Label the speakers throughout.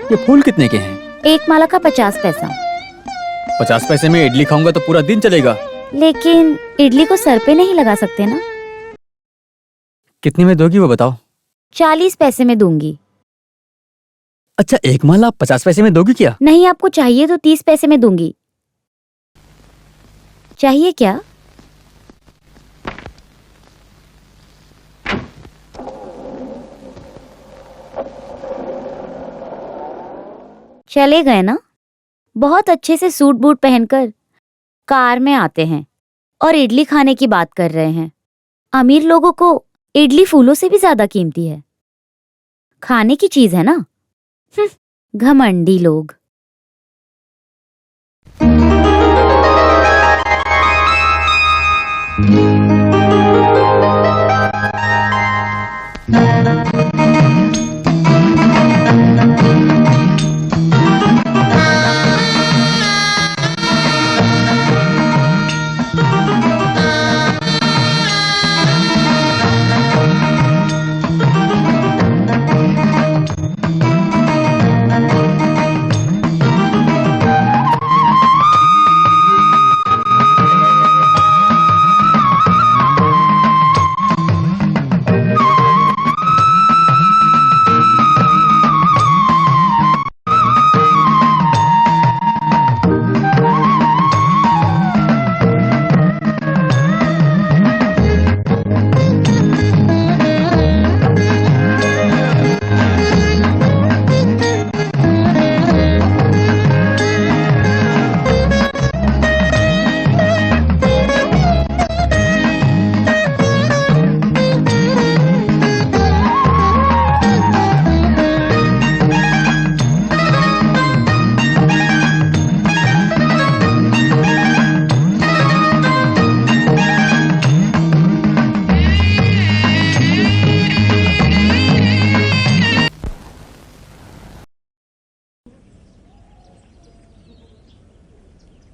Speaker 1: ये फूल कितने के हैं?
Speaker 2: एक माला का 50 पैसा।
Speaker 1: 50 पैसे में इडली खाऊंगा तो पूरा दिन चलेगा।
Speaker 2: लेकिन इडली को सर पे नहीं लगा सकते ना।
Speaker 1: कितने में दोगी वो बताओ?
Speaker 2: 40 पैसे में दूंगी।
Speaker 1: अच्छा, एक माला 50 पैसे में दोगी क्या?
Speaker 2: नहीं, आपको चाहिए तो 30 पैसे में दूंगी। चाहिए क्या? चले गए ना? बहुत अच्छे से सूट बूट पहनकर कार में आते हैं और इडली खाने की बात कर रहे हैं। अमीर लोगों को इडली फूलों से भी ज्यादा कीमती है। खाने की चीज है ना। घमंडी लोग।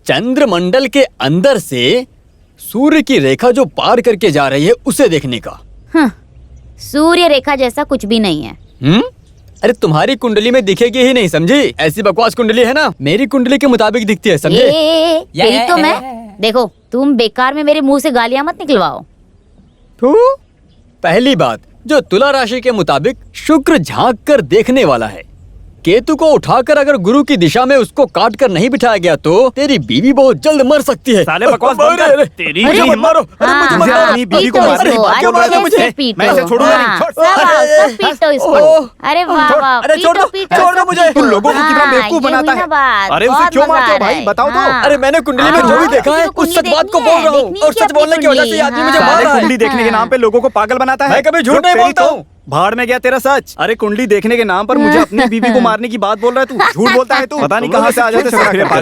Speaker 1: चंद्रमंडल के अंदर से सूर्य की रेखा जो पार करके जा रही है उसे देखने का।
Speaker 2: सूर्य रेखा जैसा कुछ भी नहीं है।
Speaker 1: अरे तुम्हारी कुंडली में दिखेगी ही नहीं, समझी? ऐसी बकवास कुंडली है ना, मेरी कुंडली के मुताबिक दिखती है, समझे?
Speaker 2: यही तो मैं। देखो, तुम बेकार में मेरे मुंह से गालियां मत निकलवाओ।
Speaker 1: पहली बात, जो तुला राशि के मुताबिक शुक्र झांक कर देखने वाला है। केतु को उठाकर अगर गुरु की दिशा में उसको काट कर नहीं बिठाया गया तो तेरी बीवी बहुत जल्द मर सकती है।
Speaker 3: साले बकवास बंद कर। तेरी
Speaker 1: बीवी मारो।
Speaker 3: अपनी बीवी को मारो। मैं इसे छोड़ूंगा नहीं।
Speaker 2: पीटो इसको। अरे वाह वाह, पीटो पीटो।
Speaker 3: छोड़ दो मुझे। तुम लोगों को कितना बेवकूफ बनाता है। अरे उसे क्यों मारते हो भाई, बताओ तो।
Speaker 1: अरे मैंने कुंडली में जो भी देखा है उस सच बात को बोल रहा हूँ, और सच बोलने की वजह से आदमी मुझे मार रहा है।
Speaker 3: कुंडली देखने के नाम पे लोगों को पागल बनाता है।
Speaker 1: मैं कभी झूठ नहीं बोलता हूँ।
Speaker 3: भाड़ में गया तेरा सच। अरे कुंडली देखने के नाम पर मुझे अपनी बीवी को मारने की बात बोल रहा है तू। झूठ बोलता है तू। पता नहीं कहाँ से आ जाते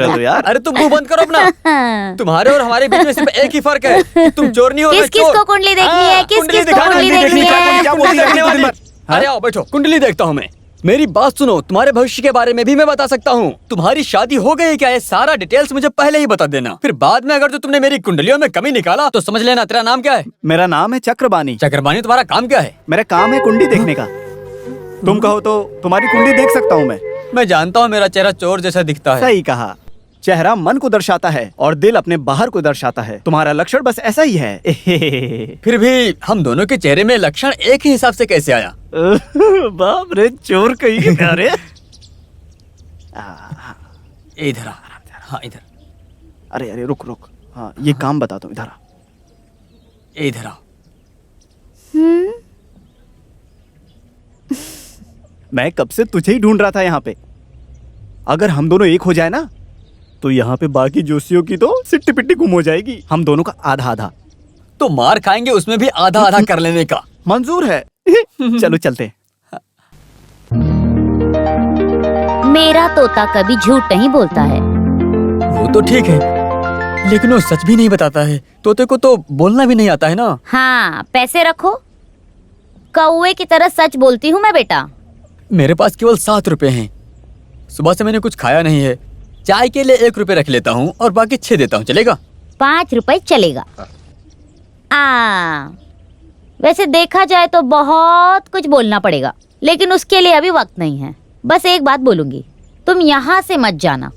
Speaker 3: हो यार।
Speaker 1: अरे तुम मुंह बंद करो अपना। तुम्हारे और हमारे बीच में सिर्फ एक ही फर्क है, तुम चोर नहीं हो।
Speaker 2: किसको कुंडली देखनी है? किसको कुंडली देखनी है?
Speaker 1: अरे आओ बैठो, कुंडली देखता हूँ मैं। मेरी बात सुनो, तुम्हारे भविष्य के बारे में भी मैं बता सकता हूँ। तुम्हारी शादी हो गई क्या? ये सारा डिटेल्स मुझे पहले ही बता देना। फिर बाद में अगर जो तुमने मेरी कुंडलियों में कमी निकाला तो समझ लेना। तेरा नाम क्या है?
Speaker 3: मेरा नाम है चक्रबानी।
Speaker 1: चक्रबानी, तुम्हारा काम क्या है?
Speaker 3: मेरा काम है कुंडली देखने का। तुम कहो तो तुम्हारी कुंडली देख सकता हूँ
Speaker 1: मैं जानता हूँ मेरा चेहरा चोर जैसा दिखता है।
Speaker 3: सही कहा। चेहरा मन को दर्शाता है और दिल अपने बाहर को दर्शाता है। तुम्हारा लक्षण बस ऐसा ही है।
Speaker 1: फिर भी हम दोनों के चेहरे में लक्षण एक ही हिसाब से कैसे आया?
Speaker 3: बाप रे, चोर कहीं। अरे
Speaker 1: इधर आ। हाँ इधर।
Speaker 3: अरे अरे रुक रुक। हाँ ये काम बताता हूँ, इधर आ।
Speaker 1: इधर आओ।
Speaker 3: मैं कब से तुझे ही ढूंढ रहा था यहाँ पे। अगर हम दोनों एक हो जाए ना तो यहाँ पे बाकी जोशियों की तो सिट्टी पिट्टी गुम हो जाएगी। हम दोनों का आधा आधा।
Speaker 1: तो मार खाएंगे उसमें भी आधा आधा कर लेने का।
Speaker 3: मंजूर है। चलो चलते हैं।
Speaker 2: मेरा तोता कभी झूठ नहीं बोलता है।
Speaker 1: वो तो ठीक है, लेकिन वो सच भी नहीं बताता है। तोते को तो बोलना भी नहीं आता है ना।
Speaker 2: हाँ, पैसे रखो। कौवे की तरह सच बोलती हूँ मैं बेटा।
Speaker 1: मेरे पास केवल 7 रुपए हैं। सुबह से मैंने कुछ खाया नहीं है। चाय के लिए 1 रुपए रख लेता हूँ और बाकी 6 देता हूँ, चलेगा?
Speaker 2: 5 रुपए चलेगा। वैसे देखा जाए तो बहुत कुछ बोलना पड़ेगा, लेकिन उसके लिए अभी वक्त नहीं है। बस एक बात बोलूंगी, तुम यहाँ से मत जाना।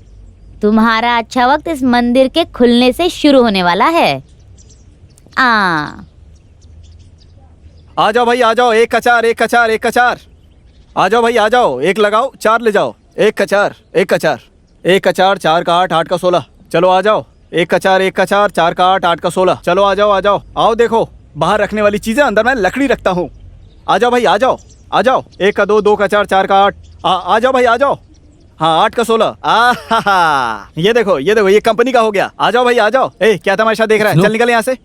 Speaker 2: तुम्हारा अच्छा वक्त इस मंदिर के खुलने से शुरू होने वाला है।
Speaker 3: आ जाओ भाई आ जाओ, एक कचार एक कचार एक कचार। आ जाओ भाई आ जाओ, एक लगाओ 4 ले जाओ। एक कचार एक कचार एक कचार, 4 का 8 8 का 16। चलो आ जाओ, एक कचार 4 का 8 8 का 16। चलो आ जाओ आ जाओ। आओ देखो, बाहर रखने वाली चीजें, अंदर मैं लकड़ी रखता हूँ। आ जाओ भाई आ जाओ आ जाओ। 1 का 2, 2 का 4, 4 का 8। आ जाओ भाई आ जाओ। हाँ 8 का 16। ये देखो ये कंपनी का हो गया। आ जाओ भाई आ जाओ। ए क्या तमाशा देख रहा है, चल निकल यहाँ से।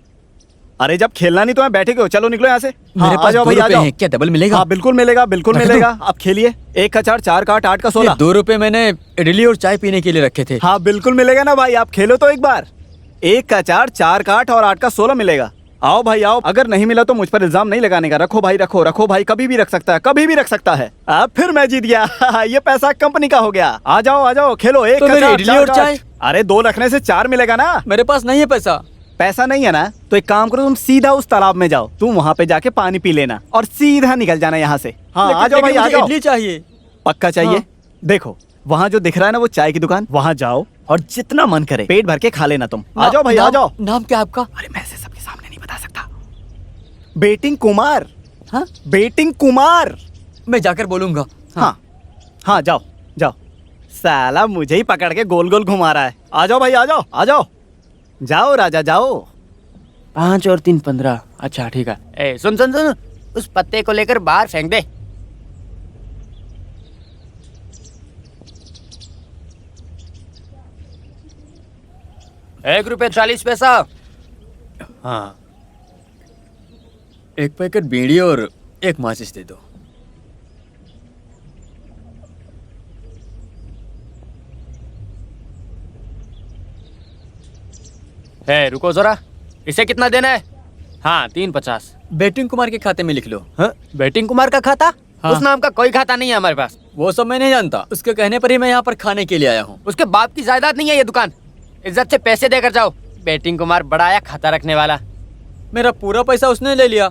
Speaker 3: अरे जब खेलना नहीं तो मैं बैठे क्यों, चलो निकलो यहाँ से।
Speaker 1: मेरे
Speaker 3: आ
Speaker 1: पास
Speaker 3: जाओ
Speaker 1: 2
Speaker 3: भाई आ
Speaker 1: रुपए
Speaker 3: जाओ।
Speaker 1: हैं, क्या डबल मिलेगा?
Speaker 3: हाँ बिल्कुल मिलेगा बिल्कुल
Speaker 1: रख दो।
Speaker 3: मिलेगा। अब खेलिए। 1 का 4 का 8 8 का 16।
Speaker 1: 2 रुपए मैंने इडली और चाय पीने के लिए रखे थे।
Speaker 3: हाँ बिल्कुल मिलेगा ना भाई, आप खेलो तो एक बार। 1 का 4 का 8 और 8 का 16 मिलेगा। आओ भाई आओ, अगर नहीं मिला तो मुझ पर इल्जाम नहीं लगाने का। रखो भाई रखो भाई, कभी भी रख सकता है, कभी भी रख सकता है। अब फिर मैं जीत गया। ये पैसा कंपनी का हो गया। आ जाओ खेलो। 1
Speaker 1: तो
Speaker 3: का
Speaker 1: मेरी
Speaker 3: 4
Speaker 1: इडली और चाय?
Speaker 3: अरे 2 रखने से 4 मिलेगा ना।
Speaker 1: मेरे पास नहीं है पैसा।
Speaker 3: पैसा नहीं है ना, तो एक काम करो, तुम सीधा उस तालाब में जाओ, तुम वहाँ पे जाके पानी पी लेना और सीधा निकल जाना यहाँ से। हाँ आ जाओ भाई आ जाओ।
Speaker 1: इडली चाहिए।
Speaker 3: पक्का चाहिए?
Speaker 1: हाँ।
Speaker 3: देखो वहाँ जो दिख रहा है ना वो चाय की दुकान, वहाँ जाओ और जितना मन करे पेट भर के खा लेना तुम। आ जाओ भाई आ जाओ।
Speaker 1: नाम क्या आपका?
Speaker 3: अरे मैं ऐसे सबके सामने नहीं बता सकता। बेटिंग कुमार। हाँ बेटिंग कुमार।
Speaker 1: मैं जाकर बोलूंगा।
Speaker 3: हाँ जाओ जाओ। साला मुझे ही पकड़ के गोल गोल घुमा रहा है। आ जाओ भाई आ जाओ आ जाओ। जाओ राजा जाओ।
Speaker 4: 5 और 3 15। अच्छा ठीक है। ए सुन सुन सुन, उस पत्ते को लेकर बाहर फेंक दे। ₹1.40।
Speaker 1: हाँ, 1 पैकेट बीड़ी और 1 माचिस दे दो।
Speaker 4: है रुको जरा, इसे कितना देना है? हाँ 3.50।
Speaker 1: बेटिंग कुमार के खाते में लिख लो।
Speaker 4: हाँ? बेटिंग कुमार का खाता?
Speaker 1: हाँ।
Speaker 4: उस नाम का कोई खाता नहीं है हमारे पास।
Speaker 1: वो सब मैं नहीं जानता, उसके कहने पर ही मैं यहाँ पर खाने के लिए आया हूँ।
Speaker 4: उसके बाप की जायदाद नहीं है ये दुकान। इज्जत से पैसे देकर जाओ। बेटिंग कुमार बड़ा आया खाता रखने वाला।
Speaker 1: मेरा पूरा पैसा उसने ले लिया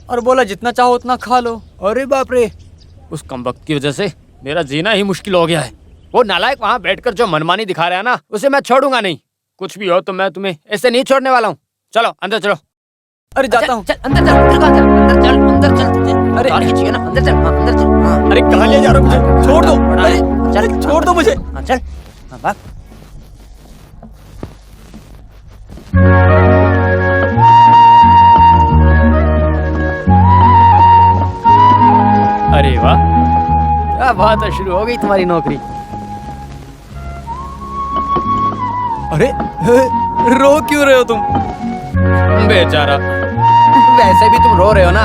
Speaker 1: और बोला जितना चाहो उतना खा लो।
Speaker 4: अरे बाप रे, उस कमबख्त की वजह से मेरा जीना ही मुश्किल हो गया है। वो नालायक वहाँ बैठकर जो मनमानी दिखा रहा है ना, उसे मैं छोड़ूंगा नहीं। कुछ भी हो तो मैं तुम्हें ऐसे नहीं छोड़ने वाला हूँ। चलो अंदर चलो।
Speaker 1: अरे जाता हूँ।
Speaker 4: चल अंदर चल, अंदर चल।
Speaker 1: अरे
Speaker 4: खींचिए ना, अंदर चल। हाँ, अंदर चल। हाँ।
Speaker 1: अरे कहाँ ले जा रहे हो मुझे? छोड़ दो। अरे
Speaker 4: चल
Speaker 1: छोड़ दो मुझे।
Speaker 4: हाँ चल। हाँ भाग। अरे वाह, क्या बात है, शुरू हो गई तुम्हारी नौकरी।
Speaker 1: अरे रो क्यों रहे हो तुम?
Speaker 4: बेचारा, वैसे भी तुम रो रहे हो ना,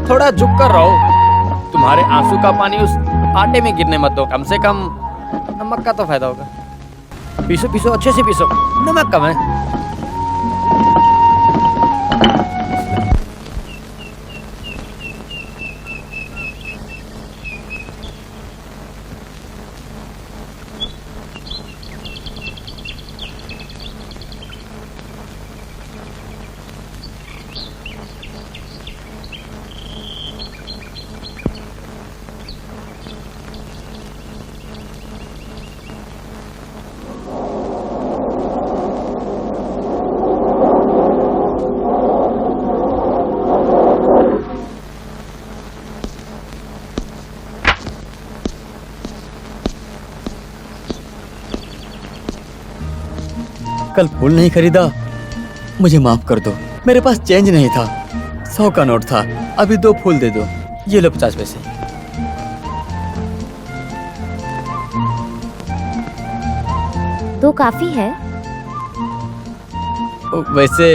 Speaker 4: थोड़ा झुक कर रहो। तुम्हारे आंसू का पानी उस आटे में गिरने मत दो। कम से कम नमक का तो फायदा होगा। पीसो पीसो, अच्छे से पीसो, नमक कम है।
Speaker 1: कल फूल नहीं खरीदा, मुझे माफ कर दो। मेरे पास चेंज नहीं था, 100 का नोट था। अभी 2 फूल दे दो। ये लो 50 पैसे।
Speaker 2: तो काफी है।
Speaker 1: वैसे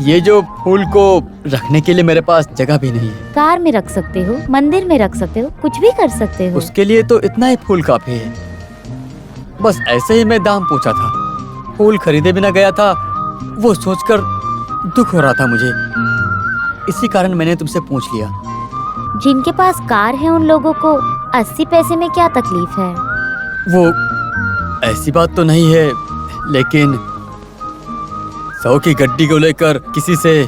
Speaker 1: ये जो फूल को रखने के लिए मेरे पास जगह भी नहीं है।
Speaker 2: कार में रख सकते हो, मंदिर में रख सकते हो, कुछ भी कर सकते हो।
Speaker 1: उसके लिए तो इतना ही फूल काफी है। बस ऐसे ही मैं दाम पूछा था, फूल खरीदे बिना गया था। वो सोचकर दुख हो रहा था मुझे, इसी कारण मैंने तुमसे पूछ लिया।
Speaker 2: जिनके पास कार है उन लोगों को 80 पैसे में क्या तकलीफ है?
Speaker 1: वो ऐसी बात तो नहीं है, लेकिन 100 की गड्डी को लेकर किसी से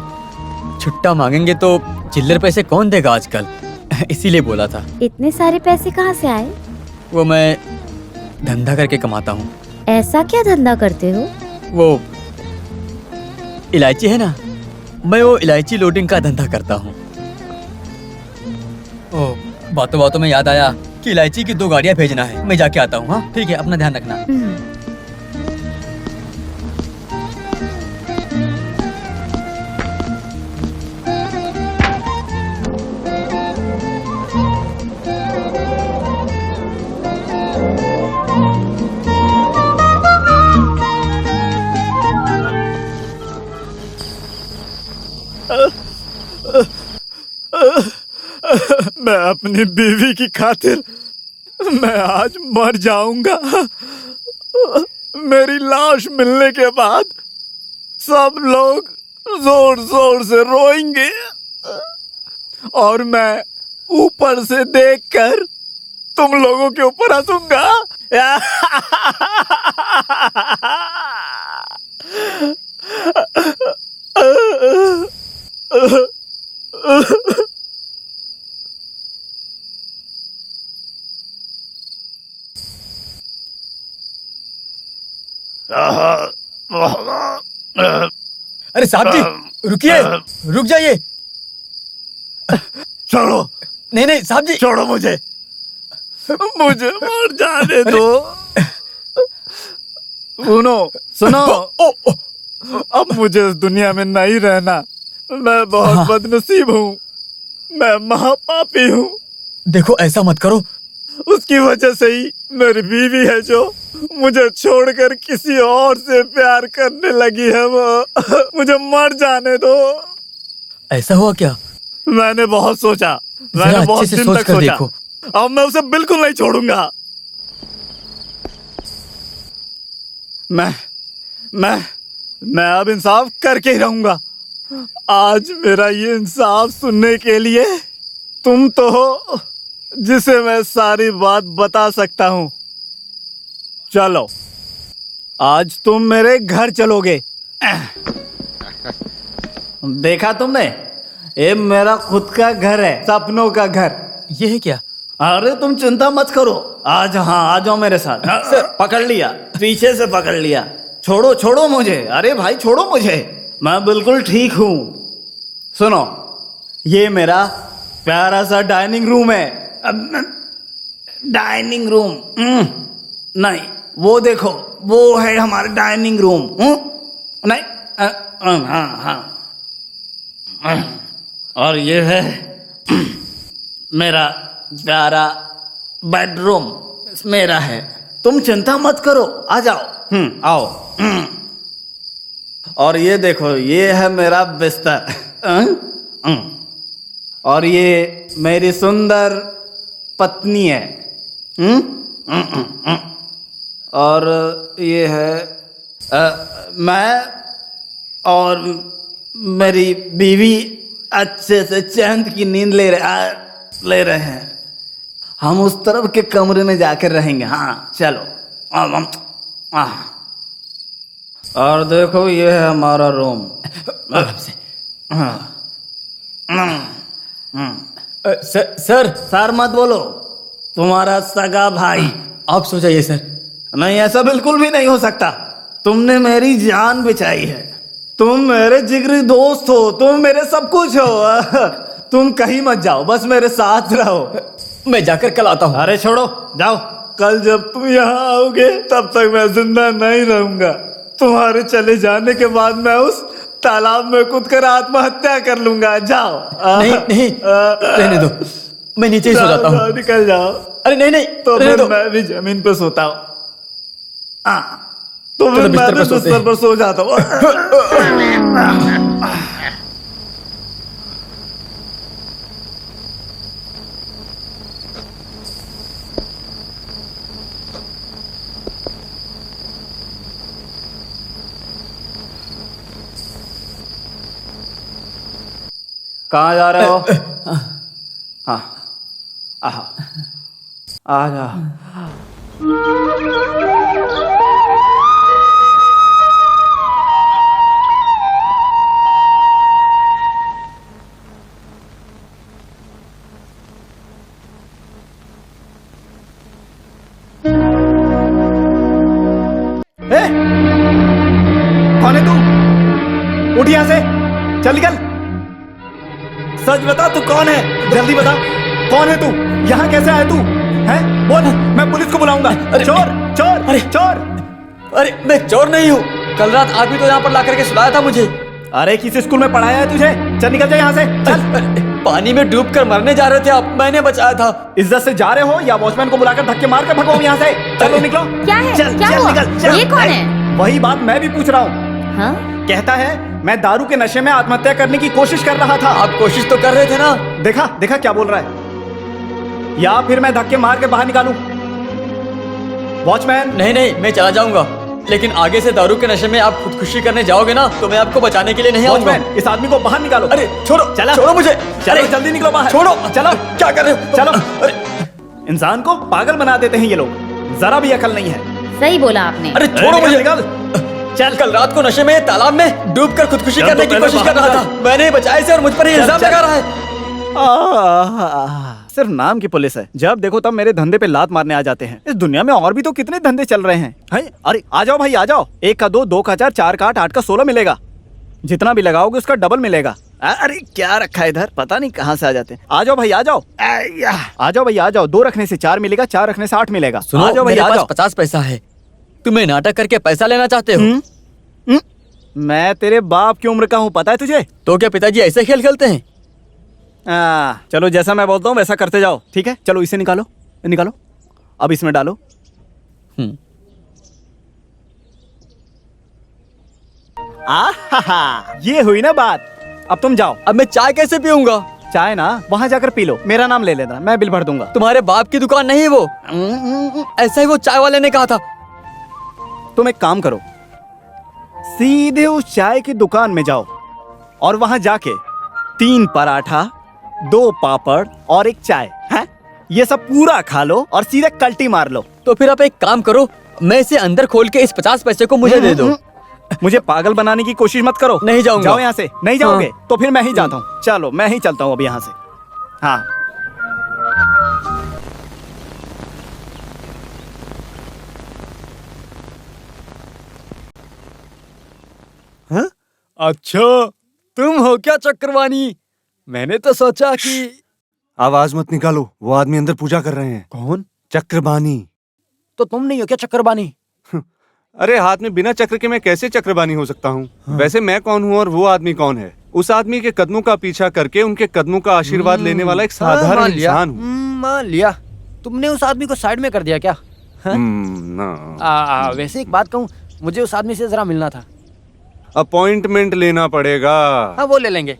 Speaker 1: छुट्टा मांगेंगे तो चिल्लर पैसे कौन देगा आजकल? इसीलिए बोला था।
Speaker 2: इतने सारे पैसे कहाँ से आए?
Speaker 1: वो मैं धंधा करके कमाता हूँ।
Speaker 2: ऐसा क्या धंधा करते हो?
Speaker 1: वो इलायची है ना, मैं वो इलायची लोडिंग का धंधा करता हूँ। ओ, बातों बातों में याद आया कि इलायची की 2 गाड़ियाँ भेजना है। मैं जाके आता हूँ। हाँ ठीक है, अपना ध्यान रखना।
Speaker 3: मैं अपनी बीवी की खातिर मैं आज मर जाऊंगा। मेरी लाश मिलने के बाद सब लोग जोर जोर से रोएंगे और मैं ऊपर से देखकर तुम लोगों के ऊपर हंसूंगा।
Speaker 1: अरे साहब जी रुकिए, रुक जाइए।
Speaker 3: छोड़ो,
Speaker 1: नहीं नहीं साहब जी,
Speaker 3: छोड़ो मुझे मर जाने दो। सुनो सुनो, अब मुझे इस दुनिया में नहीं रहना। मैं बहुत बदनसीब हूँ, मैं महापापी हूँ।
Speaker 1: देखो ऐसा मत करो।
Speaker 3: उसकी वजह से ही मेरी बीवी है जो मुझे छोड़कर किसी और से प्यार करने लगी है। वो मुझे मर जाने दो।
Speaker 1: ऐसा हुआ क्या?
Speaker 3: मैंने बहुत सोचा,
Speaker 1: जरा
Speaker 3: मैंने
Speaker 1: अच्छे
Speaker 3: बहुत
Speaker 1: से
Speaker 3: दिन
Speaker 1: सोच
Speaker 3: तक
Speaker 1: कर
Speaker 3: सोचा।
Speaker 1: देखो।
Speaker 3: अब मैं उसे बिल्कुल नहीं छोड़ूंगा। मैं अब इंसाफ करके ही रहूंगा। आज मेरा ये इंसाफ सुनने के लिए तुम तो हो जिसे मैं सारी बात बता सकता हूँ। चलो आज तुम मेरे घर चलोगे। देखा तुमने, ये मेरा खुद का घर है, सपनों का घर।
Speaker 1: ये है क्या?
Speaker 3: अरे तुम चिंता मत करो, आज हाँ आ जाओ मेरे साथ। पकड़ लिया, पीछे से पकड़ लिया। छोड़ो छोड़ो मुझे, अरे भाई छोड़ो मुझे, मैं बिल्कुल ठीक हूँ। सुनो, ये मेरा प्यारा सा डाइनिंग रूम है। डाइनिंग रूम नहीं, वो देखो वो है हमारा डाइनिंग रूम। नहीं हाँ, और ये है मेरा प्यारा बेडरूम, मेरा है। तुम चिंता मत करो, आ जाओ। आओ। और ये देखो, ये है मेरा बिस्तर। और ये मेरी सुंदर पत्नी है। और ये है मैं और मेरी बीवी अच्छे से चैन की नींद ले रहे हैं। हम उस तरफ के कमरे में जाकर रहेंगे। हाँ चलो। और देखो ये है हमारा रूम। सर मत बोलो, तुम्हारा सगा भाई।
Speaker 1: आप सो जाइए सर।
Speaker 3: नहीं, ऐसा बिल्कुल भी नहीं हो सकता। तुमने मेरी जान बचाई है, तुम मेरे जिगरी दोस्त हो, तुम मेरे सब कुछ हो। तुम कहीं मत जाओ, बस मेरे साथ रहो।
Speaker 1: मैं जाकर कल आता हूँ।
Speaker 3: अरे छोड़ो, जाओ। कल जब तुम यहाँ आओगे तब तक मैं जिंदा नहीं रहूंगा। तुम्हारे चले जाने के बाद मैं उस तालाब में कूदकर आत्महत्या कर लूंगा। जाओ।
Speaker 1: नहीं नहीं, रहने दो, मैं नीचे ही सो जाता हूँ।
Speaker 3: निकल जाओ।
Speaker 1: अरे नहीं नहीं,
Speaker 3: तो
Speaker 1: रहने
Speaker 3: फिर
Speaker 1: दो।
Speaker 3: मैं भी जमीन पे सोता हूँ। तो फिर
Speaker 1: चलो
Speaker 3: मैं
Speaker 1: बिस्तर
Speaker 3: भी
Speaker 1: पर सोते
Speaker 3: बिस्तर पर सो जाता हूँ। कहाँ जा रहे हो? हाँ, आ जा। चल निकल। सच बता तू कौन है, जल्दी बता कौन है तू, यहाँ कैसे आया तू है? बोल, मैं पुलिस को बुलाऊंगा। चोर चोर
Speaker 1: अरे
Speaker 3: चोर।
Speaker 1: अरे मैं चोर नहीं हूँ, कल रात आप भी तो यहाँ पर ला करके सुलाया था मुझे।
Speaker 3: अरे किस स्कूल में पढ़ाया है तुझे? चल निकल जा यहाँ से, चल।
Speaker 1: अरे, पानी में डूब कर मरने जा रहे थे आप, मैंने बचाया था।
Speaker 3: इज्जत से जा रहे हो या वॉचमैन को बुलाकर धक्के मार कर भगाओ यहाँ से? चलो निकलो।
Speaker 2: क्या है?
Speaker 3: चल,
Speaker 2: क्या
Speaker 3: चल,
Speaker 2: हुआ?
Speaker 3: निकल, चल।
Speaker 2: ये कौन है?
Speaker 3: वही बात मैं भी पूछ रहा हूँ।
Speaker 2: हाँ?
Speaker 3: कहता है मैं दारू के नशे में आत्महत्या करने की कोशिश कर रहा था।
Speaker 1: आप कोशिश तो कर रहे थे ना।
Speaker 3: देखा देखा क्या बोल रहा है? या फिर मैं धक्के मार के बाहर निकालूं? वॉचमैन।
Speaker 1: नहीं नहीं, मैं चला जाऊंगा, लेकिन आगे से दारू के नशे में आप खुदकुशी करने जाओगे ना तो मैं आपको बचाने के लिए नहीं आऊंगा।
Speaker 3: वॉचमैन, इस आदमी को बाहर निकालो।
Speaker 1: अरे छोड़ो,
Speaker 3: चला।
Speaker 1: छोड़ो मुझे।
Speaker 3: चलो
Speaker 1: अरे
Speaker 3: जल्दी निकलो बाहर।
Speaker 1: छोड़ो,
Speaker 3: चलो।
Speaker 1: क्या कर रहे हो?
Speaker 3: चलो।
Speaker 1: अरे
Speaker 3: इंसान को पागल बना देते हैं ये लोग, जरा भी अकल नहीं है।
Speaker 2: सही बोला आपने।
Speaker 1: अरे छोड़ो
Speaker 3: निकल,
Speaker 1: मुझे।
Speaker 3: निकल।
Speaker 1: चल, कल रात को नशे में तालाब में डूबकर खुदकुशी
Speaker 3: चल
Speaker 1: करने
Speaker 3: तो
Speaker 1: की
Speaker 3: पहले
Speaker 1: कोशिश कर
Speaker 3: बाहर
Speaker 1: रहा था, मैंने बचाए से और मुझ पर ही
Speaker 3: चल,
Speaker 1: इल्जाम
Speaker 3: चल।
Speaker 1: लगा रहा है।
Speaker 3: सिर्फ नाम की पुलिस है, जब देखो तब मेरे धंधे पे लात मारने आ जाते हैं। इस दुनिया में और भी तो कितने धंधे चल रहे हैं। अरे आ जाओ भाई आ जाओ, 1 का 2, 2 का 4, 4 का 8, 8 का 16 मिलेगा। जितना भी लगाओगे उसका डबल मिलेगा। अरे क्या रखा है इधर, पता नहीं कहाँ से आ जाते हैं। आ जाओ भाई आ जाओ, आ जाओ भाई आ जाओ। 2 रखने से 4 मिलेगा, 4 रखने से 8 मिलेगा।
Speaker 1: सुनो,
Speaker 3: आ जाओ भाई
Speaker 1: मेरे
Speaker 3: आ
Speaker 1: पास
Speaker 3: जाओ।
Speaker 1: 50 पैसा है, तुम्हें नाटक करके पैसा लेना चाहते हो?
Speaker 3: मैं तेरे बाप की उम्र का हूँ, पता है तुझे?
Speaker 1: तो क्या पिताजी ऐसे खेल खेलते हैं?
Speaker 3: चलो जैसा मैं बोलता हूँ वैसा करते जाओ, ठीक है? चलो इसे निकालो, निकालो, अब इसमें डालो। ये हुई ना बात। अब तुम जाओ।
Speaker 1: अब मैं चाय कैसे पीऊंगा?
Speaker 3: चाय ना वहां जाकर पी लो, मेरा नाम ले लेना, मैं बिल भर दूंगा।
Speaker 1: तुम्हारे बाप की दुकान नहीं है वो। ऐसा ही वो चाय वाले ने कहा था।
Speaker 3: तुम एक काम करो, सीधे उस चाय की दुकान में जाओ और वहां जाके 3 पराठा, 2 पापड़ और 1 चाय है, ये सब पूरा खा लो और सीधे कल्टी मार लो।
Speaker 1: तो फिर आप एक काम करो, मैं इसे अंदर खोल के इस 50 पैसे को मुझे दे दो।
Speaker 3: मुझे पागल बनाने की कोशिश मत करो।
Speaker 1: नहीं जाऊंगा।
Speaker 3: जाओ यहाँ से। नहीं जाओगे तो फिर मैं ही जाता हूँ। चलो मैं ही चलता हूँ अब यहाँ से। हाँ
Speaker 1: अच्छा, तुम हो क्या चक्रवाणी? मैंने तो सोचा कि
Speaker 5: आवाज मत निकालो, वो आदमी अंदर पूजा कर रहे हैं।
Speaker 1: कौन?
Speaker 5: चक्रबानी।
Speaker 1: तो तुम नहीं हो क्या चक्रवाणी?
Speaker 5: अरे हाथ में बिना चक्र के मैं कैसे चक्रबानी हो सकता हूँ? वैसे मैं कौन हूँ और वो आदमी कौन है? उस आदमी के कदमों का पीछा करके उनके कदमों का आशीर्वाद लेने वाला एक साधारण इंसान हूँ।
Speaker 4: मान लिया, तुमने उस आदमी को साइड में कर दिया क्या?
Speaker 5: ना।
Speaker 4: वैसे एक बात कहूँ, मुझे उस आदमी से जरा मिलना था।
Speaker 5: अपॉइंटमेंट लेना पड़ेगा।
Speaker 4: हाँ वो ले लेंगे,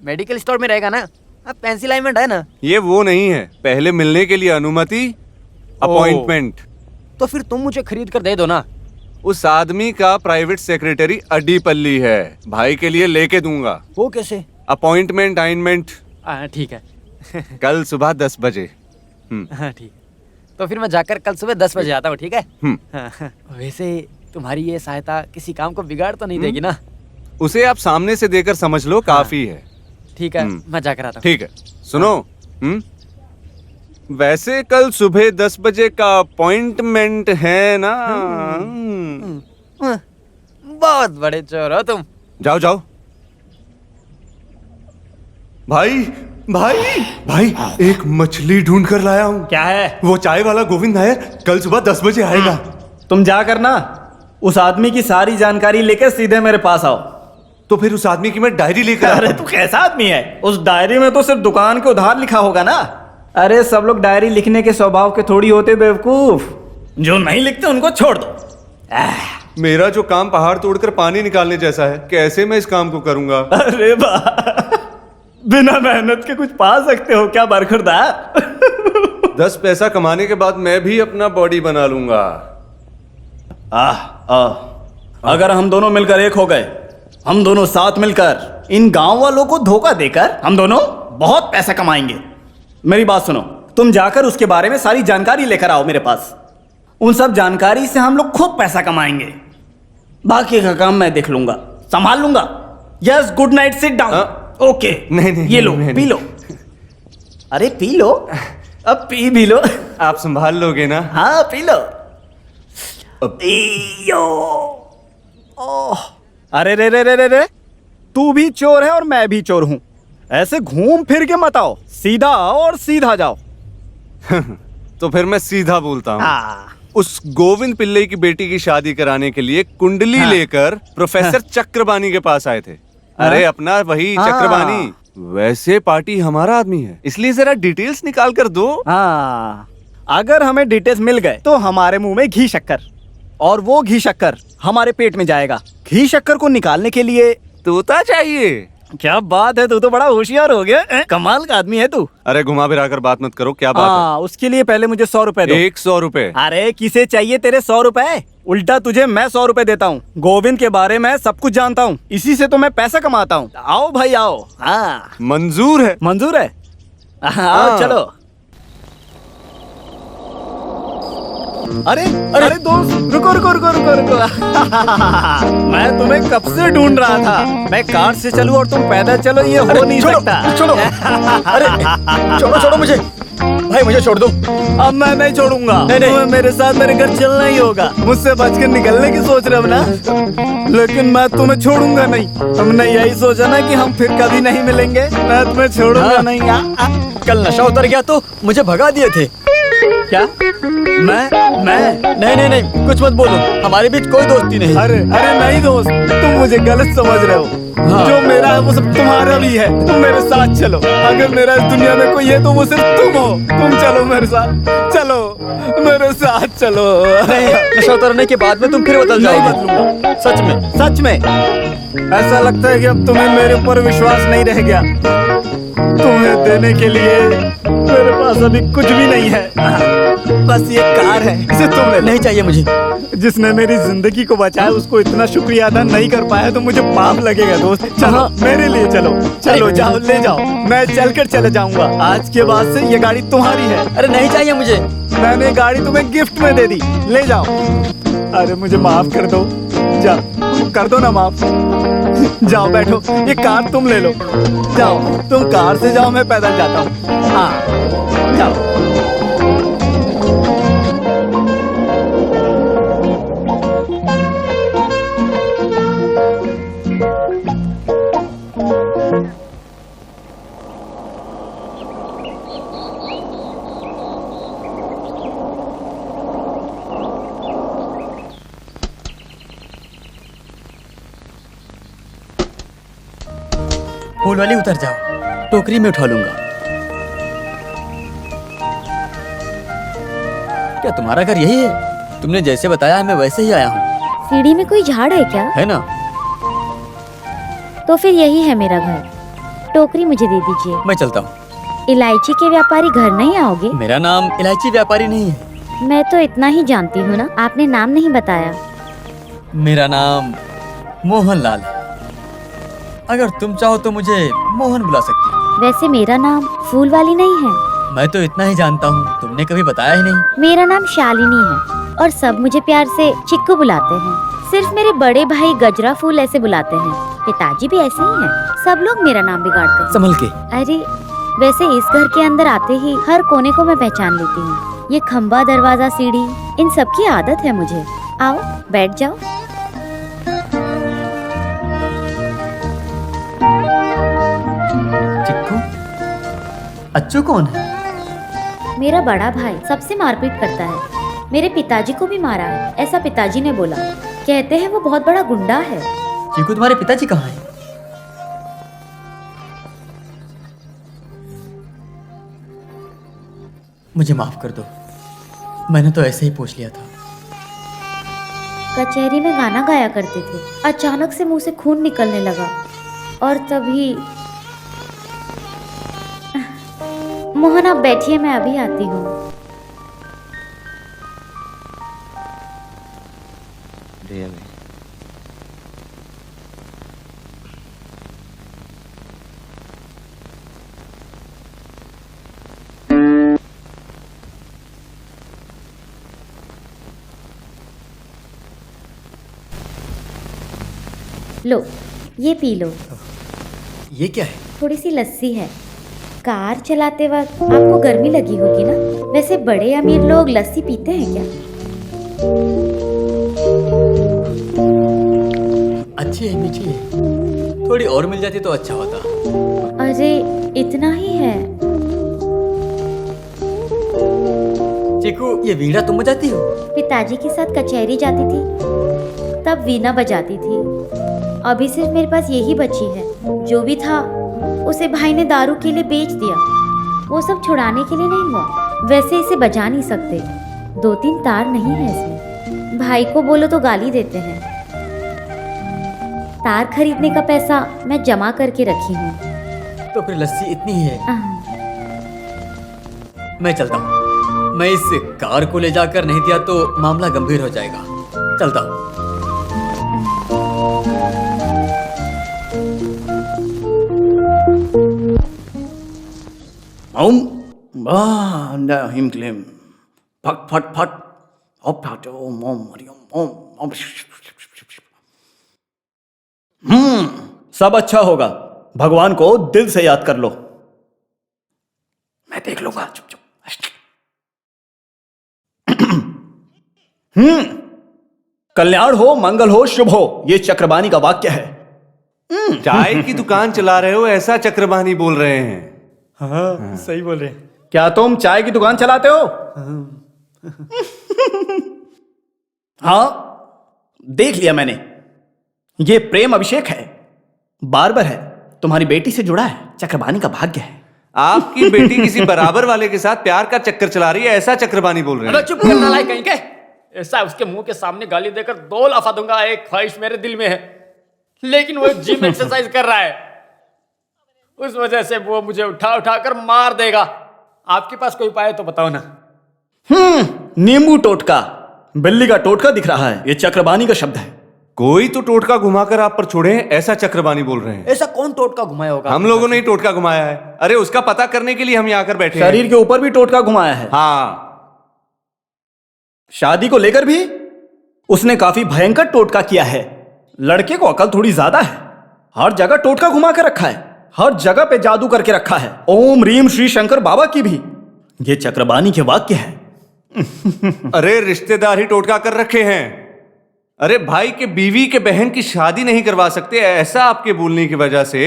Speaker 4: मेडिकल स्टोर में रहेगा ना? अब पेंसिल अलाइनमेंट है ना?
Speaker 5: ये वो नहीं है, पहले मिलने के लिए अनुमति, अपॉइंटमेंट।
Speaker 4: तो फिर तुम मुझे खरीद कर दे दो ना।
Speaker 5: उस आदमी का प्राइवेट सेक्रेटरी अड्डीपल्ली है, भाई के लिए लेके दूंगा।
Speaker 4: वो कैसे?
Speaker 5: अपॉइंटमेंट असाइनमेंट
Speaker 4: ठीक है।
Speaker 5: कल सुबह 10 बजे।
Speaker 4: हाँ ठीक, तो फिर मैं जाकर कल सुबह 10 बजे आता हूँ, ठीक है? हाँ, वैसे तुम्हारी ये सहायता किसी काम को बिगाड़ तो नहीं देगी ना?
Speaker 5: उसे आप सामने से देकर समझ लो, काफी है।
Speaker 4: ठीक है, मैं जाकर आता हूँ।
Speaker 5: ठीक है, सुनो। वैसे कल सुबह 10 बजे का अपॉइंटमेंट है ना?
Speaker 4: बहुत बड़े चोर हो तुम।
Speaker 5: जाओ जाओ। भाई भाई भाई, एक मछली ढूंढ कर लाया हूँ।
Speaker 3: क्या है?
Speaker 5: वो चाय वाला गोविंद नायर कल सुबह 10 बजे आएगा।
Speaker 3: तुम जा कर ना उस आदमी की सारी जानकारी लेकर सीधे मेरे पास आओ।
Speaker 5: तो फिर उस आदमी की मैं डायरी लेकर
Speaker 3: अरे तू कैसा आदमी है? उस डायरी में तो सिर्फ दुकान के उधार लिखा होगा ना। अरे सब लोग डायरी लिखने के स्वभाव के थोड़ी होते बेवकूफ, जो नहीं लिखते उनको छोड़ दो।
Speaker 5: मेरा जो काम पहाड़ तोड़कर पानी निकालने जैसा है, कैसे मैं इस काम को करूंगा?
Speaker 3: अरे बिना मेहनत के कुछ पा सकते हो क्या बरखुरदार?
Speaker 5: 10 पैसा कमाने के बाद मैं भी अपना बॉडी बना लूंगा।
Speaker 3: अगर हम दोनों मिलकर एक हो गए, हम दोनों साथ मिलकर इन गांव वालों को धोखा देकर हम दोनों बहुत पैसा कमाएंगे। मेरी बात सुनो, तुम जाकर उसके बारे में सारी जानकारी लेकर आओ मेरे पास। उन सब जानकारी से हम लोग खूब पैसा कमाएंगे। बाकी का काम मैं देख लूंगा, संभाल लूंगा। Yes, good night, sit down. Okay,
Speaker 5: नहीं,
Speaker 3: ये लो,
Speaker 5: नहीं,
Speaker 3: पी लो। अरे पी लो, अब पी भी लो।
Speaker 5: आप संभाल लोगे ना?
Speaker 3: हाँ पी लो। पियो। ओह, अरे रे रे रे रे रे, तू भी चोर है और मैं भी चोर हूँ। ऐसे घूम फिर के मत आओ, सीधा आओ और सीधा जाओ।
Speaker 5: तो फिर मैं सीधा बोलता हूँ।
Speaker 3: हाँ।
Speaker 5: उस गोविंद पिल्ले की बेटी की शादी कराने के लिए कुंडली लेकर प्रोफेसर चक्रबानी के पास आए थे। अरे अपना वही
Speaker 3: हाँ।
Speaker 5: चक्रबानी। वैसे पार्टी हमारा आदमी है, इसलिए जरा डिटेल्स निकाल कर दो।
Speaker 3: हाँ, अगर हमें डिटेल्स मिल गए तो हमारे मुंह में घी शक्कर, और वो घी शक्कर हमारे पेट में जाएगा। घी शक्कर को निकालने के लिए
Speaker 5: तोता चाहिए।
Speaker 3: क्या बात है, तू तो बड़ा होशियार हो गया। कमाल का आदमी है तू।
Speaker 5: अरे घुमा फिरा कर बात मत करो, क्या बात
Speaker 3: हाँ, उसके लिए पहले मुझे 100 रुपए दो।
Speaker 5: है? 100 रुपए?
Speaker 3: अरे किसे चाहिए तेरे 100 रुपए? उल्टा तुझे मैं 100 रुपए देता हूँ। गोविंद के बारे में सब कुछ जानता हूँ, इसी से तो मैं पैसा कमाता हूँ। आओ भाई आओ। हाँ,
Speaker 5: मंजूर है।
Speaker 3: मंजूर है। आओ
Speaker 5: हाँ।
Speaker 3: चलो। अरे अरे अरे दोस्त, रुको रुको रुको रुको रुको। मैं तुम्हें कब से ढूंढ रहा था। मैं कार से चलूं और तुम पैदल चलो, ये हो नहीं
Speaker 1: छोड़ो,
Speaker 3: सकता।
Speaker 1: छोड़ो। अरे छोड़ो छोड़ो मुझे, भाई मुझे छोड़ दो।
Speaker 3: अब मैं नहीं छोड़ूंगा।
Speaker 1: नहीं।
Speaker 3: तुम्हें मेरे साथ मेरे घर चलना ही होगा। मुझसे बच के निकलने की सोच रहे हो ना, लेकिन मैं तुम्हें छोड़ूंगा नहीं। तुमने यही सोचा ना कि हम फिर कभी नहीं मिलेंगे। मैं तुम्हें छोड़ूंगा
Speaker 1: हाँ।
Speaker 3: नहीं।
Speaker 1: कल नशा उतर गया तो मुझे भगा दिए थे।
Speaker 3: क्या? मैं
Speaker 1: नहीं नहीं नहीं, कुछ मत बोलो, हमारे बीच कोई दोस्ती नहीं।
Speaker 3: अरे अरे नहीं दोस्त, तुम मुझे गलत समझ रहे हो।
Speaker 1: हाँ।
Speaker 3: जो मेरा है वो सब तुम्हारा भी है। तुम मेरे साथ चलो। अगर मेरा इस दुनिया में कोई है तो वो सिर्फ तुम हो। तुम चलो मेरे साथ, चलो मेरे साथ चलो।
Speaker 1: नहीं, नशा उतरने के बाद में तुम फिर बदल
Speaker 3: नहीं
Speaker 1: जाओगे।
Speaker 3: बदलूंगा।
Speaker 1: सच में।
Speaker 3: सच में। ऐसा लगता है कि अब तुम्हें मेरे ऊपर विश्वास नहीं रह गया। तुम्हें देने के लिए मेरे पास अभी कुछ भी नहीं है। बस ये कार है, इसे तुम ले लो।
Speaker 1: नहीं चाहिए मुझे।
Speaker 3: जिसने मेरी जिंदगी को बचाया उसको इतना शुक्रिया अदा नहीं कर पाया तो मुझे पाप लगेगा दोस्त। चलो
Speaker 1: हाँ।
Speaker 3: मेरे लिए चलो। चलो जाओ, ले जाओ। मैं चलकर चले जाऊंगा। आज के बाद से ये गाड़ी तुम्हारी है।
Speaker 1: अरे नहीं चाहिए मुझे।
Speaker 3: मैंने गाड़ी तुम्हें गिफ्ट में दे दी, ले जाओ। अरे मुझे माफ कर दो, जाओ कर दो ना माफ। जाओ बैठो, ये कार तुम ले लो। जाओ, तुम कार से जाओ, मैं पैदल जाता हूँ। हाँ जाओ।
Speaker 1: फूल वाली उतर जाओ, टोकरी में उठा लूंगा। क्या तुम्हारा घर यही है? तुमने जैसे बताया है मैं वैसे ही आया हूँ।
Speaker 2: सीढ़ी में कोई झाड़ है क्या?
Speaker 1: है ना?
Speaker 2: तो फिर यही है मेरा घर। टोकरी मुझे दे दीजिए।
Speaker 1: मैं चलता हूँ।
Speaker 2: इलायची के व्यापारी घर नहीं आओगे?
Speaker 1: मेरा नाम इलायची व्यापारी नहीं है।
Speaker 2: मैं तो इतना ही जानती हूँ ना, आपने नाम नहीं बताया।
Speaker 1: मेरा नाम मोहनलाल है। अगर तुम चाहो तो मुझे मोहन बुला सकती हो।
Speaker 2: वैसे मेरा नाम फूल वाली नहीं है।
Speaker 1: मैं तो इतना ही जानता हूँ, तुमने कभी बताया ही नहीं।
Speaker 2: मेरा नाम शालिनी है और सब मुझे प्यार से चिक्कू बुलाते हैं। सिर्फ मेरे बड़े भाई गजरा फूल ऐसे बुलाते हैं। पिताजी भी ऐसे ही हैं। सब लोग मेरा नाम बिगाड़ते हैं।
Speaker 1: संभल के।
Speaker 2: अरे वैसे इस घर के अंदर आते ही हर कोने को मैं पहचान लेती हूँ। ये खम्बा, दरवाजा, सीढ़ी, इन सब की आदत है मुझे। आओ बैठ जाओ।
Speaker 1: चिक्कू, अच्छू कौन है?
Speaker 2: मेरा बड़ा भाई सबसे मारपीट करता है। मेरे पिताजी को भी मारा है, ऐसा पिताजी ने बोला। कहते हैं वो बहुत बड़ा गुंडा है।
Speaker 1: चिक्कू, तुम्हारे पिताजी कहाँ हैं? मुझे माफ कर दो, मैंने तो ऐसे ही पूछ लिया था।
Speaker 2: कचहरी में गाना गाया करते थे। अचानक से मुंह से खून निकलने लगा और तभी मोहन आप बैठिए, मैं अभी आती हूँ। लो ये पी लो।
Speaker 1: ये क्या है?
Speaker 2: थोड़ी सी लस्सी है। कार चलाते वक्त आपको गर्मी लगी होगी ना। वैसे बड़े अमीर लोग लस्सी पीते हैं क्या?
Speaker 1: अच्छी है, मीठी है, थोड़ी और मिल जाती तो अच्छा होता।
Speaker 2: अरे इतना ही है।
Speaker 1: चिकू, ये वीणा तुम बजाती हो?
Speaker 2: पिताजी के साथ कचहरी जाती थी तब वीणा बजाती थी। अभी सिर्फ मेरे पास यही बची है। जो भी था उसे भाई ने दारू के लिए बेच दिया। वो सब छुड़ाने के लिए नहीं हुआ। वैसे इसे बजा नहीं सकते, 2-3 तार नहीं है इसमें। भाई को बोलो तो गाली देते हैं। तार खरीदने का पैसा मैं जमा करके रखी हूँ।
Speaker 1: तो फिर लस्सी इतनी ही है।
Speaker 2: आह,
Speaker 1: मैं चलता हूँ। मैं इस कार को ले जाकर नहीं दिया तो मामला गंभीर हो जाएगा। चलता हूँ।
Speaker 3: ओम हिम क्लेम फट फट फट ओम फट ओम ओम हरिओम ओम ओम। सब अच्छा होगा। भगवान को दिल से याद कर लो। मैं देख लूंगा। चुप चुप। कल्याण हो, मंगल हो, शुभ हो, ये चक्रबानी का वाक्य है।
Speaker 5: चाय की दुकान चला रहे हो ऐसा चक्रबानी बोल रहे हैं।
Speaker 3: हाँ, सही बोल रहे हैं। क्या तुम चाय की दुकान चलाते हो? हाँ, देख लिया मैंने। ये प्रेम अभिषेक है, बार्बर है, तुम्हारी बेटी से जुड़ा है। चक्रबानी का भाग्य है।
Speaker 5: आपकी बेटी किसी बराबर वाले के साथ प्यार का चक्कर चला रही है ऐसा चक्रबानी बोल रहे
Speaker 4: अबे
Speaker 5: हैं।
Speaker 4: चुप करना लायक कहीं के। ऐसा उसके मुंह के सामने गाली देकर 2 लाफा दूंगा। एक ख्वाहिश मेरे दिल में है, लेकिन वो जिम एक्सरसाइज कर रहा है, उस वजह से वो मुझे उठा उठा कर मार देगा। आपके पास कोई उपाय है तो बताओ ना।
Speaker 3: नींबू टोटका। बिल्ली का टोटका दिख रहा है, ये चक्रबानी का शब्द है।
Speaker 5: कोई तो टोटका घुमाकर आप पर छोड़े ऐसा चक्रबानी बोल रहे हैं।
Speaker 1: ऐसा कौन टोटका घुमाया होगा?
Speaker 5: हम लोगों ने ही टोटका घुमाया है। अरे उसका पता करने के लिए हम यहाँ आकर बैठे हैं।
Speaker 3: शरीर के ऊपर भी टोटका घुमाया है।
Speaker 5: हाँ,
Speaker 3: शादी को लेकर भी उसने काफी भयंकर टोटका किया है। लड़के को अकल थोड़ी ज्यादा है। हर जगह टोटका घुमा के रखा है, हर जगह पे जादू करके रखा है। ओम रीम श्री शंकर बाबा की भी। ये चक्रबानी के वाक्य है।
Speaker 5: अरे रिश्तेदार ही टोटका कर रखे हैं। अरे भाई के बीवी के बहन की शादी नहीं करवा सकते ऐसा आपके बोलने की वजह से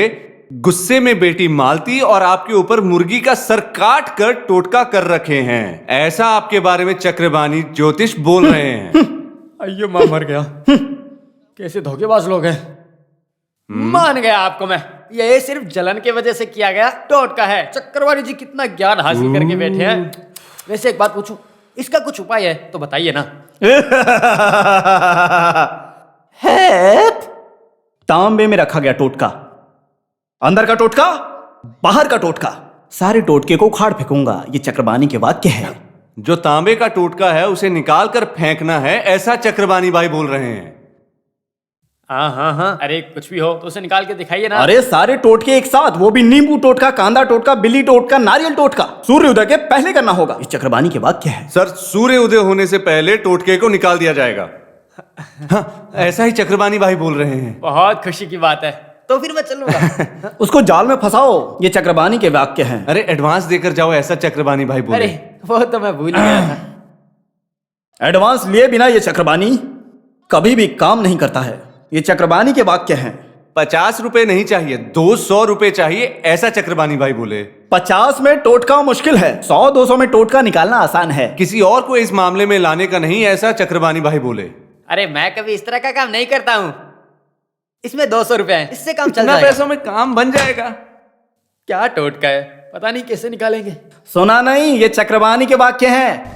Speaker 5: गुस्से में बेटी मालती और आपके ऊपर मुर्गी का सर काट कर टोटका कर रखे हैं। ऐसा आपके बारे में चक्रबानी ज्योतिष बोल रहे हैं।
Speaker 4: अयो मां मर गया। कैसे धोखेबाज लोग हैं। मान गया आपको मैं। ये सिर्फ जलन की वजह से किया गया टोटका है। चक्रवाणी जी कितना ज्ञान हासिल करके बैठे हैं। वैसे एक बात पूछूं, इसका कुछ उपाय है तो बताइए ना।
Speaker 3: है तांबे में रखा गया टोटका। अंदर का टोटका, बाहर का टोटका, सारे टोटके को उखाड़ फेंकूंगा। ये चक्रबानी के वाक्य है।
Speaker 5: जो तांबे का टोटका है उसे निकाल कर फेंकना है ऐसा चक्रबानी भाई बोल रहे हैं।
Speaker 4: हाँ हाँ हाँ, अरे कुछ भी हो तो उसे निकाल के दिखाइए ना।
Speaker 3: अरे सारे टोटके एक साथ, वो भी नींबू टोटका, कांदा टोटका, बिल्ली टोटका, नारियल टोटका। सूर्य उदय के पहले करना होगा। इस चक्रबानी के वाक्य है।
Speaker 5: सर सूर्य उदय होने से पहले टोटके को निकाल दिया जाएगा। हाँ, ऐसा ही चक्रबानी भाई बोल रहे हैं।
Speaker 4: बहुत खुशी की बात है, तो फिर मैं चलूंगा।
Speaker 3: उसको जाल में फंसाओ। ये चक्रबानी के वाक्य हैं।
Speaker 5: अरे एडवांस देकर जाओ ऐसा चक्रबानी भाई बोल रहे
Speaker 4: अरे
Speaker 5: हैं।
Speaker 4: वो तो मैं भूल गया था।
Speaker 3: एडवांस लिए बिना ये चक्रबानी कभी भी काम नहीं करता है। ये चक्रबानी के वाक्य हैं।
Speaker 5: 50 रुपए नहीं चाहिए, 200 रुपए चाहिए ऐसा चक्रबानी भाई बोले।
Speaker 3: 50 में टोटका मुश्किल है, 100-200 में टोटका निकालना आसान है।
Speaker 5: किसी और को इस मामले में लाने का नहीं ऐसा चक्रबानी भाई बोले।
Speaker 4: अरे मैं कभी इस तरह का काम नहीं करता हूँ। इसमें 200 रुपए है, इससे काम चल
Speaker 5: इतना
Speaker 4: जाएगा।
Speaker 5: पैसों में काम बन जाएगा।
Speaker 4: क्या टोटका है, पता नहीं कैसे निकालेंगे।
Speaker 3: सुना नहीं, ये चक्रबानी के वाक्य हैं।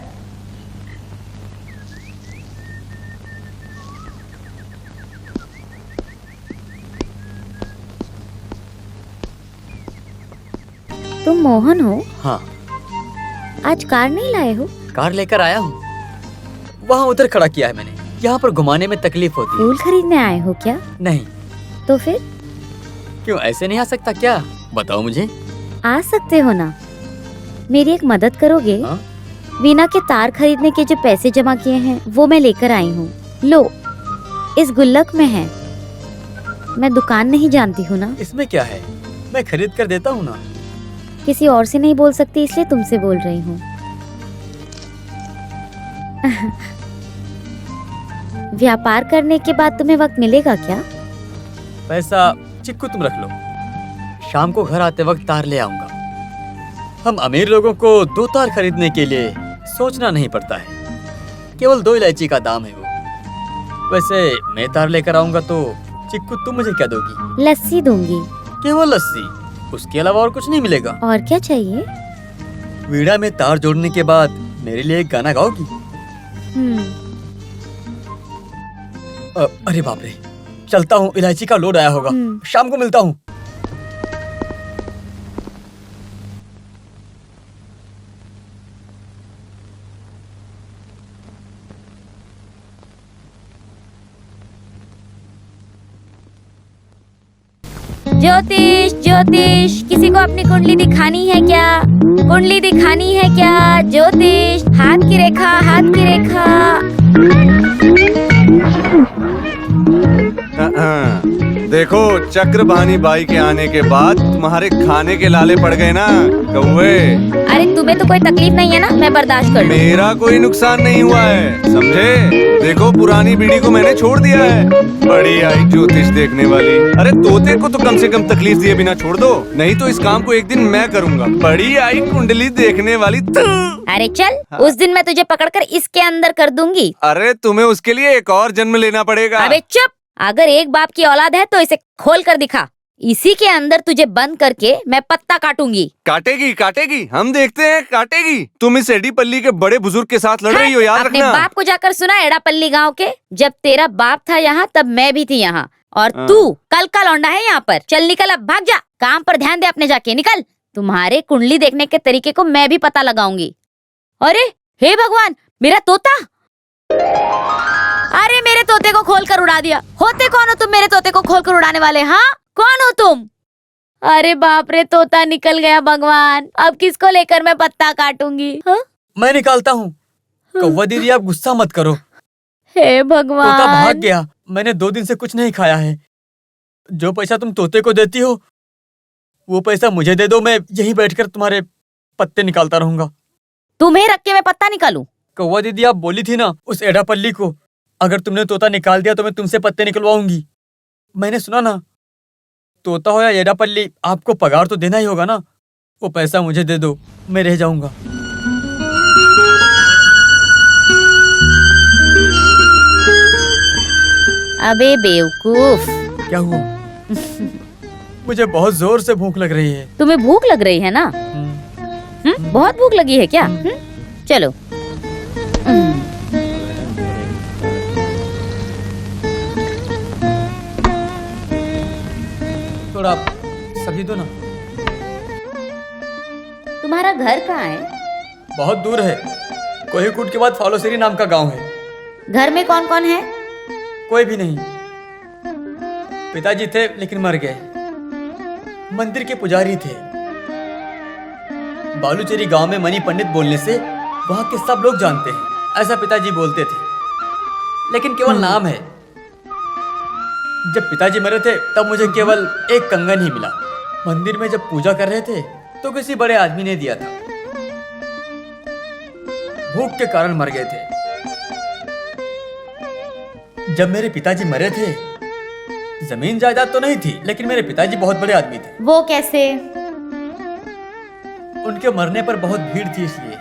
Speaker 2: तुम मोहन हो?
Speaker 1: हाँ,
Speaker 2: आज कार नहीं लाए हो?
Speaker 1: कार लेकर आया हूँ। वहाँ उधर खड़ा किया है मैंने। यहाँ पर घुमाने में तकलीफ होती है।
Speaker 2: फूल खरीदने आए हो क्या?
Speaker 1: नहीं।
Speaker 2: तो फिर
Speaker 1: क्यों, ऐसे नहीं आ सकता क्या? बताओ मुझे।
Speaker 2: आ सकते हो ना। मेरी एक मदद करोगे?
Speaker 1: हाँ?
Speaker 2: वीणा के तार खरीदने के जो पैसे जमा किए हैं वो मैं लेकर आई हूँ। लो, इस गुल्लक में है। मैं दुकान नहीं जानती हूँ ना।
Speaker 1: इसमें क्या है, मैं खरीद कर देता हूँ ना।
Speaker 2: किसी और से नहीं बोल सकती इसलिए तुमसे बोल रही हूँ।
Speaker 6: व्यापार करने के बाद तुम्हें वक्त मिलेगा क्या?
Speaker 1: पैसा चिक्कू तुम रख लो, शाम को घर आते वक्त तार ले आऊंगा। हम अमीर लोगों को 2 तार खरीदने के लिए सोचना नहीं पड़ता है, केवल 2 इलायची का दाम है वो। वैसे मैं तार लेकर आऊंगा तो चिक्कू तुम मुझे क्या दोगी?
Speaker 2: लस्सी दूंगी।
Speaker 1: केवल लस्सी, उसके अलावा और कुछ नहीं मिलेगा?
Speaker 2: और क्या चाहिए?
Speaker 1: वीणा में तार जोड़ने के बाद मेरे लिए एक गाना गाओगी? अरे बाप रे, चलता हूँ, इलायची का लोड आया होगा, शाम को मिलता हूँ।
Speaker 2: ज्योतिष ज्योतिष, किसी को अपनी कुंडली दिखानी है क्या? कुंडली दिखानी है क्या? ज्योतिष, हाथ की रेखा, हाथ की रेखा।
Speaker 5: देखो, चक्रभानी बाई के आने के बाद तुम्हारे खाने के लाले पड़ गए ना कौवे।
Speaker 2: अरे तुम्हें तो कोई तकलीफ नहीं है ना, मैं बर्दाश्त कर लूं।
Speaker 5: मेरा कोई नुकसान नहीं हुआ है, समझे? देखो, पुरानी बीड़ी को मैंने छोड़ दिया है। बड़ी आई ज्योतिष देखने वाली। अरे तोते को तो कम से कम तकलीफ दिए बिना छोड़ दो, नहीं तो इस काम को एक दिन मैं करूंगा। बड़ी आई कुंडली देखने वाली।
Speaker 2: अरे चल, उस दिन मैं तुझे पकड़कर इसके अंदर कर दूंगी।
Speaker 5: अरे तुम्हें उसके लिए एक और जन्म लेना पड़ेगा।
Speaker 2: अबे चुप, अगर एक बाप की औलाद है तो इसे खोल कर दिखा। इसी के अंदर तुझे बंद करके मैं पत्ता काटूंगी।
Speaker 5: काटेगी काटेगी, हम देखते हैं काटेगी। तुम इस एडीपल्ली के बड़े बुजुर्ग के साथ लड़ रही हो, याद
Speaker 2: अपने
Speaker 5: रखना।
Speaker 2: बाप को जाकर सुना एड़ापल्ली गांव के। जब तेरा बाप था यहाँ तब मैं भी थी यहाँ, और तू कल का लौंडा है यहाँ पर। चल निकल, अब भाग जा, काम पर ध्यान दे अपने, जाके निकल। तुम्हारे कुंडली देखने के तरीके को मैं भी पता लगाऊंगी। अरे हे भगवान, मेरा तोता! अरे मेरे तोते को खोलकर उड़ा दिया। होते कौन हो तुम मेरे तोते को खोलकर उड़ाने वाले? हाँ, कौन हो तुम? अरे बाप रे, तोता निकल गया भगवान। अब किसको लेकर मैं पत्ता काटूंगी? हाँ?
Speaker 1: मैं निकालता हूँ। कौवा दीदी, आप गुस्सा मत करो।
Speaker 2: हे
Speaker 1: तोता भाग
Speaker 2: भगवान।
Speaker 1: गया। मैंने 2 दिन से कुछ नहीं खाया है। जो पैसा तुम तोते को देती हो वो पैसा मुझे दे दो, मैं यहीं बैठकर तुम्हारे पत्ते निकालता रहूंगा।
Speaker 2: तुम्हें रख के मैं पत्ता निकालूं?
Speaker 1: कौवा दीदी, आप बोली थी ना उस एडापल्ली को, अगर तुमने तोता निकाल दिया तो मैं तुमसे पत्ते निकलवाऊंगी। मैंने सुना ना, तोता हो या एडापल्ली, आपको पगार तो देना ही होगा ना। वो पैसा मुझे दे दो, मैं रह जाऊंगा।
Speaker 2: अबे बेवकूफ,
Speaker 1: क्या हुआ? मुझे बहुत जोर से भूख लग रही है।
Speaker 2: तुम्हें भूख लग रही है ना? बहुत भूख लगी है क्या? चलो।
Speaker 1: थोड़ा सब्जी दो ना।
Speaker 2: तुम्हारा घर कहाँ है?
Speaker 1: बहुत दूर है, कोहीकूट के बाद फालोसेरी नाम का गांव है।
Speaker 2: घर में कौन कौन है?
Speaker 1: कोई भी नहीं। पिताजी थे लेकिन मर गए। मंदिर के पुजारी थे। बालूचेरी गांव में मनी पंडित बोलने से वहां के सब लोग जानते हैं, ऐसा पिताजी बोलते थे, लेकिन केवल नाम है। जब पिताजी मरे थे तब मुझे केवल एक कंगन ही मिला। मंदिर में जब पूजा कर रहे थे तो किसी बड़े आदमी ने दिया था। भूख के कारण मर गए थे। जब मेरे पिताजी मरे थे, जमीन जायदाद तो नहीं थी, लेकिन मेरे पिताजी बहुत बड़े आदमी थे।
Speaker 2: वो कैसे?
Speaker 1: उनके मरने पर बहुत भीड़ थी, इसलिए,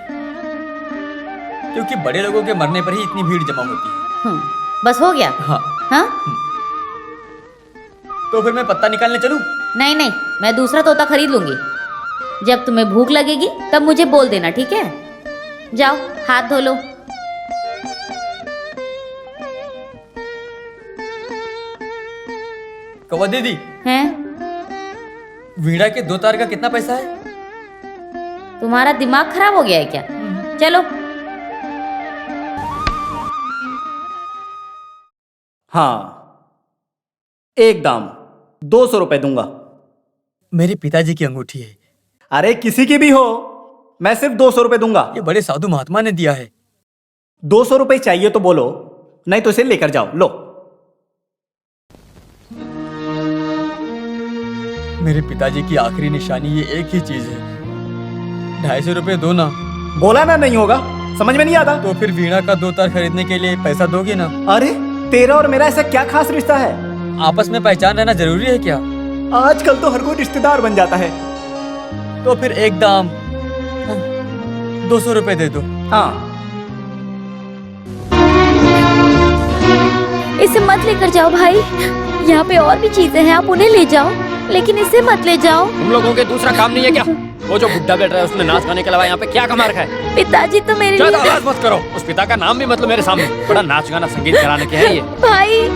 Speaker 1: क्योंकि बड़े लोगों के मरने पर ही इतनी भीड़ जमा होती है।
Speaker 2: बस हो गया?
Speaker 1: हाँ।
Speaker 2: हाँ?
Speaker 1: तो फिर मैं पत्ता निकालने चलूं?
Speaker 2: नहीं नहीं, मैं दूसरा तोता खरीद लूंगी। जब तुम्हें भूख लगेगी तब मुझे बोल देना, ठीक है? जाओ, हाथ धो लो।
Speaker 1: कौवा दीदी,
Speaker 2: हैं?
Speaker 1: वीणा के 2 तार का कितना पैसा है?
Speaker 2: तुम्हारा दिमाग खराब हो गया है क्या? चलो।
Speaker 3: हाँ, एक दाम 200 रुपए दूंगा।
Speaker 1: मेरे पिताजी की अंगूठी है।
Speaker 3: अरे किसी की भी हो, मैं सिर्फ 200 रुपए दूंगा।
Speaker 1: ये बड़े साधु महात्मा ने दिया है।
Speaker 3: 200 रुपए चाहिए तो बोलो, नहीं तो इसे लेकर जाओ। लो।
Speaker 1: मेरे पिताजी की आखिरी निशानी ये एक ही चीज है। 250 रुपए दो ना।
Speaker 3: बोला ना नहीं होगा, समझ में नहीं आता?
Speaker 1: तो फिर वीणा का 2 तार खरीदने के लिए पैसा दोगे ना?
Speaker 3: अरे तेरा और मेरा ऐसा क्या खास रिश्ता है?
Speaker 1: आपस में पहचान रहना जरूरी है क्या?
Speaker 3: आजकल तो हर कोई रिश्तेदार बन जाता है।
Speaker 1: तो फिर एक दाम 200 रुपए दे दो।
Speaker 3: हाँ,
Speaker 2: इसे मत लेकर जाओ भाई, यहाँ पे और भी चीजें हैं, आप उन्हें ले जाओ, लेकिन इसे मत ले जाओ।
Speaker 4: तुम लोगों के दूसरा काम नहीं है क्या? वो जो बुड्ढा बैठ रहा है उसने नाच गाने के अलावा यहाँ पे क्या कमा रखा है?
Speaker 2: पिताजी तो मेरे
Speaker 4: ज्यादा
Speaker 2: लिए
Speaker 4: आवाज मत करो, उस पिता का नाम भी मतलब मेरे सामने। बड़ा नाच गाना संगीत कराने के है ये।
Speaker 2: भाई।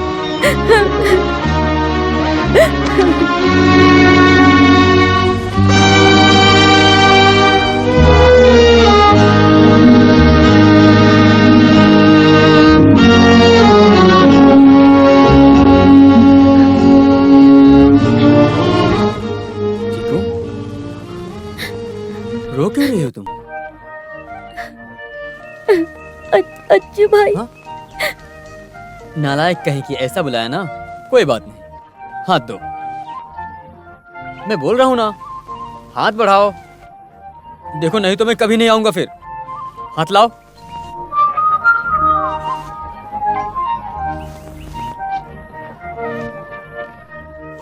Speaker 1: चीकू, रो क्यों रही हो तुम?
Speaker 2: अच्छू भाई।
Speaker 1: हाँ? नालायक कहीं की, ऐसा बुलाया ना? कोई बात नहीं, हाथ दो। मैं बोल रहा हूँ ना,
Speaker 4: हाथ बढ़ाओ।
Speaker 1: देखो नहीं तो मैं कभी नहीं आऊंगा फिर। हाथ लाओ।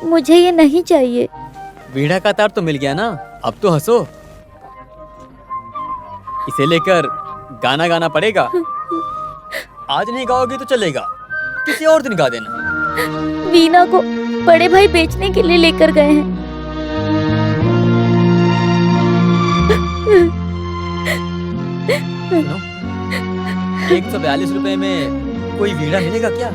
Speaker 2: मुझे ये नहीं चाहिए।
Speaker 1: वीणा का तार तो मिल गया ना, अब तो हंसो। इसे लेकर गाना गाना पड़ेगा। आज नहीं गाओगे तो चलेगा, किसी और दिन गा देना।
Speaker 2: वीणा को बड़े भाई बेचने के लिए लेकर गए हैं।
Speaker 1: सुनो, 142 रुपए में कोई वीणा मिलेगा क्या?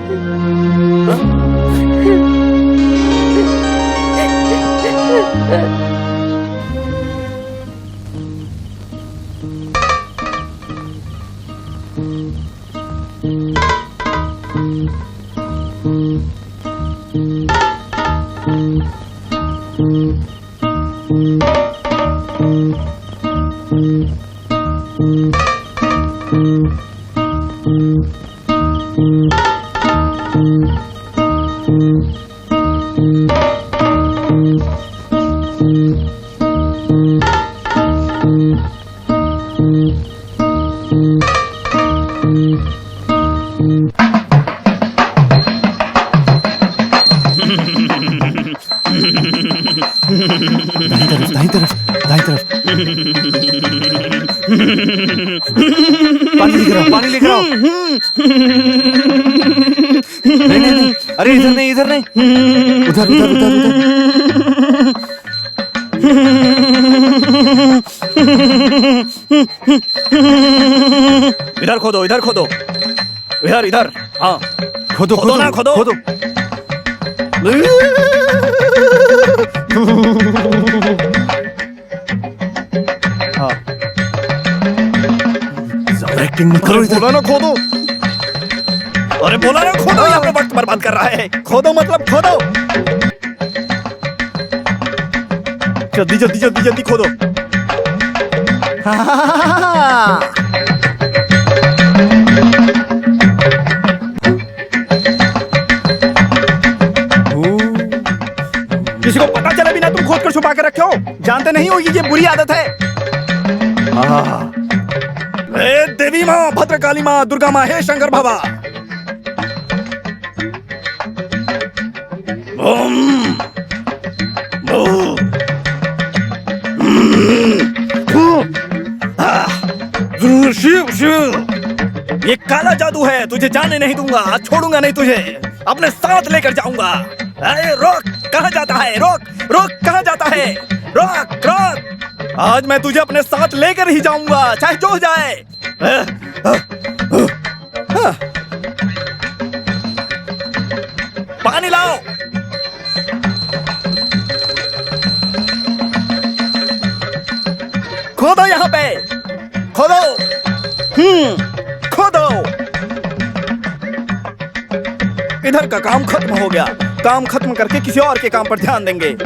Speaker 3: दाईं तरफ, दाईं तरफ। पानी लेकर आओ। नहीं नहीं नहीं, अरे इधर नहीं, इधर नहीं, उधर उधर उधर उधर। इधर खोदो, इधर खोदो, इधर इधर। हाँ, खोदो खोदो ना, खोदो खोदो। हाँ, एक्टिंग मत करो, बोला ना खोदो। अरे बोला ना खोदो, यहाँ पे वक्त बर्बाद कर रहा है। खोदो मतलब खोदो। जल्दी जल्दी जल्दी जल्दी खोदो। किसी को पता चले बिना तुम खोद कर छुपा के रखे हो? जानते नहीं हो ये बुरी आदत है। ए देवी माँ, भद्रकाली माँ, दुर्गा माँ, हे शंकर बाबा। ओम शिव शिव, ये काला जादू है, तुझे जाने नहीं दूंगा, छोड़ूंगा नहीं तुझे, अपने साथ लेकर जाऊंगा। अरे रोक, कहाँ जाता है? रोक रोक, कहाँ जाता है? रोक रोक, आज मैं तुझे अपने साथ लेकर ही जाऊंगा, चाहे जो हो जाए। पानी लाओ। खोदो यहाँ पे, खोदो। खोदो। इधर का काम खत्म हो गया, काम खत्म करके किसी और के काम पर ध्यान देंगे।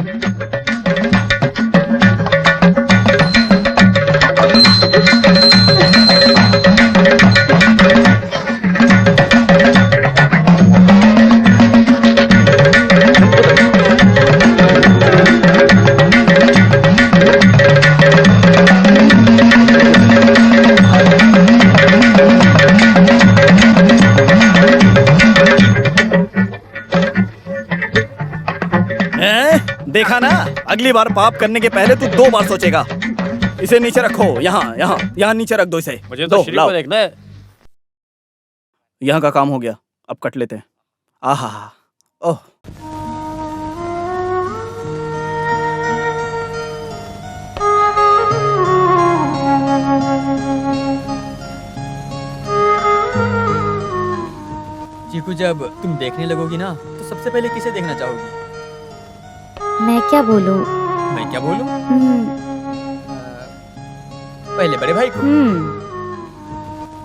Speaker 3: देखा ना, अगली बार पाप करने के पहले तू 2 बार सोचेगा। इसे नीचे रखो, यहाँ यहाँ यहाँ नीचे रख दो इसे।
Speaker 4: मुझे
Speaker 3: दो,
Speaker 4: तो श्री
Speaker 3: लाओ।
Speaker 4: को देखना है।
Speaker 3: यहाँ का काम हो गया, अब कट लेते हैं। आहा, ओह।
Speaker 1: चीकू, जब तुम देखने लगोगी ना तो सबसे पहले किसे देखना चाहोगी?
Speaker 2: मैं क्या बोलूं?
Speaker 1: मैं क्या बोलूं?
Speaker 2: हम्म,
Speaker 1: पहले बड़े भाई को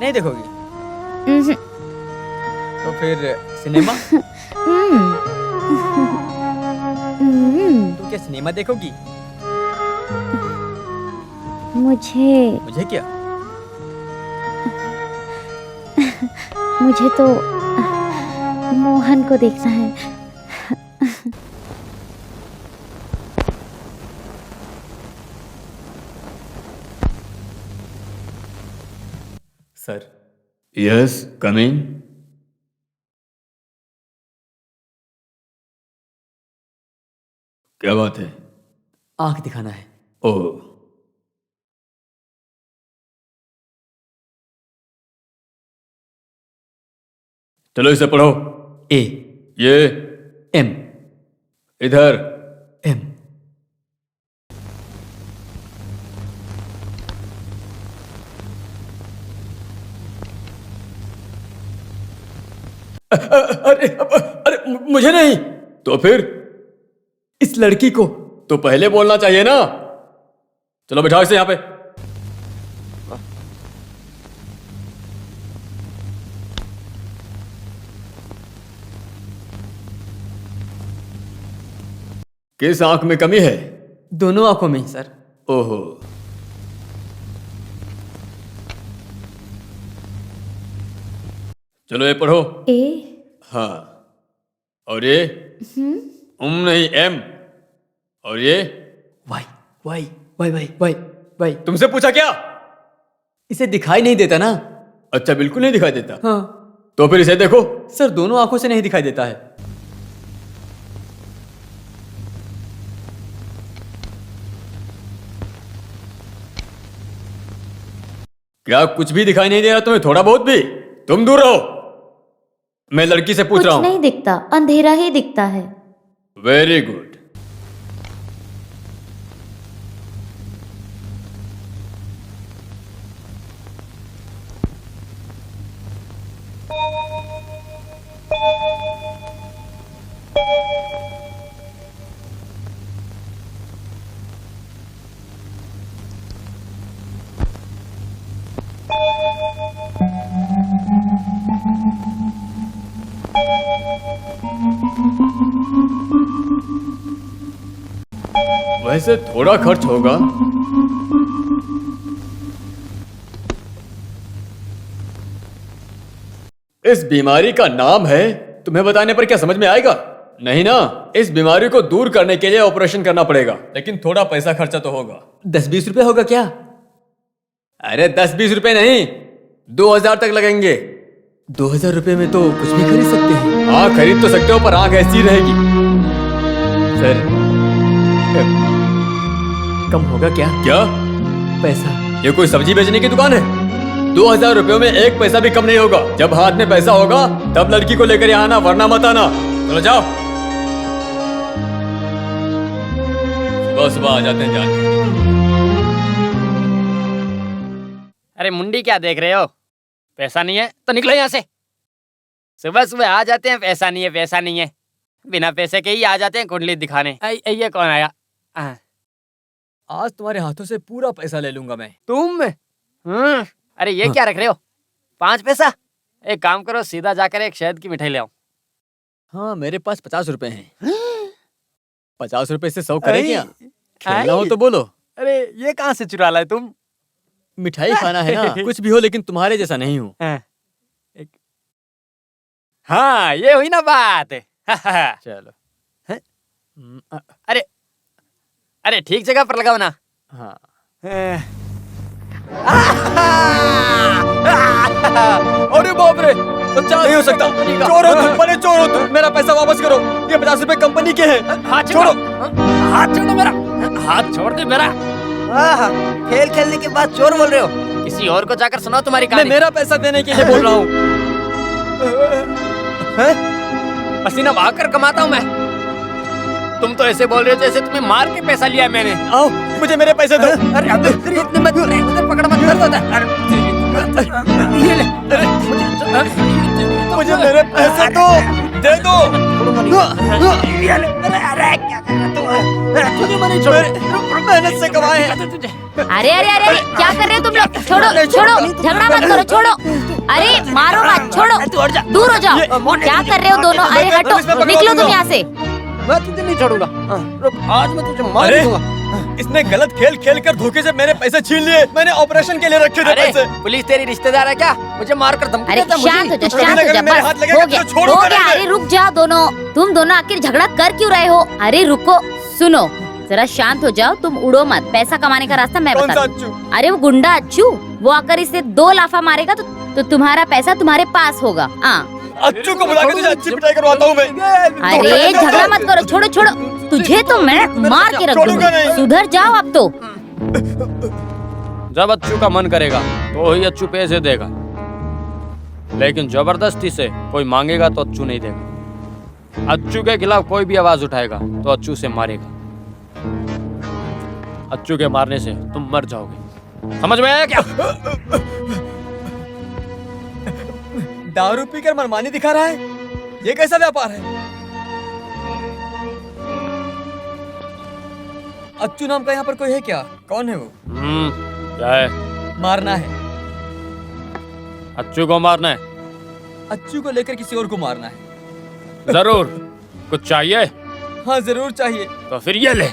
Speaker 1: नहीं देखोगी
Speaker 2: हम्म,
Speaker 1: तो फिर सिनेमा?
Speaker 2: हम्म, हम्म,
Speaker 1: तो क्या सिनेमा देखोगी?
Speaker 2: मुझे
Speaker 1: क्या?
Speaker 2: मुझे तो मोहन को देखना है।
Speaker 1: सर। यस, कम इन। क्या बात है? आंख दिखाना है। ओह, चलो इसे पढ़ो। ए, ये एम, इधर एम। अरे मुझे नहीं तो फिर इस लड़की को तो पहले बोलना चाहिए ना। चलो बैठाओ इसे यहां पे। किस आंख में कमी है? दोनों आंखों में सर। ओहो, चलो ये पढ़ो।
Speaker 2: ए,
Speaker 1: हाँ, और ये नहीं एम, और ये why why why why why why. तुमसे पूछा क्या? इसे दिखाई नहीं देता ना? अच्छा, बिल्कुल नहीं दिखाई देता। हाँ, तो फिर इसे देखो। सर, दोनों आंखों से नहीं दिखाई देता है। क्या कुछ भी दिखाई नहीं दे रहा तुम्हें? थोड़ा बहुत भी? तुम दूर रहो, मैं लड़की से पूछ
Speaker 2: कुछ
Speaker 1: रहा हूं।
Speaker 2: नहीं दिखता, अंधेरा ही दिखता है।
Speaker 1: Very good. वैसे थोड़ा खर्च होगा। इस बीमारी का नाम है, तुम्हें बताने पर क्या समझ में आएगा? नहीं ना। इस बीमारी को दूर करने के लिए ऑपरेशन करना पड़ेगा, लेकिन थोड़ा पैसा खर्चा तो होगा। 10-20 रुपए होगा क्या? अरे 10-20 रुपए नहीं, 2000 तक लगेंगे। 2000 रुपए में तो कुछ भी खरीद सकते हैं। हाँ, खरीद तो सकते हो, पर आंख ऐसी रहेगी। सर, कम होगा क्या? क्या पैसा? ये कोई सब्जी बेचने की दुकान है? 2000 रुपयों में एक पैसा भी कम नहीं होगा। जब हाथ में पैसा होगा तब लड़की को लेकर यहाँ आना, वरना मत आना। चलो जाओ, सुबह सुबह आ जाते हैं जान।
Speaker 4: अरे मुंडी, क्या देख रहे हो? पैसा नहीं है तो निकलो यहाँ से। सुबह सुबह आ जाते हैं, पैसा नहीं है, पैसा नहीं है। बिना पैसे के ही आ जाते हैं कुंडली दिखाने। ये कौन आया?
Speaker 1: आज तुम्हारे हाथों से पूरा पैसा ले लूंगा मैं।
Speaker 4: तुम? अरे ये क्या रख रहे हो? 5 पैसा? एक काम करो, सीधा जाकर एक शहद की मिठाई ले आओ।
Speaker 1: हाँ, मेरे पास 50 रुपए हैं। 50 रुपए से 100 करे क्या? खेलना हो तो बोलो।
Speaker 4: अरे ये कहाँ से चुरा लाए तुम?
Speaker 1: मिठाई खाना है ना। कुछ भी हो, लेकिन तुम्हारे जैसा नहीं हूँ।
Speaker 4: हाँ, ये हुई ना बात।
Speaker 1: चलो।
Speaker 4: अरे अरे ठीक जगह पर लगाओ ना।
Speaker 1: हाँ, अरे बाप रे, 50 नहीं हो सकता। चोर हो तुम, बड़े चोर हो तुम। मेरा पैसा वापस करो, ये 50 रुपए कंपनी के हैं।
Speaker 4: हाथ
Speaker 1: छोड़ो।
Speaker 4: हाथ छोड़ो मेरा, हाथ छोड़ दे मेरा। खेल खेलने के बाद चोर बोल रहे हो? किसी और को जाकर सुनाओ तुम्हारी
Speaker 1: मैं
Speaker 4: कहानी।
Speaker 1: मेरा पैसा देने के लिए बोल रहा हूँ।
Speaker 4: पसीना बहाकर कमाता हूँ मैं। तुम तो ऐसे बोल रहे हो जैसे तुम्हें मार के पैसा लिया मैंने।
Speaker 1: आओ, मुझे मेरे पैसे दो।
Speaker 4: अरे अब इतने मत उधर पकड़ मत कर दो। ये ले,
Speaker 1: मुझे मेरे पैसे दो, दे दो।
Speaker 4: ये ले, अरे क्या कर रहा तू? तुझे मैंने छोड़
Speaker 1: मेहनत से कमाए हैं।
Speaker 2: अरे अरे अरे अरे, क्या कर रहे हो तुम लोग? छोड़ो छोड़ो, झगड़ा मत करो, छोड़ो। अरे मारो मत, छोड़ो, दूर हो जाओ। क्या कर रहे हो दोनों? अरे हटो, निकलो तुम यहाँ से।
Speaker 4: मैं तुझे नहीं छोड़ूंगा। रुक, आज मैं तुझे मार
Speaker 1: अरे,
Speaker 4: दूंगा।
Speaker 1: इसने गलत खेल खेल कर धोखे से मेरे पैसे छीन लिए। मैंने ऑपरेशन के लिए रखे थे
Speaker 4: अरे
Speaker 1: पैसे।
Speaker 4: पुलिस तेरी रिश्तेदार है क्या? मुझे मारकर धमकी
Speaker 2: अरे
Speaker 4: देता मुझे?
Speaker 2: शांत हो जा,
Speaker 1: कभी
Speaker 2: शांत
Speaker 1: ना
Speaker 2: हो
Speaker 1: कभी
Speaker 2: जा,
Speaker 1: मेरे
Speaker 2: बस
Speaker 1: हाथ लगेगा
Speaker 2: हो गया,
Speaker 1: तो छोड़ो
Speaker 2: हो
Speaker 1: करेंगे।
Speaker 2: गया। अरे रुक जाओ दोनों, तुम दोनों आखिर झगड़ा कर क्यों रहे हो? अरे रुको, सुनो, जरा शांत हो जाओ, तुम उड़ो मत। पैसा कमाने का रास्ता मैं
Speaker 1: कौन सा
Speaker 2: बता दूं।
Speaker 1: अच्छू?
Speaker 2: अरे वो गुंडा अच्छू, वो आकर इसे 2 लाफा मारेगा तो तुम्हारा पैसा तुम्हारे पास होगा। हाँ,
Speaker 1: अच्छू को बुला के तुझे अच्छी पिटाई करवाता हूँ मैं।
Speaker 2: अरे झगड़ा मत करो, छोड़ो छोड़ो। तुझे तो मैं मार के रख
Speaker 1: छोड़ूंगा
Speaker 2: दूंगी।
Speaker 1: नहीं।
Speaker 2: सुधर जाओ अब तो।
Speaker 4: जब अच्छू का मन करेगा तो ही अच्छू पैसे देगा, लेकिन जबरदस्ती से कोई मांगेगा तो अच्छू नहीं देगा। अच्छू के खिलाफ कोई भी आवाज उठाएगा तो अच्छू से मारेगा। अच्छू के मारने से तुम मर जाओगे, समझ में आया क्या?
Speaker 1: दारू पीकर मनमानी दिखा रहा है, ये कैसा व्यापार है? अच्छू नाम का यहाँ पर कोई है क्या? कौन है वो?
Speaker 4: क्या है?
Speaker 1: मारना है।
Speaker 4: अच्छू को मारना है?
Speaker 1: अच्छू को लेकर किसी और को मारना है।
Speaker 4: जरूर। कुछ चाहिए?
Speaker 1: हाँ जरूर चाहिए।
Speaker 4: तो फिर ये ले।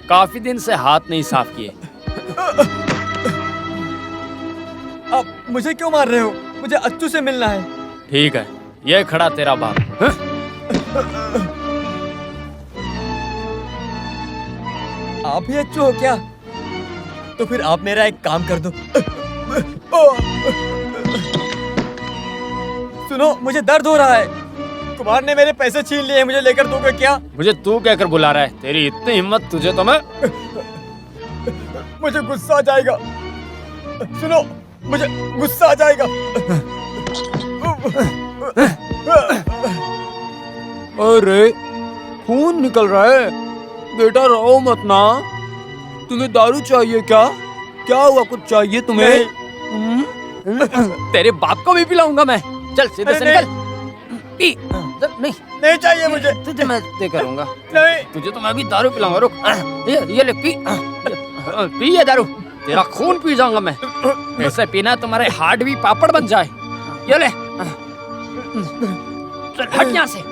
Speaker 4: काफी दिन से हाथ नहीं साफ किए।
Speaker 1: अब मुझे क्यों मार रहे हो? मुझे अच्छू से मिलना है।
Speaker 4: ठीक है, ये खड़ा तेरा बाप। हाँ?
Speaker 1: आप ही अच्छू हो क्या? तो फिर आप मेरा एक काम कर दो। सुनो, मुझे दर्द हो रहा है। कुमार ने मेरे पैसे छीन लिए, मुझे लेकर दोगे क्या?
Speaker 4: मुझे तू कहकर बुला रहा है? तेरी इतनी हिम्मत, तुझे तो मैं।
Speaker 1: मुझे गुस्सा आ जाएगा। सुनो, मुझे गुस्सा आ जाएगा।
Speaker 4: अरे खून निकल रहा है बेटा, रो मत ना। तुम्हें दारू चाहिए क्या? क्या हुआ, कुछ चाहिए तुम्हें? तेरे बाप को भी पिलाऊंगा मैं। चल सीधे से निकल। पी। नहीं
Speaker 1: नहीं चाहिए मुझे।
Speaker 4: तुझे मैं दे करूंगा।
Speaker 1: नहीं।
Speaker 4: तुझे तो मैं भी दारू पिलाऊंगा। रुक, ये ले पी। पी ये दारू, तेरा खून पी जाऊंगा मैं। ऐसे पीना तुम्हारे हार्ट भी पापड़ बन जाए। ये ले। चल हट यहाँ से।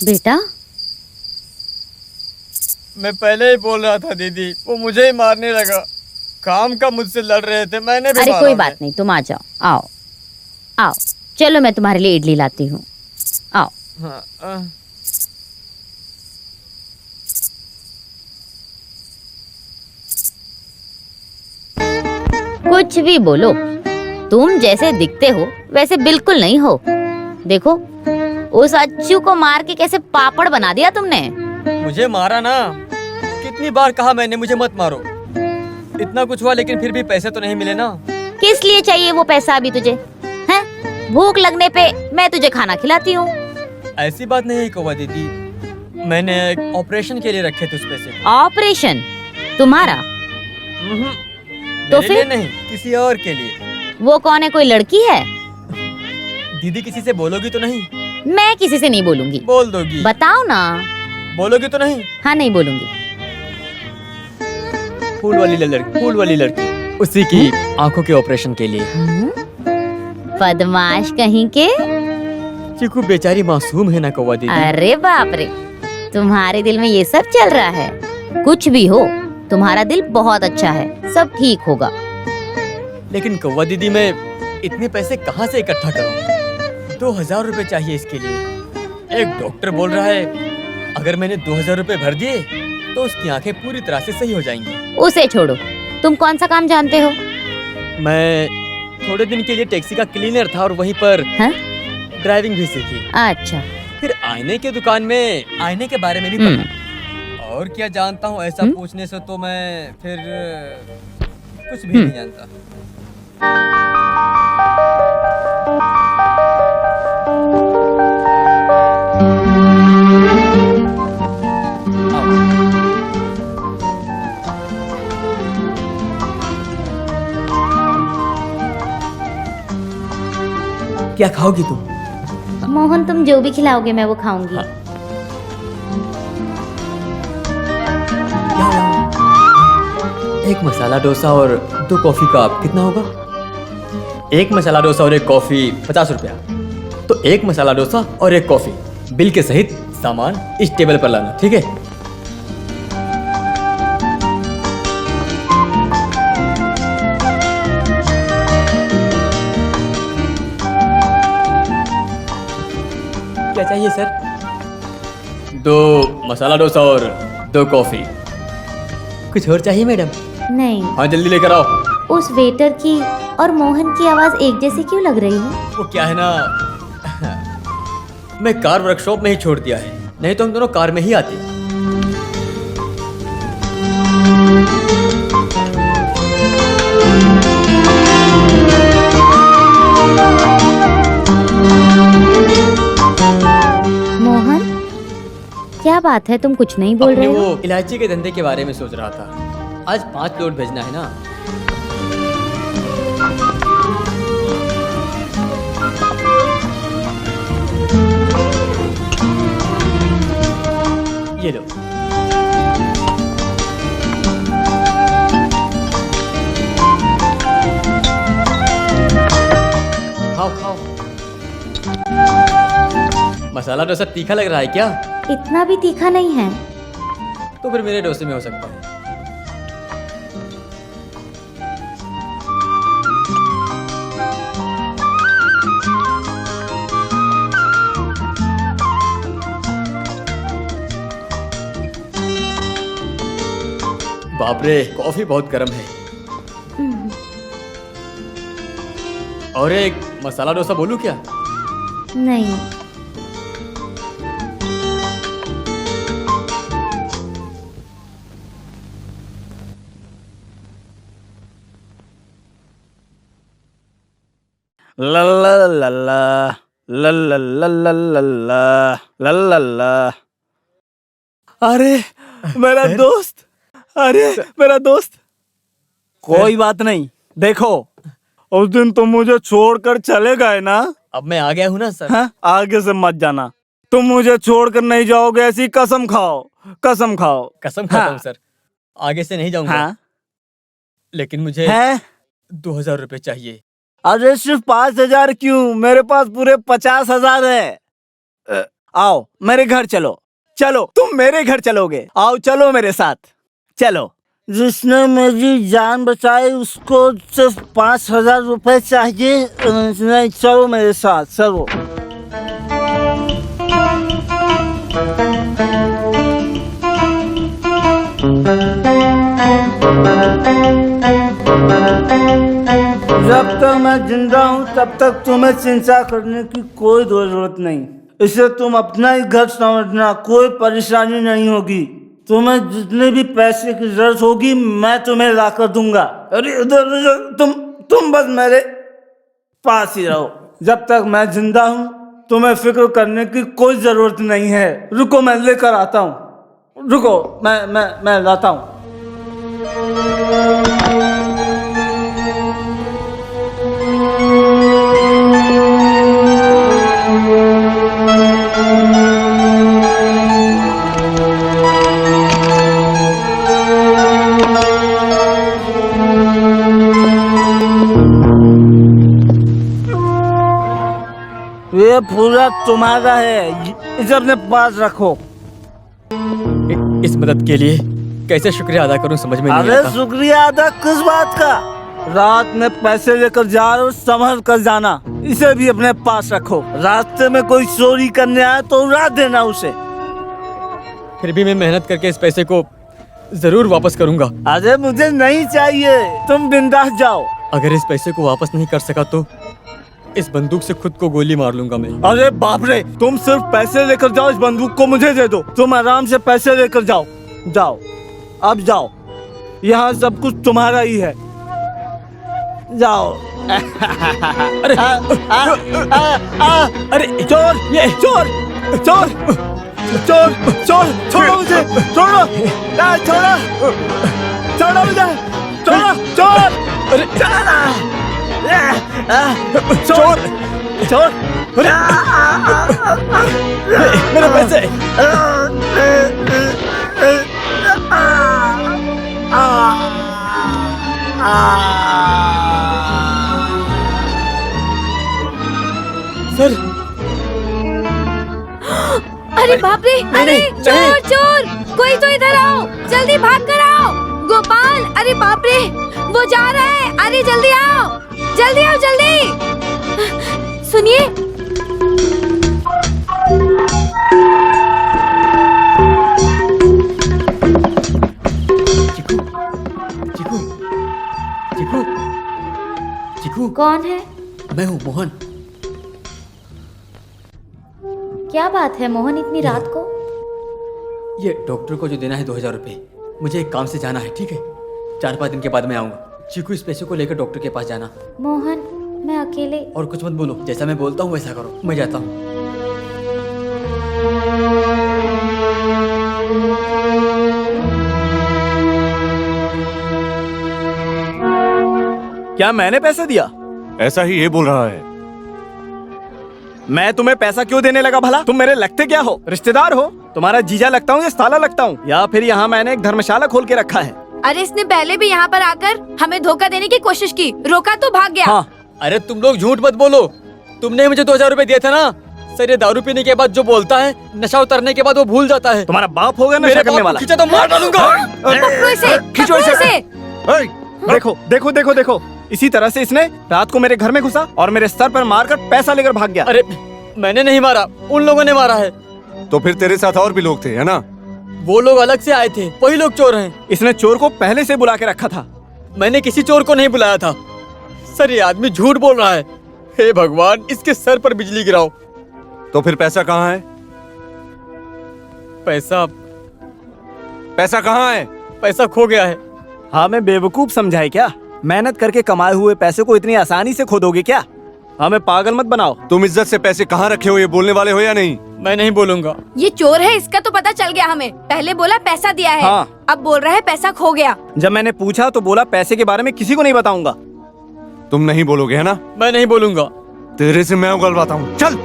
Speaker 2: बेटा,
Speaker 1: मैं पहले ही बोल रहा था दीदी, वो मुझे ही मारने लगा। काम का मुझसे लड़ रहे थे, मैंने भी
Speaker 2: अरे
Speaker 1: मारा
Speaker 2: कोई
Speaker 1: उन्हें।
Speaker 2: बात नहीं, तुम आ जाओ। आओ आओ, चलो मैं तुम्हारे लिए इडली लाती हूँ। आओ।
Speaker 1: हाँ,
Speaker 2: कुछ भी बोलो, तुम जैसे दिखते हो वैसे बिल्कुल नहीं हो। देखो, उस अच्छू को मार के कैसे पापड़ बना दिया तुमने।
Speaker 1: मुझे मारा ना, कितनी बार कहा मैंने मुझे मत मारो। इतना कुछ हुआ लेकिन फिर भी पैसे तो नहीं मिले ना।
Speaker 2: किस लिए चाहिए वो पैसा अभी तुझे? हैं? भूख लगने पे मैं तुझे खाना खिलाती हूँ।
Speaker 1: ऐसी बात नहीं है कौवा दीदी, मैंने एक ऑपरेशन के लिए रखे थे उस पैसे।
Speaker 2: ऑपरेशन तुम्हारा?
Speaker 1: तो
Speaker 2: फिर?
Speaker 1: फिर नहीं, किसी और के लिए।
Speaker 2: वो कौन है, कोई लड़की है?
Speaker 1: दीदी किसी से बोलोगी तो नहीं?
Speaker 2: मैं किसी से नहीं बोलूंगी।
Speaker 1: बोल दोगी?
Speaker 2: बताओ ना।
Speaker 1: बोलोगी तो नहीं?
Speaker 2: हाँ, नहीं बोलूंगी।
Speaker 1: फूल वाली लड़की, उसी की आंखों के ऑपरेशन के लिए।
Speaker 2: बदमाश कहीं के।
Speaker 1: चीकू बेचारी मासूम है ना कौवा दीदी।
Speaker 2: अरे बाप रे, तुम्हारे दिल में ये सब चल रहा है। कुछ भी हो, तुम्हारा दिल बहुत अच्छा है, सब ठीक होगा।
Speaker 1: लेकिन कौवा दीदी, मैं इतने पैसे कहाँ से इकट्ठा करूँ? 2000 रुपए चाहिए इसके लिए। एक डॉक्टर बोल रहा है अगर मैंने 2000 रुपए भर दिए तो उसकी आंखें पूरी तरह से सही हो जाएंगी।
Speaker 2: उसे छोड़ो, तुम कौन सा काम जानते हो?
Speaker 1: मैं थोड़े दिन के लिए टैक्सी का क्लीनर था और वहीं पर
Speaker 2: हाँ?
Speaker 1: ड्राइविंग भी सीखी।
Speaker 2: अच्छा।
Speaker 1: फिर आईने की दुकान में आईने के बारे में भी पढ़ा। और क्या जानता हूँ ऐसा पूछने से तो मैं फिर कुछ भी नहीं जानता। क्या खाओगी तुम?
Speaker 2: मोहन, तुम जो भी खिलाओगे मैं वो खाऊंगी।
Speaker 1: हाँ। क्या? एक मसाला डोसा और 2 कॉफी का कितना होगा? एक मसाला डोसा और एक कॉफी 50 रुपया। तो एक मसाला डोसा और एक कॉफी, बिल के सहित सामान इस टेबल पर लाना, ठीक है? क्या चाहिए सर? 2 मसाला डोसा और 2 कॉफी। कुछ और चाहिए मैडम?
Speaker 2: नहीं।
Speaker 1: हाँ, जल्दी लेकर आओ।
Speaker 2: उस वेटर की और मोहन की आवाज एक जैसी क्यों लग रही है?
Speaker 1: वो क्या है ना, मैं कार वर्कशॉप में ही छोड़ दिया है, नहीं तो हम दोनों कार में ही आते।
Speaker 2: मोहन, क्या बात है, तुम कुछ नहीं बोल
Speaker 1: अपने
Speaker 2: रहे हो?
Speaker 1: वो इलायची के धंधे के बारे में सोच रहा था। आज 5 लोड भेजना है ना। ये लो। खाओ खाओ। मसाला डोसा तीखा लग रहा है क्या?
Speaker 2: इतना भी तीखा नहीं है।
Speaker 1: तो फिर मेरे डोसे में हो सकता है। बाप रे, कॉफी बहुत गर्म है। और एक मसाला डोसा बोलूं क्या?
Speaker 2: नहीं।
Speaker 3: ला ला ला ला ला ला ला ला ला ला ला ला। अरे मेरा दोस्त, अरे मेरा दोस्त। कोई बात नहीं, देखो उस दिन तुम मुझे छोड़कर चले गए ना।
Speaker 1: अब मैं आ गया हूँ ना सर।
Speaker 3: हाँ? आगे से मत जाना, तुम मुझे छोड़कर नहीं जाओगे, ऐसी कसम खाओ, कसम खाओ।
Speaker 1: कसम खाता
Speaker 3: हाँ।
Speaker 1: हूँ सर, आगे से नहीं जाऊंगा।
Speaker 3: हाँ?
Speaker 1: लेकिन मुझे
Speaker 3: है?
Speaker 1: 2000 रुपए चाहिए।
Speaker 3: अरे सिर्फ 5000 क्यों, मेरे पास पूरे 50,000 है। आओ मेरे घर चलो, चलो तुम मेरे घर चलोगे, आओ चलो मेरे साथ, चलो। जिसने मेरी जान बचाई उसको सिर्फ 5000 रुपए चाहिए। नहीं, चलो मेरे साथ, चलो।
Speaker 6: जब तक मैं जिंदा हूँ तब तक तुम्हें चिंता करने की कोई जरूरत नहीं। इसे तुम अपना ही घर समझना, कोई परेशानी नहीं होगी। तुम्हें जितने भी पैसे की जरूरत होगी मैं तुम्हें ला कर दूंगा। अरे उधर तुम बस मेरे पास ही रहो। जब तक मैं जिंदा हूँ तुम्हें फिक्र करने की कोई जरूरत नहीं है। रुको मैं लेकर आता हूँ, रुको मैं लाता हूँ। ये पूरा तुम्हारा है, इसे अपने पास रखो।
Speaker 1: इस मदद के लिए कैसे शुक्रिया अदा करूं समझ में नहीं
Speaker 6: अरे
Speaker 1: आता।
Speaker 6: शुक्रिया अदा किस बात का? रात में पैसे लेकर जा रहे हो, संभल कर जाना। इसे भी अपने पास रखो। रास्ते में कोई चोरी करने आए तो उड़ा देना उसे।
Speaker 1: फिर भी मैं मेहनत करके इस पैसे को जरूर वापस करूंगा।
Speaker 6: अरे मुझे नहीं चाहिए, तुम बिंदास जाओ।
Speaker 1: अगर इस पैसे को वापस नहीं कर सका तो इस बंदूक से खुद को गोली मार लूंगा मैं।
Speaker 6: अरे बाप रे, तुम सिर्फ पैसे लेकर जाओ, इस बंदूक को मुझे दे दो। तुम आराम से पैसे लेकर जाओ। जाओ, अब जाओ, यहाँ सब कुछ तुम्हारा ही है। जाओ।
Speaker 1: अरे
Speaker 6: अरे चोर, ये चोर चोर चोर चोर, छोड़ो मुझे, छोड़ो, छोड़ो छोड़ो मुझे, छोड़ो, चोर,
Speaker 1: अरे
Speaker 6: चोर चोर,
Speaker 1: मेरे पैसे। सर,
Speaker 2: अरे बाप रे, अरे
Speaker 1: नहीं,
Speaker 2: चोर
Speaker 1: नहीं।
Speaker 2: चोर, कोई तो इधर आओ, जल्दी भाग कर आओ। गोपाल, अरे बाप रे, वो जा रहा है। अरे जल्दी आओ, जल्दी आओ, जल्दी। सुनिए,
Speaker 1: चिकू, चिकू, चिकू, चिकू,
Speaker 2: कौन है?
Speaker 1: मैं हूँ मोहन।
Speaker 2: क्या बात है मोहन, इतनी रात को?
Speaker 1: ये डॉक्टर को जो देना है 2000 रुपए, मुझे एक काम से जाना है, ठीक है? 4-5 दिन के बाद मैं आऊंगा। चीकू, इस पैसे को लेकर डॉक्टर के पास जाना।
Speaker 2: मोहन, मैं अकेले।
Speaker 1: और कुछ मत बोलो, जैसा मैं बोलता हूँ वैसा करो। मैं जाता हूँ।
Speaker 3: क्या मैंने पैसे दिया?
Speaker 5: ऐसा ही ये बोल रहा है।
Speaker 3: मैं तुम्हें पैसा क्यों देने लगा भला? तुम मेरे लगते क्या हो? रिश्तेदार हो? तुम्हारा जीजा लगता हूँ या साला लगता हूँ? या फिर यहाँ मैंने एक धर्मशाला खोल के रखा है?
Speaker 7: अरे इसने पहले भी यहाँ पर आकर हमें धोखा देने की कोशिश की, रोका तो भाग गया।
Speaker 3: हाँ,
Speaker 1: अरे तुम लोग झूठ मत बोलो। तुमने मुझे 2000 रुपए दिए थे ना? सर, ये दारू पीने के बाद जो बोलता है, नशा उतरने के बाद वो भूल जाता है।
Speaker 3: तुम्हारा बाप होगा नशा
Speaker 1: मेरे
Speaker 3: करने
Speaker 1: बाप को
Speaker 3: वाला।
Speaker 1: खींचा तो मार डालूंगा।
Speaker 7: पकड़ो इसे,
Speaker 3: खींचो
Speaker 7: पकड़ो
Speaker 3: इसे।
Speaker 7: इसे।
Speaker 3: देखो देखो देखो देखो, इसी तरह से इसने रात को मेरे घर में घुसा और मेरे सर पर मारकर पैसा लेकर भाग गया।
Speaker 1: अरे मैंने नहीं मारा, उन लोगों ने मारा है।
Speaker 5: तो फिर तेरे साथ और भी लोग थे, है ना?
Speaker 1: वो लोग अलग से आए थे, वही लोग चोर हैं।
Speaker 3: इसने चोर को पहले से बुला के रखा था।
Speaker 1: मैंने किसी चोर को नहीं बुलाया था। सर, ये आदमी झूठ बोल रहा है। हे भगवान, इसके सर पर बिजली गिराओ।
Speaker 5: तो फिर पैसा कहाँ है?
Speaker 1: पैसा
Speaker 5: पैसा कहाँ है?
Speaker 1: पैसा खो गया है।
Speaker 3: हाँ, मैं बेवकूफ समझा है क्या? मेहनत करके कमाए हुए पैसे को इतनी आसानी से खो दोगे क्या? हमें पागल मत बनाओ।
Speaker 5: तुम इज्जत से पैसे कहाँ रखे हो, ये बोलने वाले हो या नहीं?
Speaker 1: मैं नहीं बोलूंगा।
Speaker 7: ये चोर है, इसका तो पता चल गया हमें। पहले बोला पैसा दिया है,
Speaker 3: हाँ।
Speaker 7: अब बोल रहा है पैसा खो गया।
Speaker 3: जब मैंने पूछा तो बोला पैसे के बारे में किसी को नहीं बताऊंगा।
Speaker 5: तुम नहीं बोलोगे, है ना?
Speaker 1: मैं नहीं बोलूंगा।
Speaker 5: तेरे से मैं उगलवाता हूँ, चल।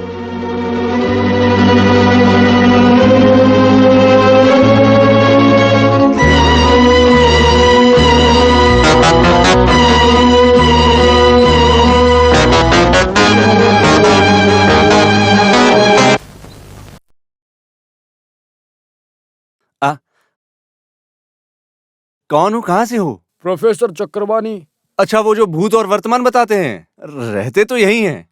Speaker 5: कौन हो, कहाँ से हो?
Speaker 4: प्रोफेसर चक्रवाणी।
Speaker 5: अच्छा, वो जो भूत और वर्तमान बताते हैं, रहते तो यही हैं,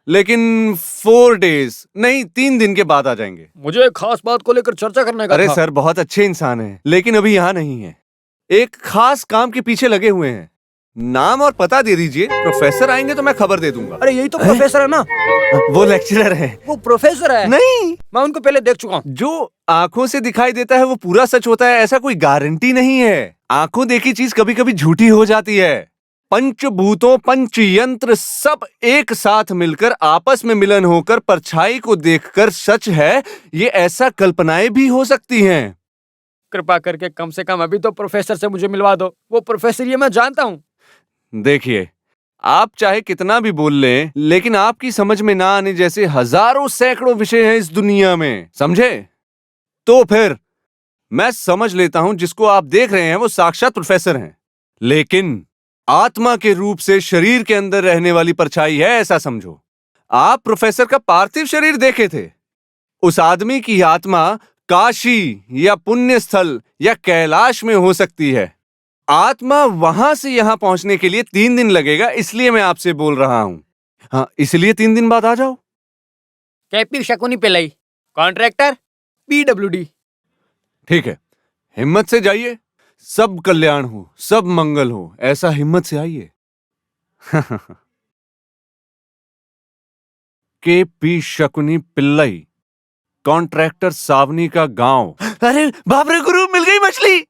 Speaker 5: लेकिन 4 डेज नहीं 3 दिन के बाद आ जाएंगे।
Speaker 4: मुझे एक खास बात को लेकर चर्चा करने का
Speaker 5: अरे
Speaker 4: था।
Speaker 5: सर, बहुत अच्छे इंसान हैं, लेकिन अभी यहाँ नहीं है। एक खास काम के पीछे लगे हुए हैं। नाम और पता दे दीजिए, प्रोफेसर आएंगे तो मैं खबर दे दूंगा।
Speaker 4: अरे यही तो प्रोफेसर है ना।
Speaker 5: वो लेक्चरर है।
Speaker 4: वो प्रोफेसर है।
Speaker 5: नहीं,
Speaker 4: मैं उनको पहले देख चुका हूँ।
Speaker 5: जो आंखों से दिखाई देता है वो पूरा सच होता है, ऐसा कोई गारंटी नहीं है। आंखों देखी चीज कभी कभी झूठी हो जाती है। पंचभूतों, पंचयंत्र सब एक साथ मिलकर आपस में मिलन होकर परछाई को देखकर सच है, ये ऐसा कल्पनाएं भी हो सकती हैं।
Speaker 4: कृपा करके कम से कम अभी तो प्रोफेसर से मुझे मिलवा दो। वो प्रोफेसर ये मैं जानता हूँ।
Speaker 5: देखिए, आप चाहे कितना भी बोल लें, लेकिन आपकी समझ में ना आने जैसे हजारों सैकड़ों विषय हैं इस दुनिया में, समझे? तो फिर मैं समझ लेता हूं जिसको आप देख रहे हैं वो साक्षात प्रोफेसर हैं, लेकिन आत्मा के रूप से शरीर के अंदर रहने वाली परछाई है, ऐसा समझो। आप प्रोफेसर का पार्थिव शरीर देखे थे। उस आदमी की आत्मा काशी या पुण्य स्थल या कैलाश में हो सकती है। आत्मा वहां से यहां पहुंचने के लिए 3 दिन लगेगा, इसलिए मैं आपसे बोल रहा हूं। हाँ, इसलिए 3 दिन बाद आ जाओ।
Speaker 4: कैपी शकुनी पिल्लई, कॉन्ट्रैक्टर, PWD।
Speaker 5: ठीक है, हिम्मत से जाइए। सब कल्याण हो, सब मंगल हो, ऐसा हिम्मत से आइए। KP शकुनी पिल्लई, कॉन्ट्रैक्टर, सावनी का गांव। अरे बाप रे गुरु, मिल गई मछली।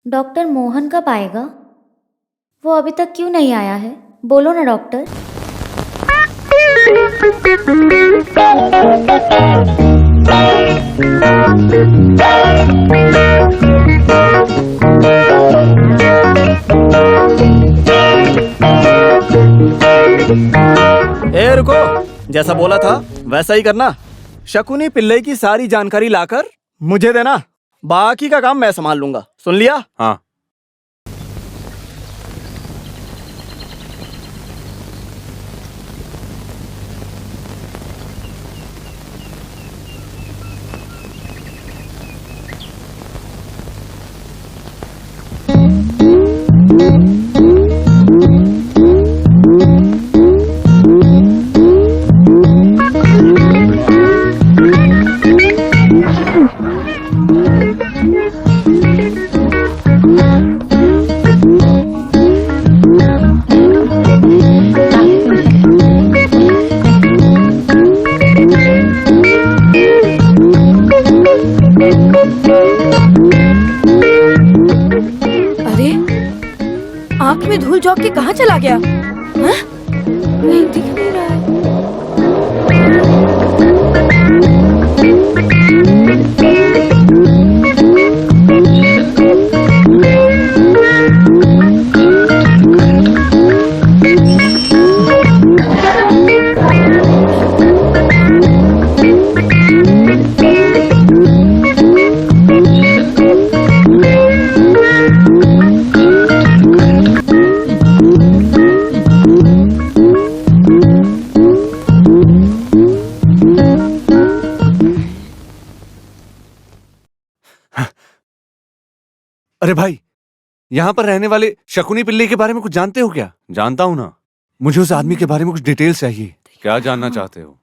Speaker 2: डॉक्टर मोहन कब आएगा? वो अभी तक क्यों नहीं आया है? बोलो ना डॉक्टर।
Speaker 3: ए रुको, जैसा बोला था वैसा ही करना। शकुनी पिल्लई की सारी जानकारी लाकर मुझे देना, बाकी का काम मैं संभाल लूंगा। सुन लिया?
Speaker 5: हाँ।
Speaker 7: अरे आंख में धूल झोंक के कहाँ चला गया? हाँ? नहीं दिख नहीं रहा है।
Speaker 5: अरे भाई, यहाँ पर रहने वाले शकुनी पिल्लई के बारे में कुछ जानते हो क्या? जानता हूँ ना, मुझे उस आदमी के बारे में कुछ डिटेल्स चाहिए। क्या जानना चाहते हो?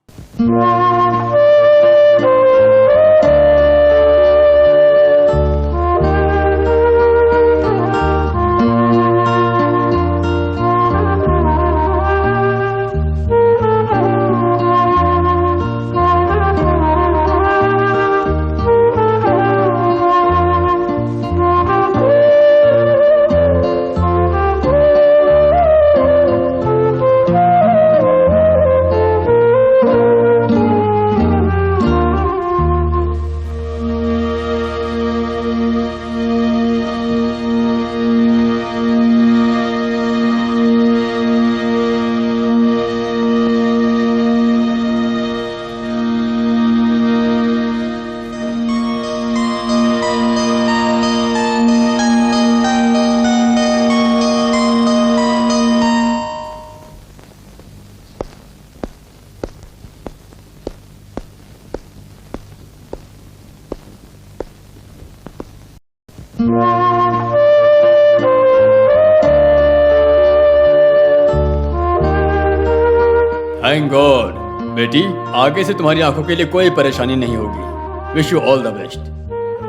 Speaker 1: Thank God. बेटी, आगे से तुम्हारी आंखों के लिए कोई परेशानी नहीं होगी। Wish you all the best.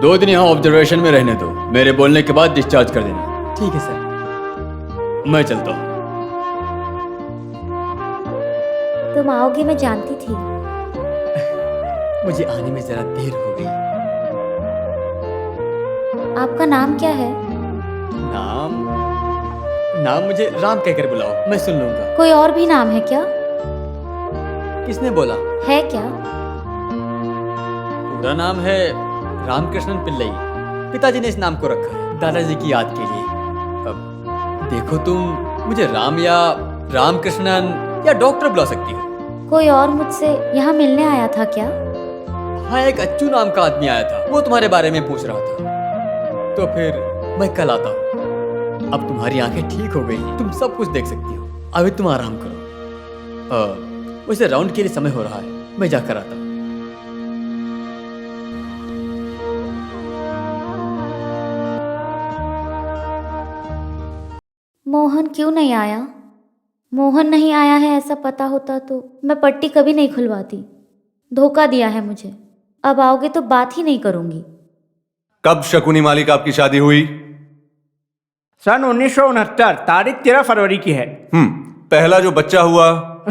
Speaker 1: 2 दिन यहाँ ऑब्जर्वेशन में रहने दो, मेरे बोलने के बाद डिस्चार्ज कर देना।
Speaker 4: ठीक है सर।
Speaker 1: मैं चलता हूँ।
Speaker 2: तुम आओगे मैं जानती थी।
Speaker 1: मुझे आने में जरा देर हो गई।
Speaker 2: आपका नाम क्या है?
Speaker 1: नाम मुझे राम कहकर बुलाओ, मैं सुन लूंगा।
Speaker 2: कोई और भी नाम है क्या?
Speaker 1: किसने बोला?
Speaker 2: है क्या?
Speaker 1: पूरा नाम है रामकृष्णन पिल्लई। पिताजी ने इस नाम को रखा है दादाजी की याद के लिए। अब देखो, तुम मुझे राम या रामकृष्णन या डॉक्टर बुला सकती हो।
Speaker 2: कोई और मुझसे यहाँ मिलने आया था क्या?
Speaker 1: हाँ, एक अच्छू नाम का आदमी आया था, वो तुम्हारे बारे में पूछ रहा था। तो फिर मैं कल आता हूँ। अब तुम्हारी आंखें ठीक हो गई, तुम सब कुछ देख सकती हो। अभी तुम आराम करो। वैसे राउंड के लिए समय हो रहा है, मैं जाकर आता हूँ।
Speaker 2: मोहन क्यों नहीं आया? मोहन नहीं आया है ऐसा पता होता तो मैं पट्टी कभी नहीं खुलवाती। धोखा दिया है मुझे। अब आओगे तो बात ही नहीं करूंगी।
Speaker 5: कब शकुनी मालिक आपकी शादी हुई?
Speaker 8: सन 1969, तारीख 13 फरवरी की है।
Speaker 5: पहला जो बच्चा हुआ?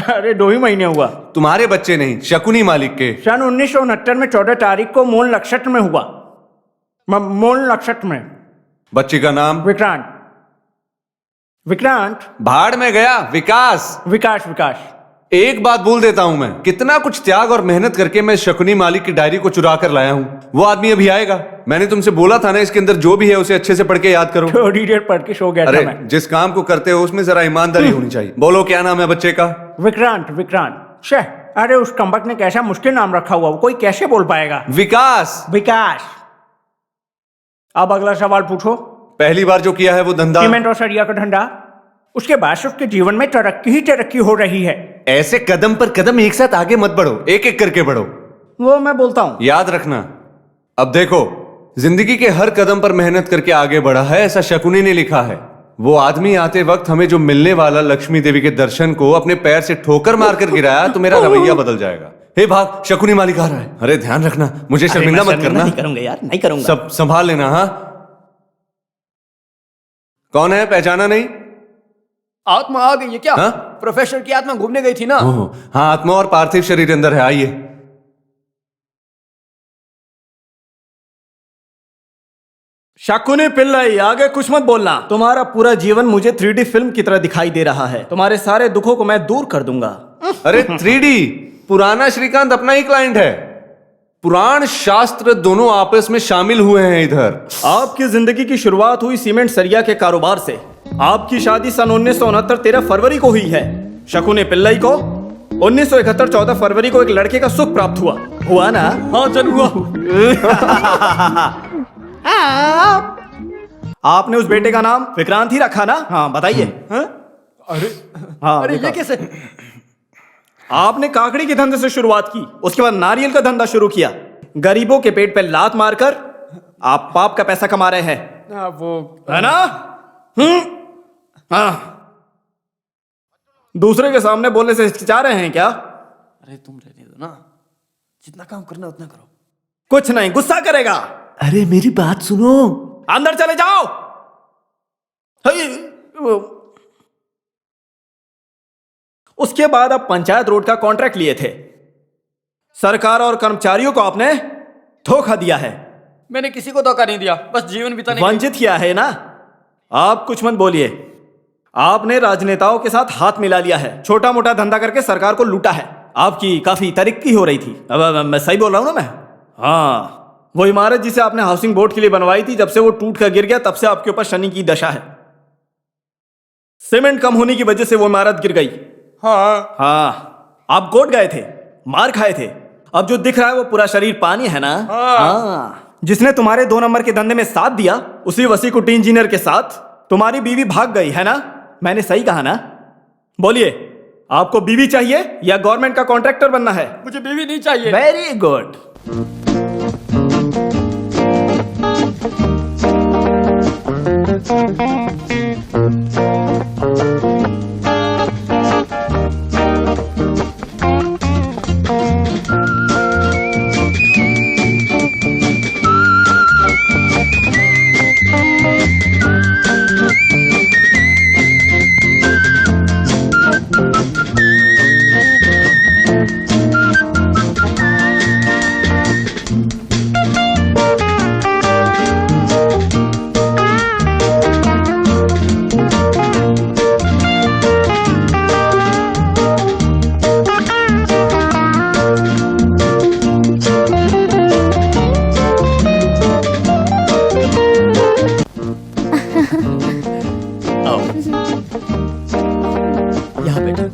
Speaker 8: अरे 2 ही महीने हुआ।
Speaker 5: तुम्हारे बच्चे नहीं, शकुनी मालिक के।
Speaker 8: सन 1969 में 14 तारीख को मूल नक्षत्र में हुआ। मूल नक्षत्र में।
Speaker 5: बच्चे का नाम?
Speaker 8: विक्रांत। विक्रांत।
Speaker 5: भाड़ में गया। विकास।
Speaker 8: विकास। विकास।
Speaker 5: एक बात बोल देता हूं, मैं कितना कुछ त्याग और मेहनत करके मैं शकुनी मालिक की डायरी को चुरा कर लाया हूं। वो आदमी अभी आएगा। मैंने तुमसे बोला था ना, इसके अंदर जो भी है उसे अच्छे से पढ़ के याद करो।
Speaker 8: थोड़ी देर पढ़ के सो गया था
Speaker 5: अरे
Speaker 8: मैं।
Speaker 5: जिस काम को करते हो उसमें जरा ईमानदारी होनी चाहिए। बोलो, क्या नाम है बच्चे का?
Speaker 8: विक्रांत। विक्रांत। शे, अरे उस कम्बक ने कैसा मुश्किल नाम रखा हुआ, वो कोई कैसे बोल पाएगा?
Speaker 5: विकास।
Speaker 8: विकास। अब अगला सवाल पूछो।
Speaker 5: पहली बार जो किया है वो धंधा?
Speaker 8: सीमेंट और सरिया का धंधा। उसके बाद से उसके जीवन में तरक्की ही तरक्की हो रही है।
Speaker 5: ऐसे कदम पर कदम एक साथ आगे मत बढ़ो, एक एक करके बढ़ो।
Speaker 8: वो मैं बोलता हूं।
Speaker 5: याद रखना। अब देखो, जिंदगी के हर कदम पर मेहनत करके आगे बढ़ा है, ऐसा शकुनी ने लिखा है। वो आदमी आते वक्त हमें जो मिलने वाला लक्ष्मी देवी के दर्शन को अपने पैर से ठोकर मारकर गिराया, तो मेरा रवैया बदल जाएगा। हे भाग, शकुनी मालिक आ रहा है। अरे ध्यान रखना, मुझे शर्मिंदा मत करना।
Speaker 8: नहीं करूंगा यार, नहीं करूंगा।
Speaker 5: सब संभाल लेना। हाँ, कौन है, पहचाना नहीं?
Speaker 4: आत्मा आ गई है क्या?
Speaker 5: हाँ?
Speaker 4: प्रोफेसर की आत्मा घूमने गई थी ना।
Speaker 5: ओह, हाँ, आत्मा और पार्थिव शरीर अंदर है। आइए।
Speaker 3: शकुनी पिल्लई, आगे कुछ मत बोलना। तुम्हारा पूरा जीवन मुझे 3D फिल्म की तरह दिखाई दे रहा है। तुम्हारे सारे दुखों को मैं दूर कर दूंगा।
Speaker 5: अरे 3D, पुराना श्रीकांत अपना ही क्लाइंट है। पुराण शास्त्र दोनों आपस में शामिल हुए हैं इधर।
Speaker 3: आपकी जिंदगी की शुरुआत हुई सीमेंट सरिया के कारोबार से। आपकी शादी सन 1969 13 फरवरी को हुई है। शकुनी पिल्लई को 1971 14 फरवरी को एक लड़के का सुख प्राप्त हुआ ना?
Speaker 1: हाँ चल हुआ।
Speaker 3: आपने उस बेटे का नाम विक्रांत ही रखा ना? हाँ बताइए।
Speaker 1: अरे ये कैसे?
Speaker 3: आपने काकड़ी के धंधे से शुरुआत की, उसके बाद नारियल का धंधा शुरू किया। गरीबों के पेट पे लात मारकर आप पाप का पैसा कमा रहे हैं।
Speaker 4: वो
Speaker 3: है ना? हाँ। दूसरे के सामने बोलने से हिचकिचा रहे हैं क्या?
Speaker 4: अरे तुम रहने दो ना, जितना काम करना उतना करो।
Speaker 3: कुछ नहीं, गुस्सा करेगा।
Speaker 5: अरे मेरी बात सुनो।
Speaker 3: अंदर चले जाओ। उसके बाद आप पंचायत रोड का कॉन्ट्रैक्ट लिए थे। सरकार और कर्मचारियों को आपने धोखा दिया है।
Speaker 4: मैंने किसी को धोखा नहीं दिया, बस जीवन बिताने
Speaker 3: वंचित किया है ना? आप कुछ मत बोलिए। आपने राजनेताओं के साथ हाथ मिला लिया है, छोटा मोटा धंधा करके सरकार को लूटा है। आपकी काफी तरक्की हो रही थी। अब मैं सही बोल रहा हूं ना मैं? हाँ, वो इमारत जिसे आपने हाउसिंग बोर्ड के लिए बनवाई थी, जब से वो टूट कर गिर गया तब से आपके ऊपर शनि की दशा है। सीमेंट कम होने की वजह से वो इमारत गिर गई। हाँ, आप गोट गए थे, मार खाए थे। अब जो दिख रहा है वो पूरा शरीर पानी है ना? हाँ। जिसने तुम्हारे 2 नंबर के धंधे में साथ दिया, उसी वसी कुटी इंजीनियर के साथ तुम्हारी बीवी भाग गई है ना? मैंने सही कहा ना? बोलिए, आपको बीवी चाहिए या गवर्नमेंट का कॉन्ट्रैक्टर बनना है?
Speaker 4: मुझे बीवी नहीं चाहिए।
Speaker 3: Very good.
Speaker 1: यहाँ बैठो।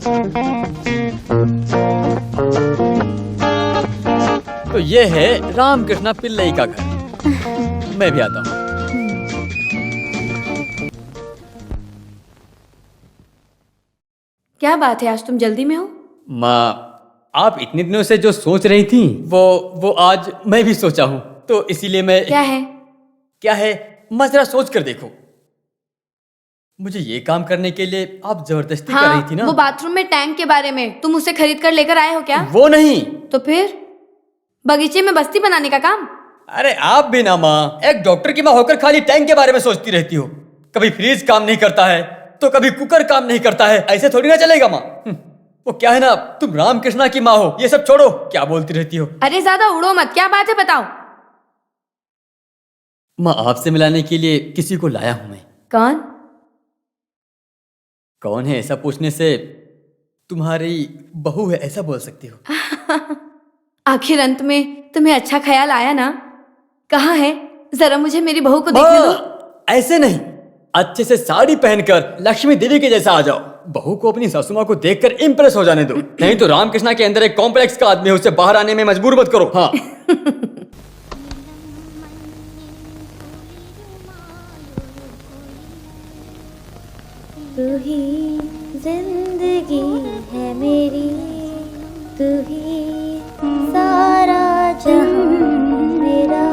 Speaker 1: तो ये है रामकृष्णा पिल्लई का घर। मैं भी आता हूँ।
Speaker 7: क्या बात है, आज तुम जल्दी में हो?
Speaker 1: माँ, आप इतने दिनों से जो सोच रही थी वो आज मैं भी सोचा हूँ, तो इसीलिए मैं।
Speaker 7: क्या है?
Speaker 1: क्या है? मैं जरा सोच कर देखो। मुझे ये काम करने के लिए आप जबरदस्ती कर रही थी ना।
Speaker 7: वो बाथरूम में टैंक के बारे में तुम उसे खरीद कर लेकर आए हो क्या?
Speaker 1: वो नहीं।
Speaker 7: तो फिर बगीचे में बस्ती बनाने का काम?
Speaker 1: अरे आप भी ना माँ, एक डॉक्टर की माँ होकर खाली टैंक के बारे में सोचती रहती हो। कभी फ्रिज काम नहीं करता है तो कभी कुकर काम नहीं करता है, ऐसे थोड़ी ना चलेगा माँ। वो क्या है ना, तुम रामकृष्णा की माँ हो, ये सब छोड़ो, क्या बोलती रहती हो।
Speaker 7: अरे ज्यादा उड़ो मत, क्या बात है बताओ।
Speaker 1: माँ, आपसे मिलाने के लिए किसी को लाया हूं मैं।
Speaker 7: कौन?
Speaker 1: कौन है ऐसा पूछने से तुम्हारी बहू है ऐसा बोल सकती हो।
Speaker 7: आखिर अंत में तुम्हें अच्छा ख्याल आया ना? कहाँ है, जरा मुझे मेरी बहू को देखने दो।
Speaker 1: ऐसे नहीं, अच्छे से साड़ी पहनकर लक्ष्मी देवी के जैसा आ जाओ। बहू को अपनी सासू माँ को देखकर इम्प्रेस हो जाने दो। नहीं तो रामकृष्णा के अंदर एक कॉम्प्लेक्स का आदमी है, उससे बाहर आने में मजबूर मत करो। हाँ।
Speaker 2: तू ही जिंदगी है मेरी, तू ही सारा जहां मेरा,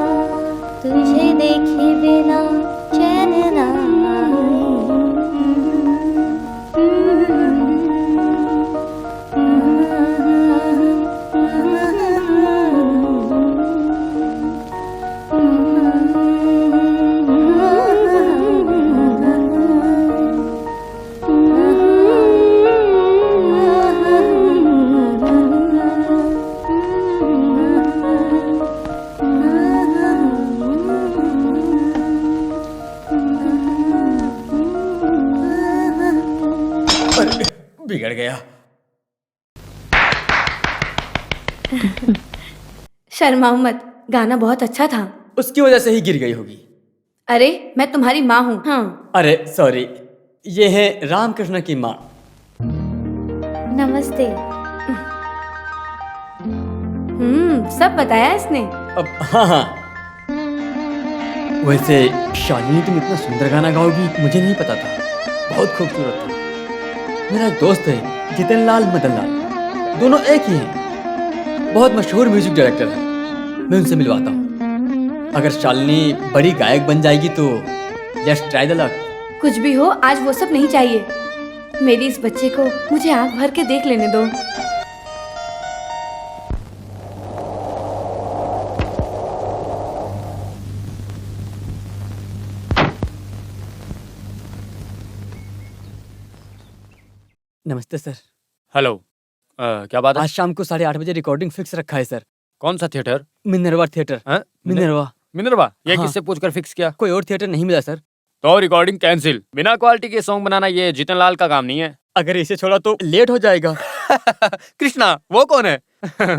Speaker 2: तुझे देखे बिना चैन ना
Speaker 1: बिगड़ गया।
Speaker 7: शर्माओ मत, गाना बहुत अच्छा था।
Speaker 1: उसकी वजह से ही गिर गई होगी।
Speaker 7: अरे मैं तुम्हारी माँ हूँ। हाँ।
Speaker 1: अरे सॉरी, ये है रामकृष्ण की माँ।
Speaker 2: नमस्ते।
Speaker 7: सब बताया इसने।
Speaker 1: अब हाँ हाँ, वैसे शालिनी तुम इतना सुंदर गाना गाओगी मुझे नहीं पता था, बहुत खूबसूरत था। मेरा एक दोस्त है जितन लाल मदन लाल, दोनों एक ही हैं, बहुत मशहूर म्यूजिक डायरेक्टर हैं। मैं उनसे मिलवाता हूँ। अगर शालिनी बड़ी गायक बन जाएगी तो लेट्स ट्राई द लक।
Speaker 7: कुछ भी हो, आज वो सब नहीं चाहिए। मेरी इस बच्चे को मुझे आंख भर के देख लेने दो।
Speaker 1: नमस्ते सर।
Speaker 4: हेलो। क्या बात है?
Speaker 1: आज शाम को 8:30 बजे रिकॉर्डिंग फिक्स रखा है सर।
Speaker 4: कौन सा थिएटर?
Speaker 1: Minerva theatre.
Speaker 4: हाँ?
Speaker 1: मिनरवा।
Speaker 4: मिनरवा? ये
Speaker 1: हाँ।
Speaker 4: किससे पूछकर फिक्स किया?
Speaker 1: कोई और थिएटर नहीं मिला सर।
Speaker 4: तो रिकॉर्डिंग कैंसिल। बिना क्वालिटी के सॉन्ग बनाना ये जीतन लाल का काम नहीं है।
Speaker 1: अगर इसे छोड़ा तो लेट हो जाएगा।
Speaker 4: कृष्णा वो कौन है?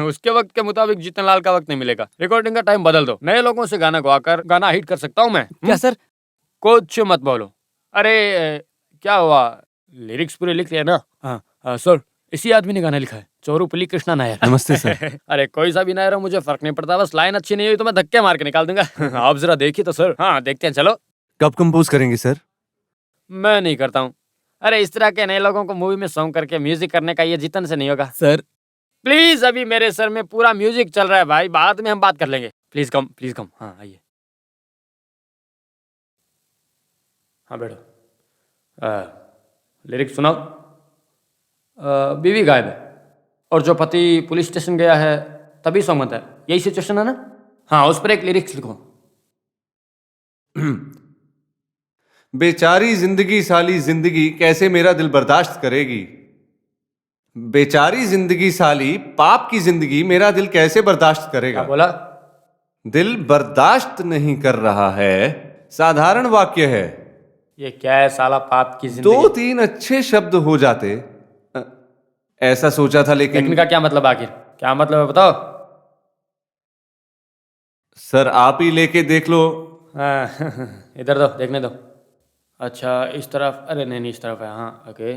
Speaker 4: उसके वक्त के मुताबिक जीतन लाल का वक्त नहीं मिलेगा। रिकॉर्डिंग का टाइम बदल दो, नए लोगों से गाना गवाकर गाना हिट कर सकता हूँ मैं।
Speaker 1: क्या सर?
Speaker 4: कुछ मत बोलो। अरे क्या हुआ, लिरिक्स पूरे लिख लिया ना? हाँ सर, इसी आदमी ने गाना लिखा है, चोरूपल्ली कृष्णा नायर।
Speaker 5: नमस्ते सर।
Speaker 4: अरे कोई सा भी नायर हो, मुझे फर्क नहीं पड़ता, बस लाइन अच्छी नहीं हुई तो मैं धक्के मार के निकाल दूंगा। आप जरा देखिए तो सर। हाँ देखते हैं, चलो।
Speaker 5: कब कंपोज करेंगे सर?
Speaker 4: मैं नहीं करता हूँ। अरे इस तरह के नए लोगों को मूवी में सॉन्ग करके म्यूजिक करने का ये जीतन से नहीं होगा
Speaker 1: सर
Speaker 4: प्लीज। अभी मेरे सर में पूरा म्यूजिक चल रहा है भाई, बाद में हम बात कर लेंगे। Please come, please come. हाँ आइए। हाँ बैठो। लिरिक्स सुनाओ। बीवी गायब है और जो पति पुलिस स्टेशन गया है तभी सॉन्ग बनता है, यही सिचुएशन है ना? हाँ उस पर एक लिरिक्स लिखो।
Speaker 5: बेचारी जिंदगी साली जिंदगी कैसे मेरा दिल बर्दाश्त करेगी। बेचारी जिंदगी साली पाप की जिंदगी मेरा दिल कैसे बर्दाश्त
Speaker 4: क्या
Speaker 5: करेगा।
Speaker 4: बोला?
Speaker 5: दिल बर्दाश्त नहीं कर रहा है, साधारण वाक्य है।
Speaker 4: ये क्या है साला, पाप की जिंदगी?
Speaker 5: 2-3 अच्छे शब्द हो जाते, ऐसा सोचा था लेकिन।
Speaker 4: लेकिन का क्या मतलब, आखिर क्या मतलब है बताओ।
Speaker 5: सर आप ही लेके देख लो।
Speaker 4: हाँ, इधर दो, देखने दो। अच्छा इस तरफ, अरे नहीं नहीं इस तरफ है। हाँ ओके।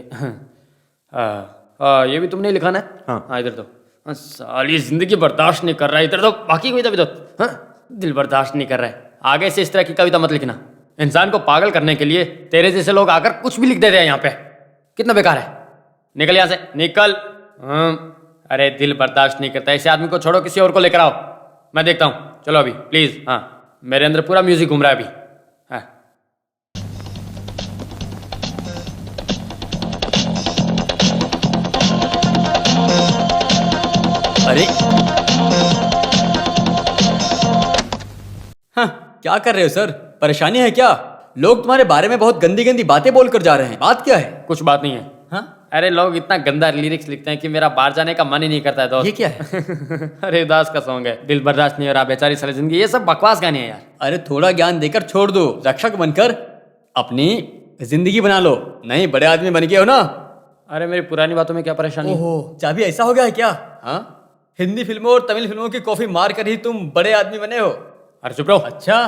Speaker 4: ये भी तुमने ही लिखाना है?
Speaker 5: हाँ।
Speaker 4: इधर दो। साली जिंदगी बर्दाश्त नहीं कर रहा है, इधर दो। बाकी कविता भी दो। हाँ, दिल बर्दाश्त नहीं कर रहा है। आगे से इस तरह की कविता मत लिखना। इंसान को पागल करने के लिए तेरे जैसे लोग आकर कुछ भी लिख देते हैं यहाँ पे। कितना बेकार है। निकल यहाँ से, निकल। अरे दिल बर्दाश्त नहीं करता, ऐसे आदमी को छोड़ो, किसी और को लेकर आओ, मैं देखता हूँ। चलो अभी प्लीज। हाँ, मेरे अंदर पूरा म्यूजिक घूम रहा है अभी। हाँ।
Speaker 1: अरे हाँ, क्या कर रहे हो सर? परेशानी है क्या? लोग तुम्हारे बारे में बहुत गंदी गंदी बातें बोलकर जा रहे हैं। बात क्या है?
Speaker 4: कुछ बात नहीं है।
Speaker 1: हाँ?
Speaker 4: अरे लोग इतना गंदा लिरिक्स लिखते हैं कि मेरा बाहर जाने का मन ही नहीं करता है दोस्त।
Speaker 1: ये क्या है?
Speaker 4: अरे दास का सॉन्ग है, दिल बर्दाश्त नहीं हो रहा, बेचारी सारी जिंदगी, ये सब बकवास गाने हैं यार।
Speaker 1: अरे थोड़ा ज्ञान देकर छोड़ दो, रक्षक बनकर अपनी जिंदगी बना लो। नहीं, बड़े आदमी बन गए हो ना।
Speaker 4: अरे मेरी पुरानी बातों में क्या परेशानी है?
Speaker 1: ओहो, चाबी ऐसा हो गया है क्या? हाँ, हिंदी फिल्मों और तमिल फिल्मों की कॉफी मार कर ही तुम बड़े आदमी बने हो।
Speaker 4: अरे चुप रहो।
Speaker 1: अच्छा,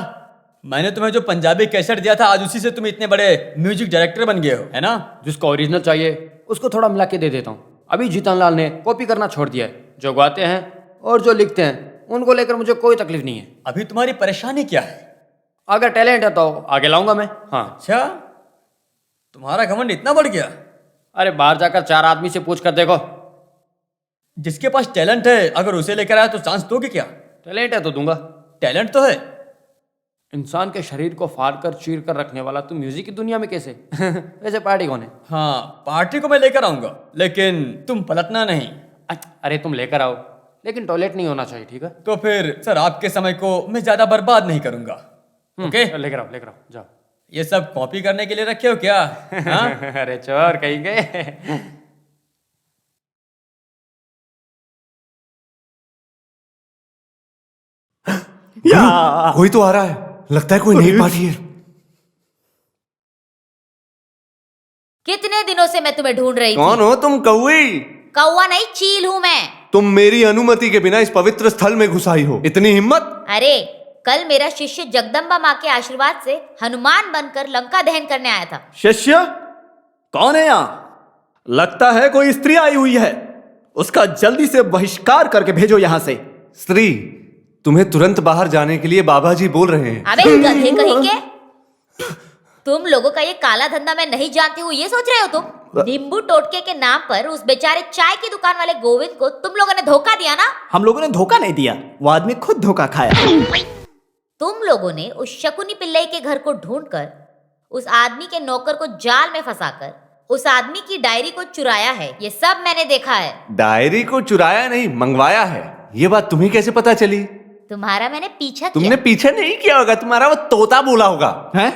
Speaker 1: मैंने तुम्हें जो पंजाबी कैसेट दिया था, आज उसी से तुम इतने बड़े म्यूजिक डायरेक्टर बन गए हो, है ना?
Speaker 4: जिसको ओरिजिनल चाहिए उसको थोड़ा मिला के दे देता हूँ। अभी जीतन लाल ने कॉपी करना छोड़ दिया है। जो गाते हैं और जो लिखते हैं उनको लेकर मुझे कोई तकलीफ नहीं है।
Speaker 1: अभी तुम्हारी परेशानी क्या है?
Speaker 4: अगर टैलेंट है तो आगे लाऊंगा मैं। हाँ।
Speaker 1: अच्छा, तुम्हारा घमंड इतना बढ़ गया?
Speaker 4: अरे बाहर जाकर 4 आदमी से पूछ कर देखो।
Speaker 1: जिसके पास टैलेंट है, अगर उसे लेकर आया तो चांस दोगे क्या?
Speaker 4: टैलेंट है तो दूंगा।
Speaker 1: टैलेंट तो है।
Speaker 4: इंसान के शरीर को फाड़ कर चीर कर रखने वाला तू म्यूजिक की दुनिया में कैसे? वैसे पार्टी कौन है?
Speaker 1: हाँ, पार्टी को मैं लेकर आऊंगा, लेकिन तुम पलटना नहीं।
Speaker 4: अरे तुम लेकर आओ, लेकिन टॉयलेट नहीं होना चाहिए, ठीक है?
Speaker 1: तो फिर सर, आपके समय को मैं ज्यादा बर्बाद नहीं करूंगा। ओके,
Speaker 4: लेकर आओ, लेकर आओ, जाओ।
Speaker 1: ये सब कॉपी करने के लिए रखे हो क्या? हाँ?
Speaker 4: अरे चोर कहीं गए।
Speaker 5: कोई तो आ रहा है, लगता है कोई नई पार्टी है।
Speaker 2: कितने दिनों से मैं तुम्हें ढूंढ रही
Speaker 5: कौन
Speaker 2: थी।
Speaker 5: हो तुम? कौवी?
Speaker 2: कौवा नहीं, चील हूँ मैं।
Speaker 5: तुम मेरी अनुमति के बिना इस पवित्र स्थल में घुस आई हो, इतनी हिम्मत?
Speaker 2: अरे कल मेरा शिष्य जगदम्बा माँ के आशीर्वाद से हनुमान बनकर लंका दहन करने आया था।
Speaker 3: शिष्य कौन है यहाँ? लगता है कोई स्त्री आई हुई है। उसका जल्दी से बहिष्कार करके भेजो यहाँ से।
Speaker 5: स्त्री, तुम्हें तुरंत बाहर जाने के लिए बाबा जी बोल रहे हैं।
Speaker 2: अबे गधे कहेंगे, तुम लोगों का ये काला धंधा मैं नहीं जानती हूँ, ये सोच रहे हो तुम? नींबू टोटके के नाम पर उस बेचारे चाय की दुकान वाले गोविंद को तुम लोगों ने धोखा दिया ना।
Speaker 3: हम लोगों ने धोखा नहीं दिया, वो आदमी खुद धोखा खाया।
Speaker 2: तुम लोगों ने उस शकुनी पिल्लई के घर को ढूंढकर उस आदमी के नौकर को जाल में फंसाकर उस आदमी की डायरी को चुराया है। ये सब मैंने देखा है।
Speaker 5: डायरी को चुराया नहीं, मंगवाया है। ये बात तुम्हें कैसे पता चली?
Speaker 2: तुम्हारा मैंने पीछा
Speaker 5: तुमने
Speaker 2: किया।
Speaker 5: पीछे नहीं किया होगा, तुम्हारा वो तोता बोला होगा।
Speaker 3: हैं?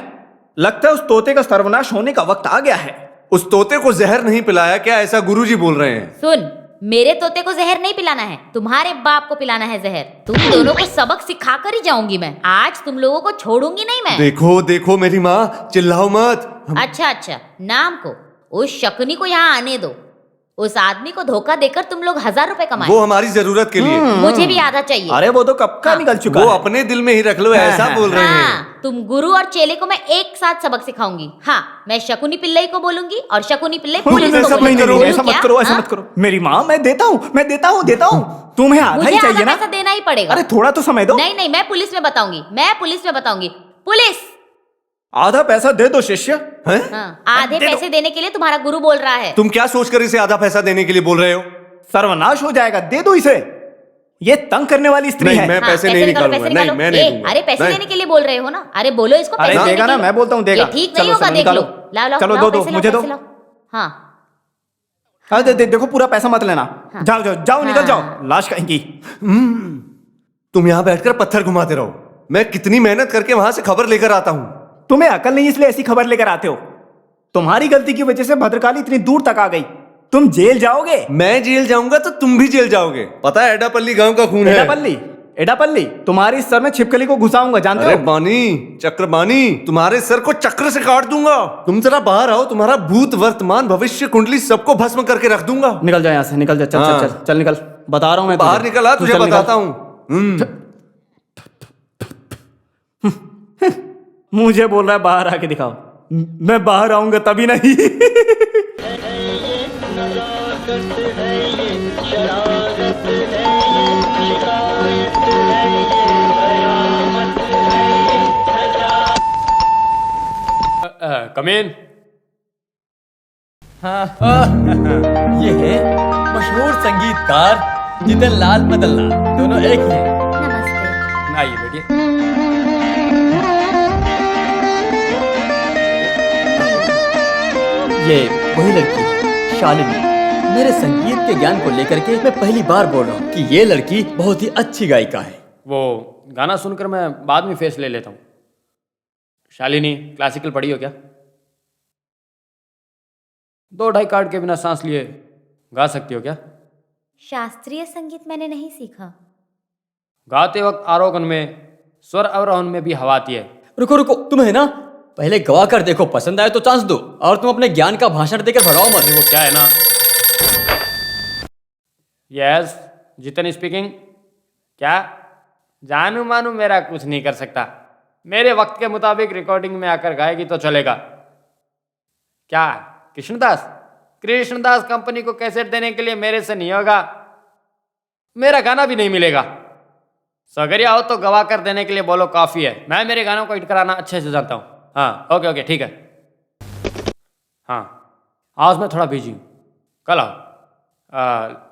Speaker 3: लगता है उस तोते का सर्वनाश होने का वक्त आ गया है।
Speaker 5: उस तोते को जहर नहीं पिलाया क्या, ऐसा गुरुजी बोल रहे हैं।
Speaker 2: सुन, मेरे तोते को जहर नहीं पिलाना है, तुम्हारे बाप को पिलाना है जहर। तुम दोनों को सबक सिखा कर ही जाऊंगी मैं। आज तुम लोगों को छोड़ूंगी नहीं मैं।
Speaker 5: देखो देखो मेरी माँ, चिल्लाओ मत।
Speaker 2: अच्छा, नाम को उस शकुनी को यहाँ आने दो। उस आदमी को धोखा देकर तुम लोग 1000 रुपए कमाए।
Speaker 5: वो हमारी जरूरत के लिए।
Speaker 2: मुझे भी आधा चाहिए।
Speaker 3: अरे वो तो कब का निकल चुका
Speaker 5: वो
Speaker 3: है।
Speaker 5: अपने दिल में ही रख लो, ऐसा बोल रहे हैं।
Speaker 2: हाँ, तुम गुरु और चेले को मैं एक साथ सबक सिखाऊंगी। हाँ, मैं शकुनी पिल्लई को बोलूंगी और शकुनी पिल्लई पुलिस को बोलूंगी।
Speaker 3: नहीं, ऐसा मत करो, ऐसा
Speaker 2: हाँ?
Speaker 3: मत करो। मेरी माँ, मैं देता हूँ। तुम्हें आधा
Speaker 2: मुझे
Speaker 3: ही
Speaker 2: आधा
Speaker 3: चाहिए ना?
Speaker 2: पैसा देना ही पड़ेगा।
Speaker 3: अरे थोड़ा तो समय दो।
Speaker 2: नहीं, मैं पुलिस में बताऊंगी। पुलिस।
Speaker 3: आधा पैसा दे दो शिष्य। हैं?
Speaker 2: हाँ, आधे पैसे देने के लिए तुम्हारा गुरु बोल रहा है।
Speaker 5: तुम क्या सोचकर इसे आधा पैसा देने के लिए बोल रहे हो?
Speaker 3: सर्वनाश हो जाएगा, दे दो इसे। ये तंग करने वाली स्त्री
Speaker 5: नहीं,
Speaker 3: है।
Speaker 5: मैं
Speaker 2: हाँ,
Speaker 5: पैसे नहीं
Speaker 2: निकालो,
Speaker 5: निकालूंगा।
Speaker 2: पैसे
Speaker 5: नहीं,
Speaker 2: निकालो।
Speaker 5: मैं नहीं
Speaker 2: ए,
Speaker 5: दूंगा।
Speaker 2: अरे पैसे
Speaker 5: नहीं।
Speaker 2: देने के लिए बोल रहे हो ना। अरे बोलो इसको
Speaker 3: अरे
Speaker 2: पैसे
Speaker 3: देगा
Speaker 2: देने
Speaker 3: ना,
Speaker 2: के
Speaker 3: मैं
Speaker 2: लिए।
Speaker 3: बोलता हूँ देगा।
Speaker 2: ये ठीक
Speaker 3: चलो,
Speaker 2: नहीं होगा,
Speaker 3: समय
Speaker 2: देख लो।
Speaker 3: निकालो।
Speaker 2: लाओ,
Speaker 3: चलो,
Speaker 2: लाओ,
Speaker 3: दो,
Speaker 2: पैसे लाओ,
Speaker 3: मुझे दो।
Speaker 2: पैसे लाओ। हाँ,
Speaker 3: अरे देखो, पूरा पैसा मत लेना। जाओ, निकल जाओ, लाश कहेंगी।
Speaker 5: तुम यहाँ बैठकर पत्थर घुमाते रहो, मैं कितनी मेहनत करके वहां से खबर लेकर आता हूँ।
Speaker 3: तुम्हें अकल नहीं, इसलिए ऐसी खबर लेकर आते हो। तुम्हारी गलती की वजह से भद्रकाली इतनी दूर तक आ गई। तुम जेल जाओगे।
Speaker 5: मैं जेल जाऊंगा तो तुम भी जेल जाओगे। पता है एडापल्ली गांव का खून है।
Speaker 3: एडापल्ली तुम्हारी सर में छिपकली को घुसाऊंगा, जानते
Speaker 5: अरे
Speaker 3: हो?
Speaker 5: बानी, चक्रबानी, तुम्हारे सर को चक्र से काट दूंगा। तुम जरा बाहर आओ, तुम्हारा भूत, वर्तमान, भविष्य कुंडली सबको भस्म करके रख दूंगा।
Speaker 3: निकल जा यहाँ से, निकल जा। चल
Speaker 5: हाँ।
Speaker 3: चल चल चल निकल, बता रहा हूँ मैं
Speaker 5: बाहर
Speaker 3: तुझे।
Speaker 5: निकल आ,
Speaker 3: तू
Speaker 5: तुझे
Speaker 3: चल, निकल।
Speaker 5: बताता हूँ।
Speaker 3: मुझे बोल रहा है बाहर आके दिखाओ। मैं बाहर आऊंगा तभी नहीं।
Speaker 4: कम इन।
Speaker 1: ये है मशहूर संगीतकार जितन लाल मदन लाल, दोनों एक ही हैं।
Speaker 2: नमस्ते।
Speaker 4: आइए बैठिए।
Speaker 1: ये वही लड़की है, शालिनी। मेरे संगीत के ज्ञान को लेकर के मैं पहली बार बोल रहा हूँ कि ये लड़की बहुत ही अच्छी गायिका है।
Speaker 4: वो गाना सुनकर मैं बाद में फेस ले लेता हूँ। शालिनी, क्लासिकल पढ़ी हो क्या? 2-2.5 कार्ड के बिना सांस लिए गा सकती हो क्या?
Speaker 2: शास्त्रीय संगीत मैंने नहीं सीखा।
Speaker 4: गाते वक्त आरोहण में, स्वर अवरोहण में भी हवा आती है।
Speaker 1: रुको रुको, तुम है ना, पहले गवा कर देखो, पसंद आए तो चांस दो, और तुम अपने ज्ञान का भाषण देकर भगाओ मत।
Speaker 4: वो क्या है ना। Yes, Jitan speaking. क्या? जानू मानू मेरा कुछ नहीं कर सकता। मेरे वक्त के मुताबिक रिकॉर्डिंग में आकर गाएगी तो चलेगा। क्या कृष्णदास? कृष्णदास कंपनी को कैसेट देने के लिए मेरे से नहीं होगा। मेरा गाना भी नहीं मिलेगा। सगरिया हो तो गवा कर देने के लिए बोलो, काफी है। मैं मेरे गानों को हिट कराना अच्छे से जानता हूँ। हाँ, ओके ओके, ठीक है। हाँ, आज मैं थोड़ा बिजी हूँ, कल आओ।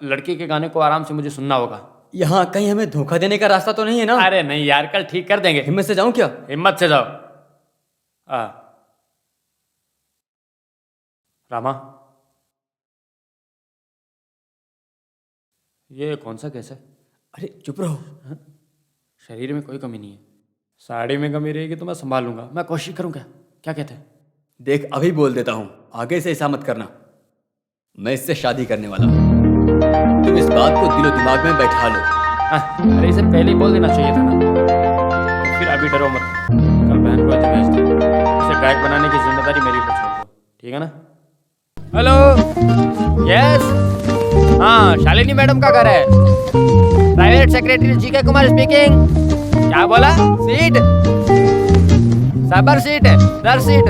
Speaker 4: लड़की के गाने को आराम से मुझे सुनना होगा।
Speaker 1: यहाँ कहीं हमें धोखा देने का रास्ता तो नहीं है ना?
Speaker 4: अरे नहीं यार, कल ठीक कर देंगे।
Speaker 1: हिम्मत से जाऊं क्या?
Speaker 4: हिम्मत से जाओ। रामा, ये कौन सा केस है?
Speaker 1: अरे चुप रहो।
Speaker 4: शरीर में कोई कमी नहीं है। साड़ी में कमी रहेगी तो मैं संभाल लूंगा। मैं कोशिश करूंगा। क्या कहते हैं?
Speaker 1: देख, अभी बोल देता हूँ, आगे से ऐसा मत करना। मैं इससे शादी करने वाला हूँ। तुम इस बात को दिलो दिमाग में बैठा लो।
Speaker 4: अरे इसे पहले ही बोल देना चाहिए था ना। तो फिर अभी डरो मत। कल बहन को ऐसे भेज दो। इसे गायक बनाने की जिम्मेदारी मेरी ऊपर छोड़ दो, ठीक है ना? Hello, yes. हाँ, शालिनी मैडम का घर है। Private secretary GK Kumar speaking. क्या बोला? सीट? सबर सीट है, दर सीट।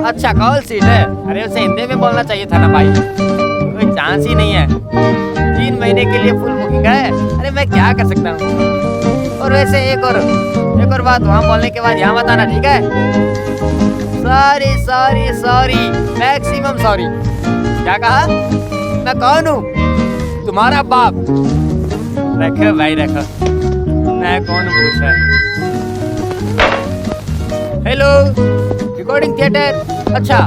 Speaker 4: अच्छा, कॉल सीट है। अरे उसे हिंदी में बोलना चाहिए था ना भाई। कोई चांस ही नहीं है। 3 महीने के लिए फुल बुकिंग है। अरे मैं क्या कर सकता हूँ। और वैसे एक और बात, वहाँ बोलने के बाद यहाँ मत आना, ठीक है? Sorry sorry sorry, maximum sorry. क्या कहा? मैं कौन हूँ? तुम्हारा बाप। रखो भाई रखो, मैं कौन पूछ रहा है? Hello, recording theatre. अच्छा,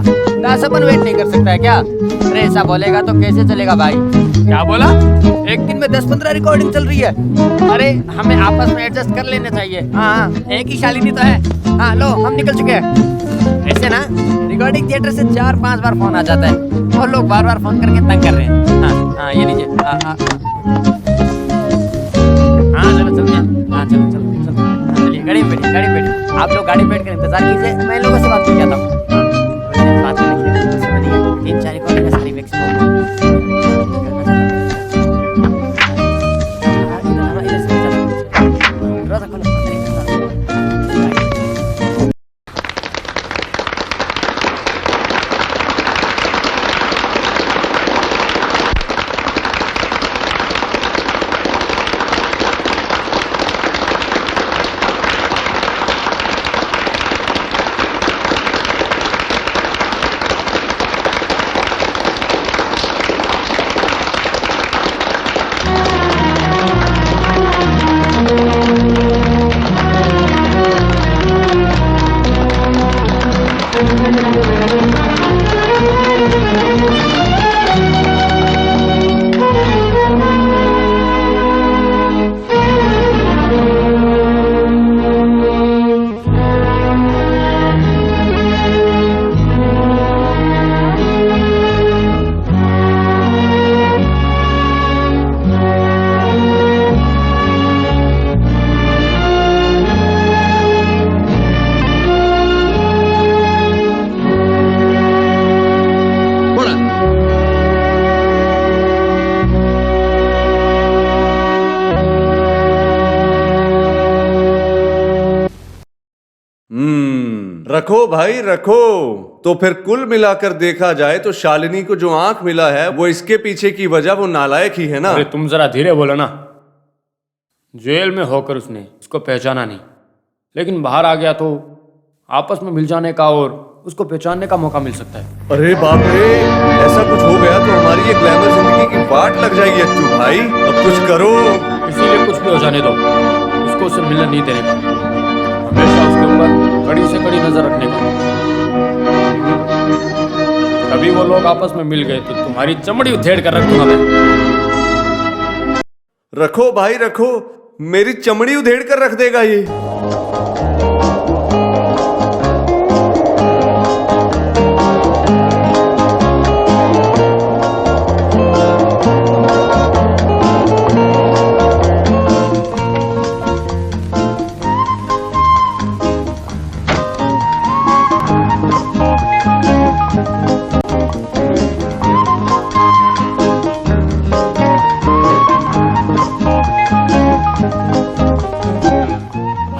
Speaker 4: दासपन वेट नहीं कर सकता है क्या? अरे ऐसा बोलेगा तो कैसे चलेगा भाई? क्या बोला? एक दिन में 10-15 रिकॉर्डिंग चल रही है। अरे हमें आपस में एडजस्ट कर लेना चाहिए। हाँ, एक ही शालिनी तो है। हाँ लो, हम निकल चुके हैं। ऐसे ना रिकॉर्डिंग थिएटर से 4-5 बार फोन आ जाता है और लोग बार बार फोन करके तंग कर रहे हैं। हाँ, ये लीजिए। हाँ, चलो चलते हैं। हाँ, चलो चलिए, गाड़ी में बैठिए। आप लोग गाड़ी में बैठ कर इंतजार कीजिए, मैं लोगों से बात कर जाता हूँ। बात करने की समय नहीं है। 3-4 रिकॉर्डिंग सारी
Speaker 5: रखो भाई रखो। तो फिर कुल मिलाकर देखा जाए तो शालिनी को जो आंख मिला है वो इसके पीछे की वजह वो नालायक ही है ना।
Speaker 4: अरे तुम जरा धीरे बोलो ना। जेल में होकर उसने उसको पहचाना नहीं, लेकिन बाहर आ गया तो आपस में मिल जाने का और उसको पहचानने का मौका मिल सकता है।
Speaker 5: अरे बाप रे, ऐसा कुछ हो गया तो हमारी ये ग्लैमर जिंदगी की वाट लग जाएगी अच्छू भाई। अब कुछ करो।
Speaker 4: इसीलिए कुछ भी हो जाने दो, उसको उससे मिलने नहीं देने का, हमेशा उसके ऊपर कड़ी से कड़ी नजर रखने का। कभी वो लोग आपस में मिल गए तो तुम्हारी चमड़ी उधेड़ कर रख दूंगा मैं।
Speaker 5: रखो भाई रखो, मेरी चमड़ी उधेड़ कर रख देगा ये।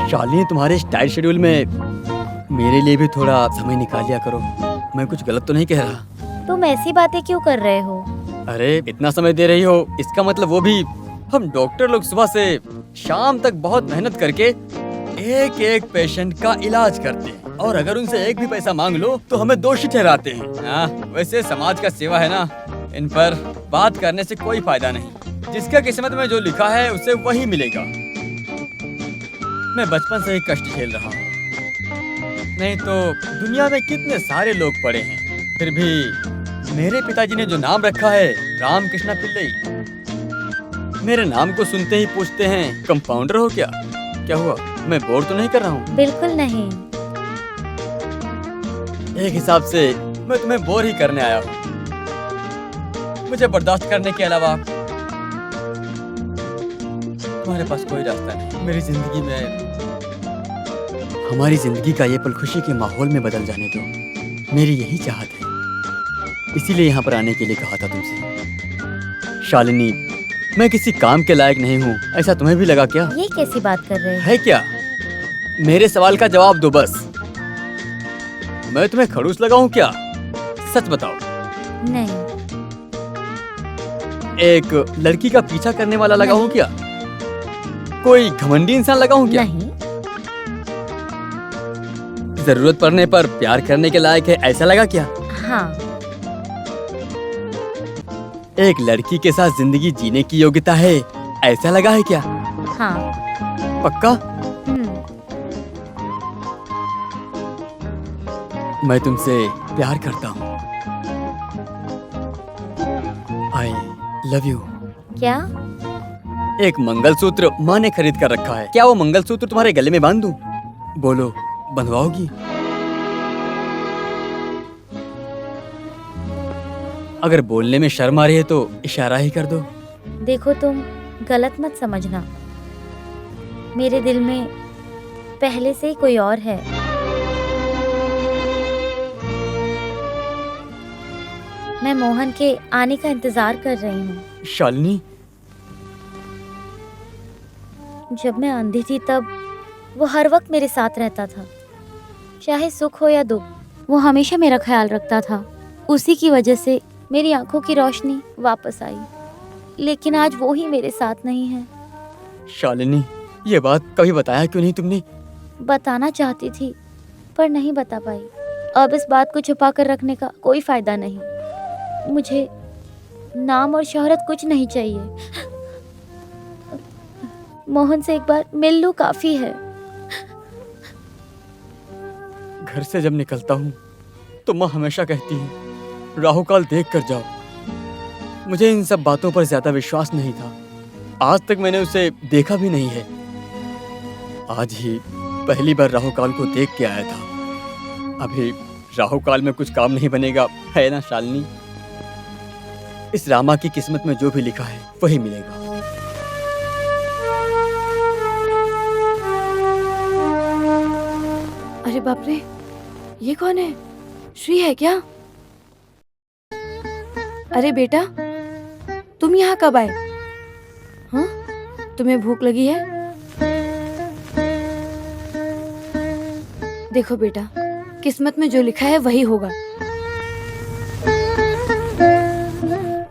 Speaker 1: शालिनी, तुम्हारे इस टाइट शेड्यूल में मेरे लिए भी थोड़ा समय निकाल लिया करो। मैं कुछ गलत तो नहीं कह रहा?
Speaker 2: तुम ऐसी बातें क्यों कर रहे हो?
Speaker 1: अरे इतना समय दे रही हो, इसका मतलब वो भी हम डॉक्टर लोग सुबह से शाम तक बहुत मेहनत करके एक एक पेशेंट का इलाज करते हैं, और अगर उनसे एक भी पैसा मांग लो तो हमें दोषी ठहराते हैं। वैसे समाज का सेवा है ना, इन पर बात करने से कोई फायदा नहीं। जिसका किस्मत में जो लिखा है उसे वही मिलेगा। मैं बचपन से ही कष्ट झेल रहा हूँ, नहीं तो दुनिया में कितने सारे लोग पड़े हैं, फिर भी मेरे पिताजी ने जो नाम रखा है रामकृष्णा पिल्लई, मेरे नाम को सुनते ही पूछते हैं कंपाउंडर हो क्या? क्या हुआ, मैं बोर तो नहीं कर रहा हूँ?
Speaker 2: बिल्कुल नहीं।
Speaker 1: एक हिसाब से मैं तुम्हें बोर ही करने आया हूँ। मुझे बर्दाश्त करने के अलावा तुम्हारे पास कोई रास्ता नहीं। मेरी जिंदगी में, हमारी जिंदगी का ये पल खुशी के माहौल में बदल जाने दो, मेरी यही चाहत है। इसीलिए यहाँ पर आने के लिए कहा था तुमसे। शालिनी, मैं किसी काम के लायक नहीं हूँ, ऐसा तुम्हें भी लगा क्या?
Speaker 2: ये कैसी बात कर रहे हो?
Speaker 1: है क्या? मेरे सवाल का जवाब दो बस। मैं तुम्हें खड़ूस लगाऊं क्या? सच बताओ।
Speaker 2: नहीं।
Speaker 1: एक लड़की का पीछा करने वाला लगा हूँ क्या? कोई घमंडी इंसान लगा हूँ क्या?
Speaker 2: नहीं।
Speaker 1: जरूरत पड़ने पर प्यार करने के लायक है, ऐसा लगा क्या?
Speaker 2: हाँ।
Speaker 1: एक लड़की के साथ जिंदगी जीने की योग्यता है, ऐसा लगा है क्या?
Speaker 2: हाँ।
Speaker 1: पक्का? मैं तुमसे प्यार करता हूँ। I love you.
Speaker 2: क्या?
Speaker 1: एक मंगलसूत्र माँ ने खरीद कर रखा है, क्या वो मंगलसूत्र तुम्हारे गले में बांध दूं? बोलो, बंधवाओगी? अगर बोलने में शर्म आ रही है तो इशारा ही कर दो।
Speaker 2: देखो, तुम गलत मत समझना, मेरे दिल में पहले से ही कोई और है। मैं मोहन के आने का इंतजार कर रही हूँ।
Speaker 1: शालिनी,
Speaker 2: जब मैं अंधी थी तब वो हर वक्त मेरे साथ रहता था, चाहे सुख हो या दुख, वो हमेशा मेरा ख्याल रखता था। उसी की वजह से मेरी आंखों की रोशनी वापस आई, लेकिन आज वो ही मेरे साथ नहीं है।
Speaker 1: शालिनी, ये बात कभी बताया क्यों नहीं तुमने?
Speaker 2: बताना चाहती थी पर नहीं बता पाई। अब इस बात को छुपा कर रखने का कोई फायदा नहीं। मुझे नाम और शोहरत कुछ नहीं चाहिए। मोहन से एक बार मिल लूं काफी है।
Speaker 1: घर से जब निकलता हूँ तो माँ हमेशा कहती है राहु काल देख कर जाओ। मुझे इन सब बातों पर ज्यादा विश्वास नहीं था, आज तक मैंने उसे देखा भी नहीं है। आज ही पहली बार राहु काल को देख के आया था। अभी राहु काल में कुछ काम नहीं बनेगा, है ना शालिनी? इस रामा की किस्मत में जो भी लिखा है वही मिलेगा।
Speaker 7: अरे बाप रे, ये कौन है? श्री है क्या? अरे बेटा, तुम यहाँ कब आए? हाँ, तुम्हें भूख लगी है? देखो बेटा, किस्मत में जो लिखा है वही होगा।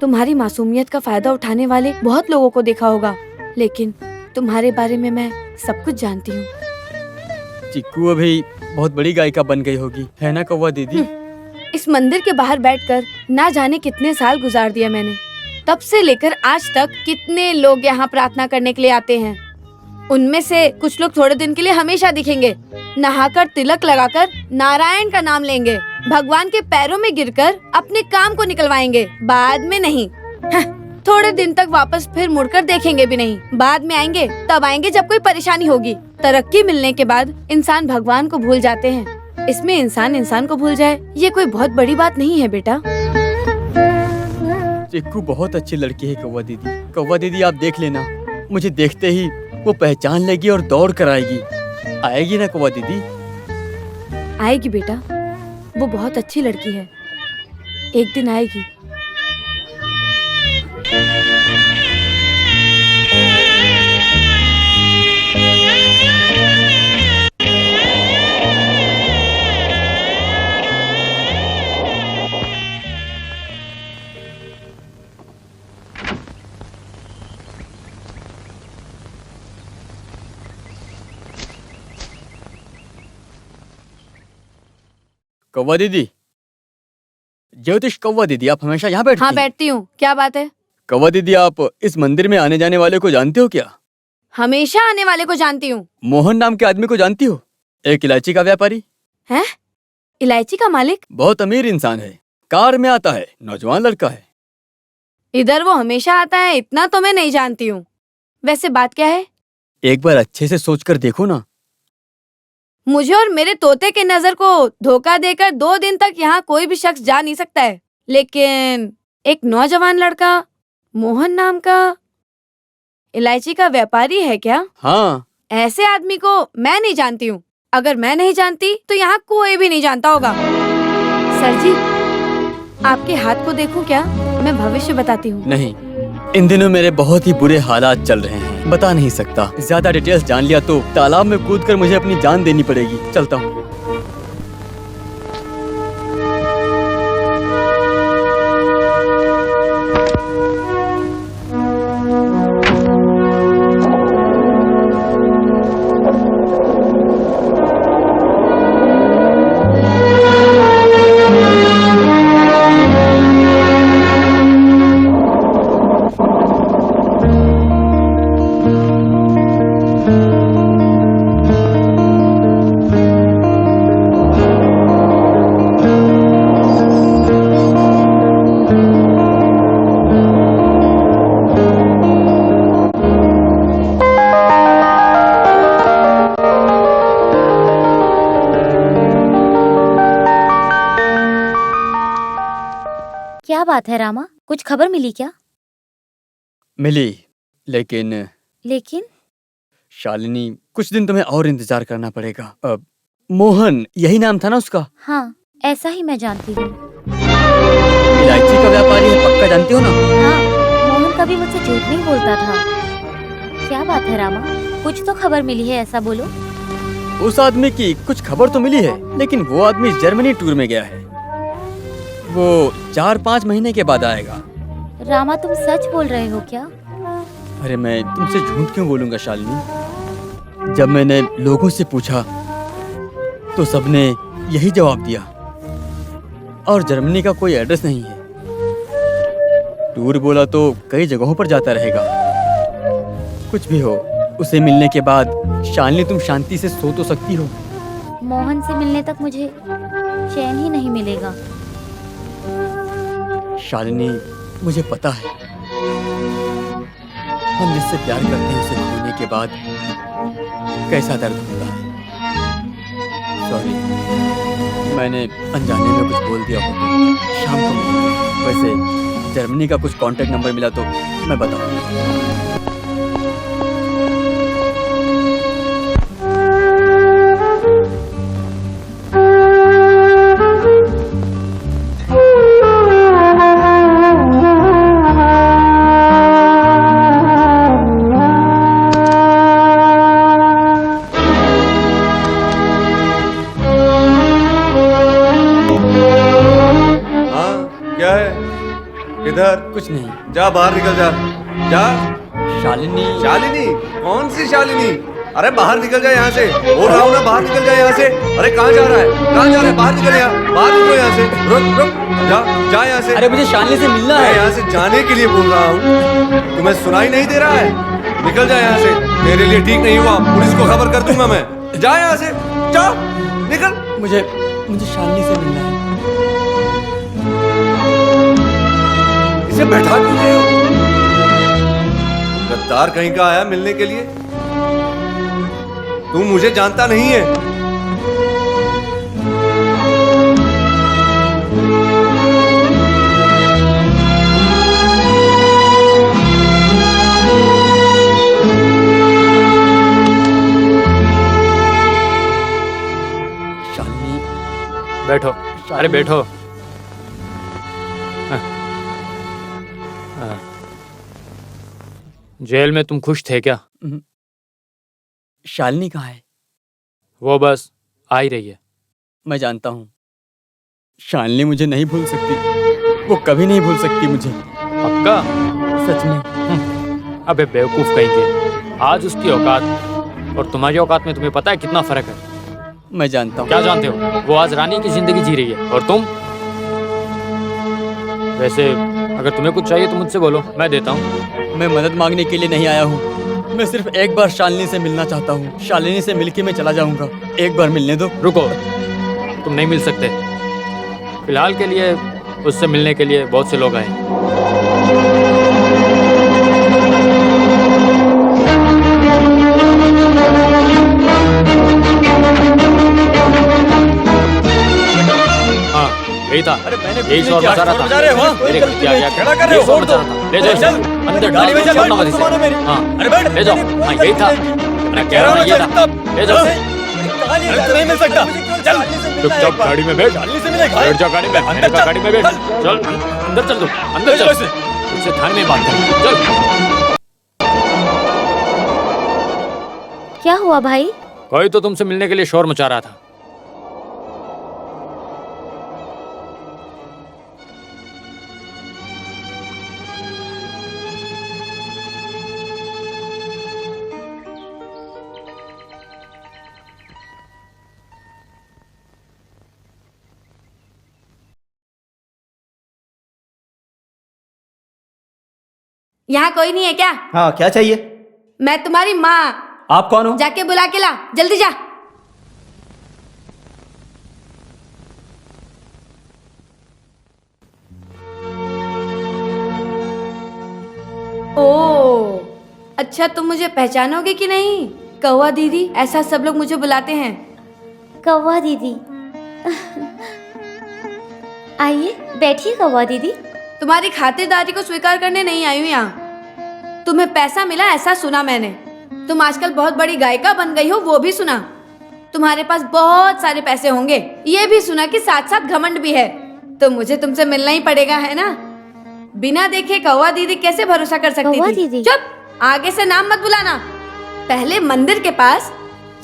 Speaker 7: तुम्हारी मासूमियत का फायदा उठाने वाले बहुत लोगों को देखा होगा, लेकिन तुम्हारे बारे में मैं सब कुछ जानती हूँ।
Speaker 1: चिक्कू अभी बहुत बड़ी गायिका बन गई होगी, है ना कौवा दीदी?
Speaker 7: इस मंदिर के बाहर बैठकर ना जाने कितने साल गुजार दिया मैंने। तब से लेकर आज तक कितने लोग यहाँ प्रार्थना करने के लिए आते हैं। उनमें से कुछ लोग थोड़े दिन के लिए हमेशा दिखेंगे, नहाकर तिलक लगाकर नारायण का नाम लेंगे, भगवान के पैरों में गिरकर अपने काम को निकलवाएंगे, बाद में नहीं। थोड़े दिन तक वापस फिर मुड़कर देखेंगे भी नहीं। बाद में आएंगे तब आएंगे जब कोई परेशानी होगी। तरक्की मिलने के बाद इंसान भगवान को भूल जाते हैं। इसमें इंसान को भूल जाए ये कोई बहुत बड़ी बात नहीं है बेटा।
Speaker 1: चिक्कू बहुत अच्छी लड़की है कौवा दीदी। कौवा दीदी आप देख लेना, मुझे देखते ही वो पहचान लेगी और दौड़ कर आएगी। आएगी ना कौवा दीदी?
Speaker 7: आएगी बेटा, वो बहुत अच्छी लड़की है, एक दिन आएगी।
Speaker 1: कौवा दीदी, ज्योतिष कौवा दीदी, आप हमेशा यहाँ बैठती
Speaker 7: हाँ
Speaker 1: हैं?
Speaker 7: बैठती हूँ, क्या बात है?
Speaker 1: कौवा दीदी, आप इस मंदिर में आने जाने वाले को जानते हो क्या?
Speaker 7: हमेशा आने वाले को जानती हूँ।
Speaker 1: मोहन नाम के आदमी को जानती हो? एक इलायची का व्यापारी
Speaker 7: हैं? इलायची का मालिक?
Speaker 1: बहुत अमीर इंसान है, कार में आता है, नौजवान लड़का है।
Speaker 7: इधर वो हमेशा आता है, इतना तो मैं नहीं जानती हूँ। वैसे बात क्या है?
Speaker 1: एक बार अच्छे से सोचकर देखो ना।
Speaker 7: मुझे और मेरे तोते के नजर को धोखा देकर 2 दिन तक यहाँ कोई भी शख्स जा नहीं सकता है, लेकिन एक नौजवान लड़का मोहन नाम का इलायची का व्यापारी है क्या?
Speaker 1: हाँ।
Speaker 7: ऐसे आदमी को मैं नहीं जानती हूँ। अगर मैं नहीं जानती तो यहाँ कोई भी नहीं जानता होगा। सर जी, आपके हाथ को देखूं क्या? मैं भविष्य बताती हूँ।
Speaker 1: नहीं, इन दिनों मेरे बहुत ही बुरे हालात चल रहे हैं, बता नहीं सकता। ज्यादा डिटेल्स जान लिया तो तालाब में कूदकर मुझे अपनी जान देनी पड़ेगी। चलता हूँ।
Speaker 2: क्या बात है रामा, कुछ खबर मिली क्या?
Speaker 1: मिली, लेकिन
Speaker 2: शालिनी,
Speaker 1: कुछ दिन तुम्हें और इंतजार करना पड़ेगा। मोहन, यही नाम था ना उसका?
Speaker 2: हाँ, ऐसा ही मैं जानती हूँ।
Speaker 1: इलायची का व्यापारी है, पक्का जानती हो ना?
Speaker 2: हाँ, मोहन कभी मुझसे झूठ नहीं बोलता था। क्या बात है रामा, कुछ तो खबर मिली है, ऐसा बोलो।
Speaker 1: उस आदमी की कुछ खबर तो मिली है, लेकिन वो आदमी जर्मनी टूर में गया है। वो 4-5 महीने के बाद आएगा।
Speaker 2: रामा, तुम सच बोल रहे हो क्या?
Speaker 1: अरे मैं तुमसे झूठ क्यों बोलूंगा शालिनी? जब मैंने लोगों से पूछा तो सबने यही जवाब दिया, और जर्मनी का कोई एड्रेस नहीं है। टूर बोला तो कई जगहों पर जाता रहेगा। कुछ भी हो, उसे मिलने के बाद शालिनी तुम शांति से सो तो सकती हो।
Speaker 2: मोहन से मिलने तक मुझे चैन ही नहीं मिलेगा।
Speaker 1: शालिनी, मुझे पता है हम जिससे प्यार करते हैं उसे खोने के बाद कैसा दर्द होता है। सॉरी, मैंने अनजाने में कुछ बोल दिया हो तो शाम को मिलेंगे। वैसे जर्मनी का कुछ कांटेक्ट नंबर मिला तो मैं बताऊंगा। कुछ नहीं।
Speaker 5: जा बाहर निकल जा। जा।
Speaker 1: शालिनी।
Speaker 5: शालिनी? कौन सी शालिनी? अरे बाहर निकल जा यहाँ से, बोल रहा हूँ ना, बाहर निकल जा यहाँ से। अरे कहाँ जा रहा है, कहाँ जा रहा है? बाहर निकल यहाँ, बाहर निकलो यहाँ से। रुक रुक, जा जा यहाँ से।
Speaker 1: अरे मुझे शालिनी से मिलना
Speaker 5: मैं
Speaker 1: है।
Speaker 5: यहाँ से जाने के लिए बोल रहा हूँ, तुम्हें सुनाई नहीं दे रहा है? निकल जा यहाँ से, तेरे लिए ठीक नहीं हुआ, पुलिस को खबर कर दूंगा मैं। जा यहाँ से, जा, निकल।
Speaker 1: मुझे शालिनी से मिलना है।
Speaker 5: इसे बैठा क्यों रहे हो? गद्दार कहीं का आया मिलने के लिए? तू मुझे जानता नहीं है।
Speaker 1: शालिनी।
Speaker 4: बैठो। अरे बैठो। जेल में तुम खुश थे क्या?
Speaker 1: शालिनी कहाँ है?
Speaker 4: वो बस आ ही रही है।
Speaker 1: मैं जानता हूँ शालिनी मुझे नहीं भूल सकती, वो कभी नहीं भूल सकती मुझे।
Speaker 4: पक्का?
Speaker 1: सच में।
Speaker 4: अबे बेवकूफ कहीं के, आज उसकी औकात और तुम्हारी औकात में तुम्हें पता है कितना फर्क है?
Speaker 1: मैं जानता हूँ।
Speaker 4: क्या जानते हो? वो आज रानी की जिंदगी जी रही है और तुम? वैसे अगर तुम्हें कुछ चाहिए तो मुझसे बोलो, मैं देता हूँ।
Speaker 1: मैं मदद मांगने के लिए नहीं आया हूँ, मैं सिर्फ एक बार शालिनी से मिलना चाहता हूँ। शालिनी से मिलके मैं चला जाऊंगा, एक बार मिलने दो।
Speaker 4: रुको, तुम नहीं मिल सकते। फिलहाल के लिए उससे मिलने के लिए बहुत से लोग आए। हाँ, यही था।
Speaker 1: अरे मैंने
Speaker 4: यही शोर मचा रहा था। मेरे घर पे आ गया।
Speaker 1: खड़ा कर रहे
Speaker 4: यही
Speaker 1: हो?
Speaker 4: शोर मचा रहा था। ले जाओ अंदर,
Speaker 1: गाड़ी में
Speaker 4: डालो,
Speaker 1: चल,
Speaker 4: छोड़ना मत इसे।
Speaker 1: मारो मेरी।
Speaker 4: हाँ,
Speaker 1: अरे बैठ,
Speaker 4: ले जाओ। हाँ, यही था। मैं कह रहा हूँ ये था। ले जाओ।
Speaker 1: अरे नहीं मिल सकता। चल
Speaker 4: चुपचाप गाड़ी में बैठ।
Speaker 1: शालिनी से मिलेगा।
Speaker 4: बैठ जा गाड़ी में। मैंने कहा गाड़ी में बैठ। चल अंदर चल, तू अंदर चल। उससे थाने में बात कर। चल।
Speaker 2: क्या हुआ भाई?
Speaker 4: कोई तो तुमसे मिलने के लिए शोर मचा रहा था।
Speaker 7: यहाँ कोई नहीं है क्या?
Speaker 6: हाँ, क्या चाहिए?
Speaker 7: मैं तुम्हारी माँ।
Speaker 6: आप कौन हो?
Speaker 7: जाके बुला के ला, जल्दी जा। ओ, अच्छा तुम मुझे पहचानोगे कि नहीं? कौवा दीदी, ऐसा सब लोग मुझे बुलाते हैं।
Speaker 2: कौवा दीदी। आइए बैठिए कौवा दीदी।
Speaker 7: तुम्हारी खातिरदारी को स्वीकार करने नहीं आई हूँ यहाँ। तुम्हें पैसा मिला ऐसा सुना मैंने। तुम आजकल बहुत बड़ी गायिका बन गई हो, वो भी सुना। तुम्हारे पास बहुत सारे पैसे होंगे, ये भी सुना कि साथ साथ घमंड भी है। तो मुझे तुमसे मिलना ही पड़ेगा, है ना? बिना देखे कौवा दीदी कैसे भरोसा कर सकती
Speaker 2: कौवा
Speaker 7: थी?
Speaker 2: दीदी।
Speaker 7: चुप, आगे से नाम मत बुलाना। पहले मंदिर के पास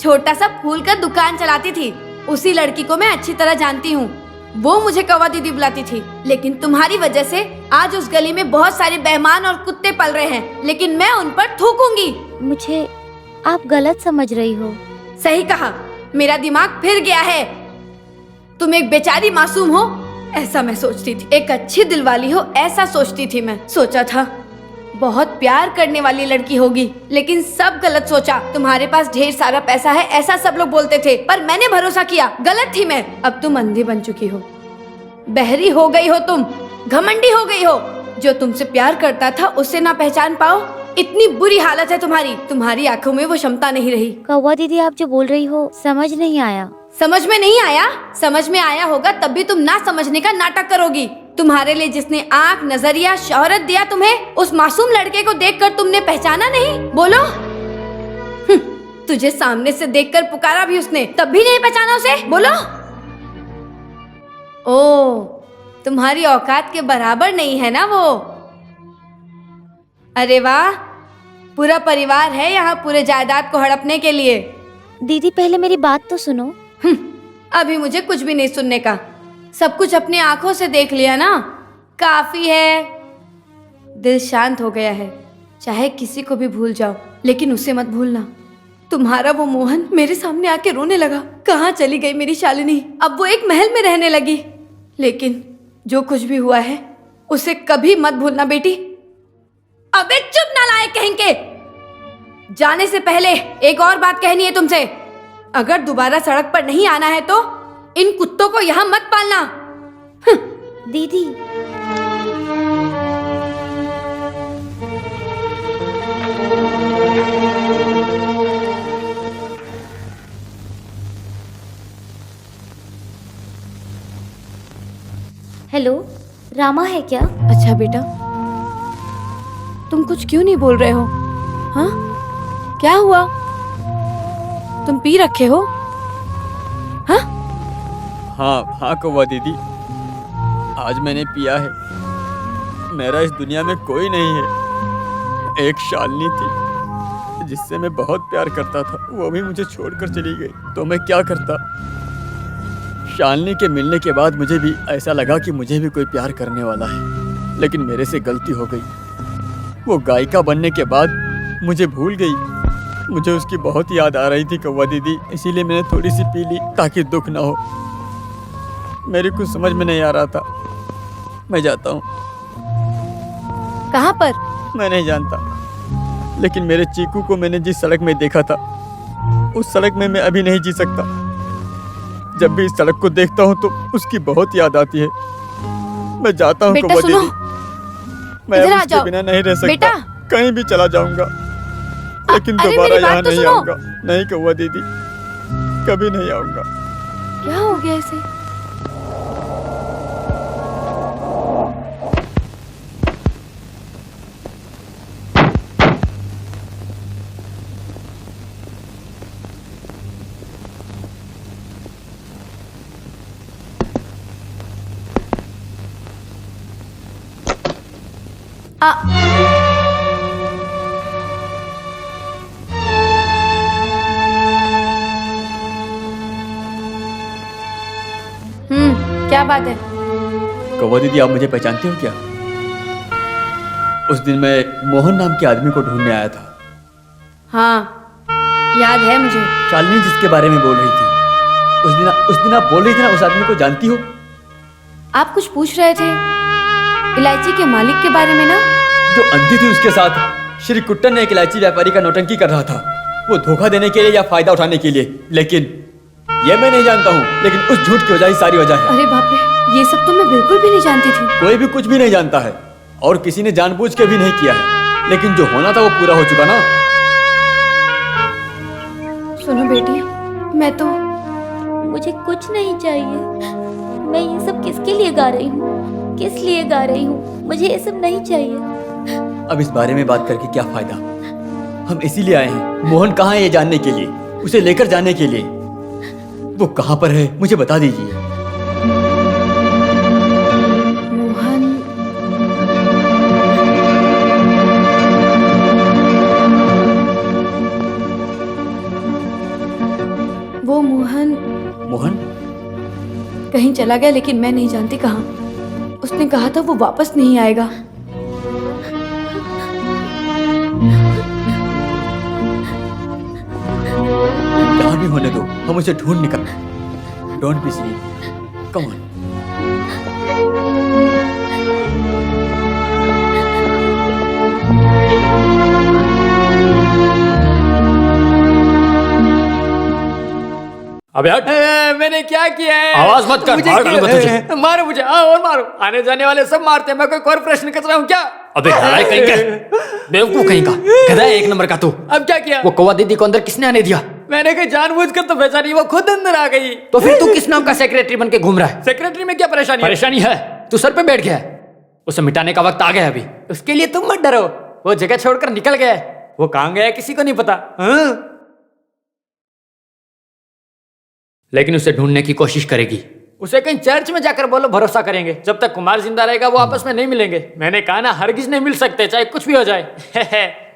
Speaker 7: छोटा सा फूल का दुकान चलाती थी, उसी लड़की को मैं अच्छी तरह जानती हूँ। वो मुझे कौवा दीदी बुलाती थी। लेकिन तुम्हारी वजह से आज उस गली में बहुत सारे बेईमान और कुत्ते पल रहे हैं, लेकिन मैं उन पर थूकूंगी।
Speaker 2: मुझे आप गलत समझ रही हो।
Speaker 7: सही कहा, मेरा दिमाग फिर गया है। तुम एक बेचारी मासूम हो ऐसा मैं सोचती थी, एक अच्छी दिलवाली हो ऐसा सोचती थी। मैं सोचा था बहुत प्यार करने वाली लड़की होगी, लेकिन सब गलत सोचा। तुम्हारे पास ढेर सारा पैसा है ऐसा सब लोग बोलते थे, पर मैंने भरोसा किया। गलत थी मैं। अब तुम अंधी बन चुकी हो, बहरी हो गई हो, तुम घमंडी हो गई हो। जो तुमसे प्यार करता था उसे ना पहचान पाओ, इतनी बुरी हालत है तुम्हारी। तुम्हारी आंखों में वो क्षमता नहीं रही।
Speaker 2: कौवा दीदी आप जो बोल रही हो समझ नहीं आया।
Speaker 7: समझ में नहीं आया? समझ में आया होगा तब भी तुम ना समझने का नाटक करोगी। तुम्हारे लिए जिसने आंख, नजरिया, शोहरत दिया तुम्हें, उस मासूम लड़के को देखकर तुमने पहचाना नहीं? बोलो। तुझे सामने से देखकर पुकारा भी उसने, तब भी नहीं पहचाना उसे? बोलो। ओ, तुम्हारी औकात के बराबर नहीं है ना वो? अरे वाह, पूरा परिवार है यहाँ पूरे जायदाद को हड़पने के लिए।
Speaker 2: दीदी पहले मेरी बात तो सुनो।
Speaker 7: अभी मुझे कुछ भी नहीं सुनने का। सब कुछ अपनी आंखों से देख लिया ना, काफी है। दिल शांत हो गया है। चाहे किसी को भी भूल जाओ, लेकिन उसे मत भूलना। तुम्हारा वो मोहन मेरे सामने आके रोने लगा। कहाँ चली गई मेरी शालिनी? अब वो एक महल में रहने लगी। लेकिन जो कुछ भी हुआ है उसे कभी मत भूलना बेटी। अबे चुप नालायक कहीं के! जाने से पहले एक और बात कहनी है तुमसे। अगर दोबारा सड़क पर नहीं आना है तो इन कुत्तों को यहाँ मत पालना।
Speaker 2: दीदी, हेलो, रामा है क्या?
Speaker 7: अच्छा बेटा, तुम कुछ क्यों नहीं बोल रहे हो? हाँ, क्या हुआ? तुम पी रखे हो? हाँ?
Speaker 1: हाँ कौवा दीदी, आज मैंने पिया है। मेरा इस दुनिया में कोई नहीं है। एक शालिनी थी जिससे मैं बहुत प्यार करता था, वो भी मुझे छोड़कर चली गई। तो मैं क्या करता? शालिनी के मिलने के बाद मुझे भी ऐसा लगा कि मुझे भी कोई प्यार करने वाला है, लेकिन मेरे से गलती हो गई। वो गायिका बनने के बाद मुझे भूल गई। मुझे उसकी बहुत याद आ रही थी कौवा दीदी, इसीलिए मैंने थोड़ी सी पी ली ताकि दुख ना हो। मेरी कुछ समझ में नहीं आ रहा था। मैं जाता हूँ।
Speaker 7: कहाँ पर?
Speaker 1: मैं नहीं जानता, लेकिन मेरे चीकू को मैंने जिस सड़क में देखा था, उस सड़क में मैं अभी नहीं जी सकता। जब भी इस सड़क को देखता हूँ तो उसकी बहुत याद आती है। मैं जाता हूँ
Speaker 7: बेटा
Speaker 1: कौवा
Speaker 7: सुनो,
Speaker 1: दीदी। मैं
Speaker 7: इधर
Speaker 1: अब
Speaker 7: आ
Speaker 1: उसके
Speaker 7: जाओ।
Speaker 1: बिना नहीं रह सकता।
Speaker 7: बेटा!
Speaker 1: कहीं भी चला जाऊंगा, लेकिन
Speaker 7: अरे
Speaker 1: दोबारा
Speaker 7: मेरी बात
Speaker 1: यहाँ
Speaker 7: तो
Speaker 1: नहीं
Speaker 7: सुनो।
Speaker 1: आऊंगा। नहीं कौवा दीदी, कभी नहीं आऊंगा।
Speaker 7: क्या हो गया इसे? क्या बात है?
Speaker 1: कौवा दीदी, आप मुझे पहचानते हो क्या? उस दिन मैं मोहन नाम के आदमी को ढूंढने आया था।
Speaker 7: हाँ, याद है मुझे।
Speaker 1: शालिनी जिसके बारे में बोल रही थी, उस दिन आप बोल रही थी ना, उस आदमी को जानती हो?
Speaker 7: आप कुछ पूछ रहे थे इलायची के मालिक के बारे में ना?
Speaker 1: जो अंधी थी उसके साथ श्री कुट्टन ने एक इलायची व्यापारी का नौटंकी कर रहा था। वो धोखा देने के लिए या फायदा उठाने के लिए, लेकिन ये मैं नहीं जानता हूँ। लेकिन उस झूठ की वजह ही सारी वजह है।
Speaker 7: अरे बाप रे, ये सब तो मैं बिल्कुल भी नहीं जानती थी।
Speaker 1: कोई भी कुछ भी नहीं जानता है, और किसी ने जानबूझ के भी नहीं किया है। लेकिन जो होना था वो पूरा हो चुका ना।
Speaker 7: सुनो बेटी, मैं तो
Speaker 2: मुझे कुछ नहीं चाहिए। मैं ये सब किसके लिए गा रही हूँ? किस लिए गा रही हूँ? मुझे ये सब नहीं चाहिए।
Speaker 1: अब इस बारे में बात करके क्या फायदा? हम इसीलिए आए हैं, मोहन कहाँ है ये जानने के लिए, उसे लेकर जाने के लिए। वो कहाँ पर है मुझे बता दीजिए।
Speaker 7: मोहन, वो मोहन
Speaker 1: मोहन?
Speaker 7: कहीं चला गया, लेकिन मैं नहीं जानती कहाँ। उसने कहा था वो वापस नहीं आएगा।
Speaker 1: जहाँ भी होने दो, हम उसे ढूंढ निकल। Don't be silly, come on.
Speaker 4: अबे हट!
Speaker 1: मैंने क्या किया है?
Speaker 4: आवाज मत कर,
Speaker 1: मुझे
Speaker 4: मार दूंगा तुझे।
Speaker 1: मारो मुझे, और मारो। आने जाने वाले सब मारते हैं, मैं कोई कॉर्पोरेशन कर रहा हूँ क्या?
Speaker 4: अबे लड़ाई कहीं का, बेवकूफ कहीं का, गधा है एक नंबर का तू।
Speaker 1: अब क्या किया?
Speaker 4: वो कौवा दीदी को अंदर किसने आने दिया?
Speaker 1: मैंने कहीं जानबूझकर तो बेचारी वो खुद अंदर आ गई।
Speaker 4: तो फिर तू किस नाम का सेक्रेटरी बन के घूम रहा है?
Speaker 1: सेक्रेटरी में क्या परेशानी है?
Speaker 4: परेशानी है, तू सर पे बैठ गया है। उसे मिटाने का वक्त आ गया अभी।
Speaker 1: उसके लिए तुम मत डरो, वो जगह छोड़कर निकल गया है। वो कहाँ गया है किसी को नहीं पता। हाँ?
Speaker 4: लेकिन उसे ढूंढने की कोशिश करेगी।
Speaker 1: उसे कहीं चर्च में जाकर बोलो, भरोसा करेंगे। जब तक कुमार जिंदा रहेगा वो आपस में नहीं मिलेंगे। मैंने कहा ना, हरगिज नहीं मिल सकते, चाहे कुछ भी हो जाए।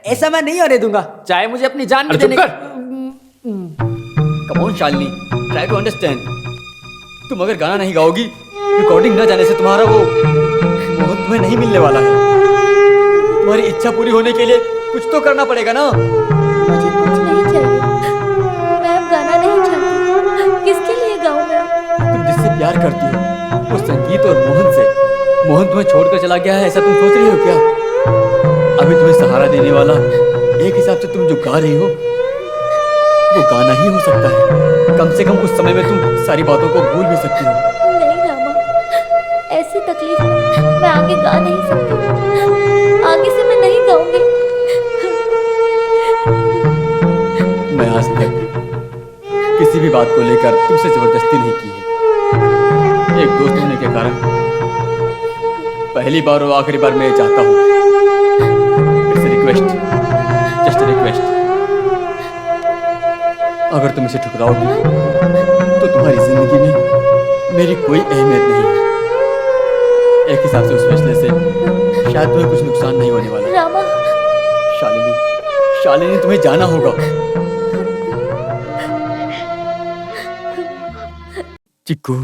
Speaker 1: ऐसा मैं नहीं होने दूंगा, चाहे मुझे अपनी जान भी देने। Come on Shalini, try to understand. तुम अगर गाना नहीं गाओगी, रिकॉर्डिंग न जाने से तुम्हारा वो तुम्हें नहीं मिलने वाला है। तुम्हारी इच्छा पूरी होने के लिए कुछ तो करना पड़ेगा ना।
Speaker 2: मुझे कुछ नहीं चाहिए, मैं अब गाना नहीं चाहती। किसके लिए गाऊं मैं?
Speaker 1: तुम जिससे प्यार करती हो वो संगीत और मोहन से। मोहन तुम्हें छोड़कर चला गया है, ऐसा तुम सोच रही हो क्या? अभी तुम्हें सहारा देने वाला एक हिसाब से तुम जो गा रही हो वो गाना ही हो सकता है। कम से कम उस समय में तुम सारी बातों को भूल भी सकती हो।
Speaker 2: नहीं रामा, ऐसी तकलीफ में मैं आगे गा नहीं सकती। आगे से मैं नहीं गाऊंगी।
Speaker 1: मैं आज तक किसी भी बात को लेकर तुमसे जबरदस्ती नहीं की है। एक दोस्त होने के कारण पहली बार और आखिरी बार मैं ये चाहता हूँ, इट्स रिक्वेस्ट, जस्ट रिक्वेस्ट। अगर तुम इसे ठुकराओगी तो तुम्हारी जिंदगी में मेरी कोई अहमियत नहीं है। एक हिसाब से उस फैसले से शायद तुम्हें कुछ नुकसान नहीं होने वाला।
Speaker 2: रामा,
Speaker 1: शालिनी, शालिनी तुम्हें जाना होगा। चिक्कू।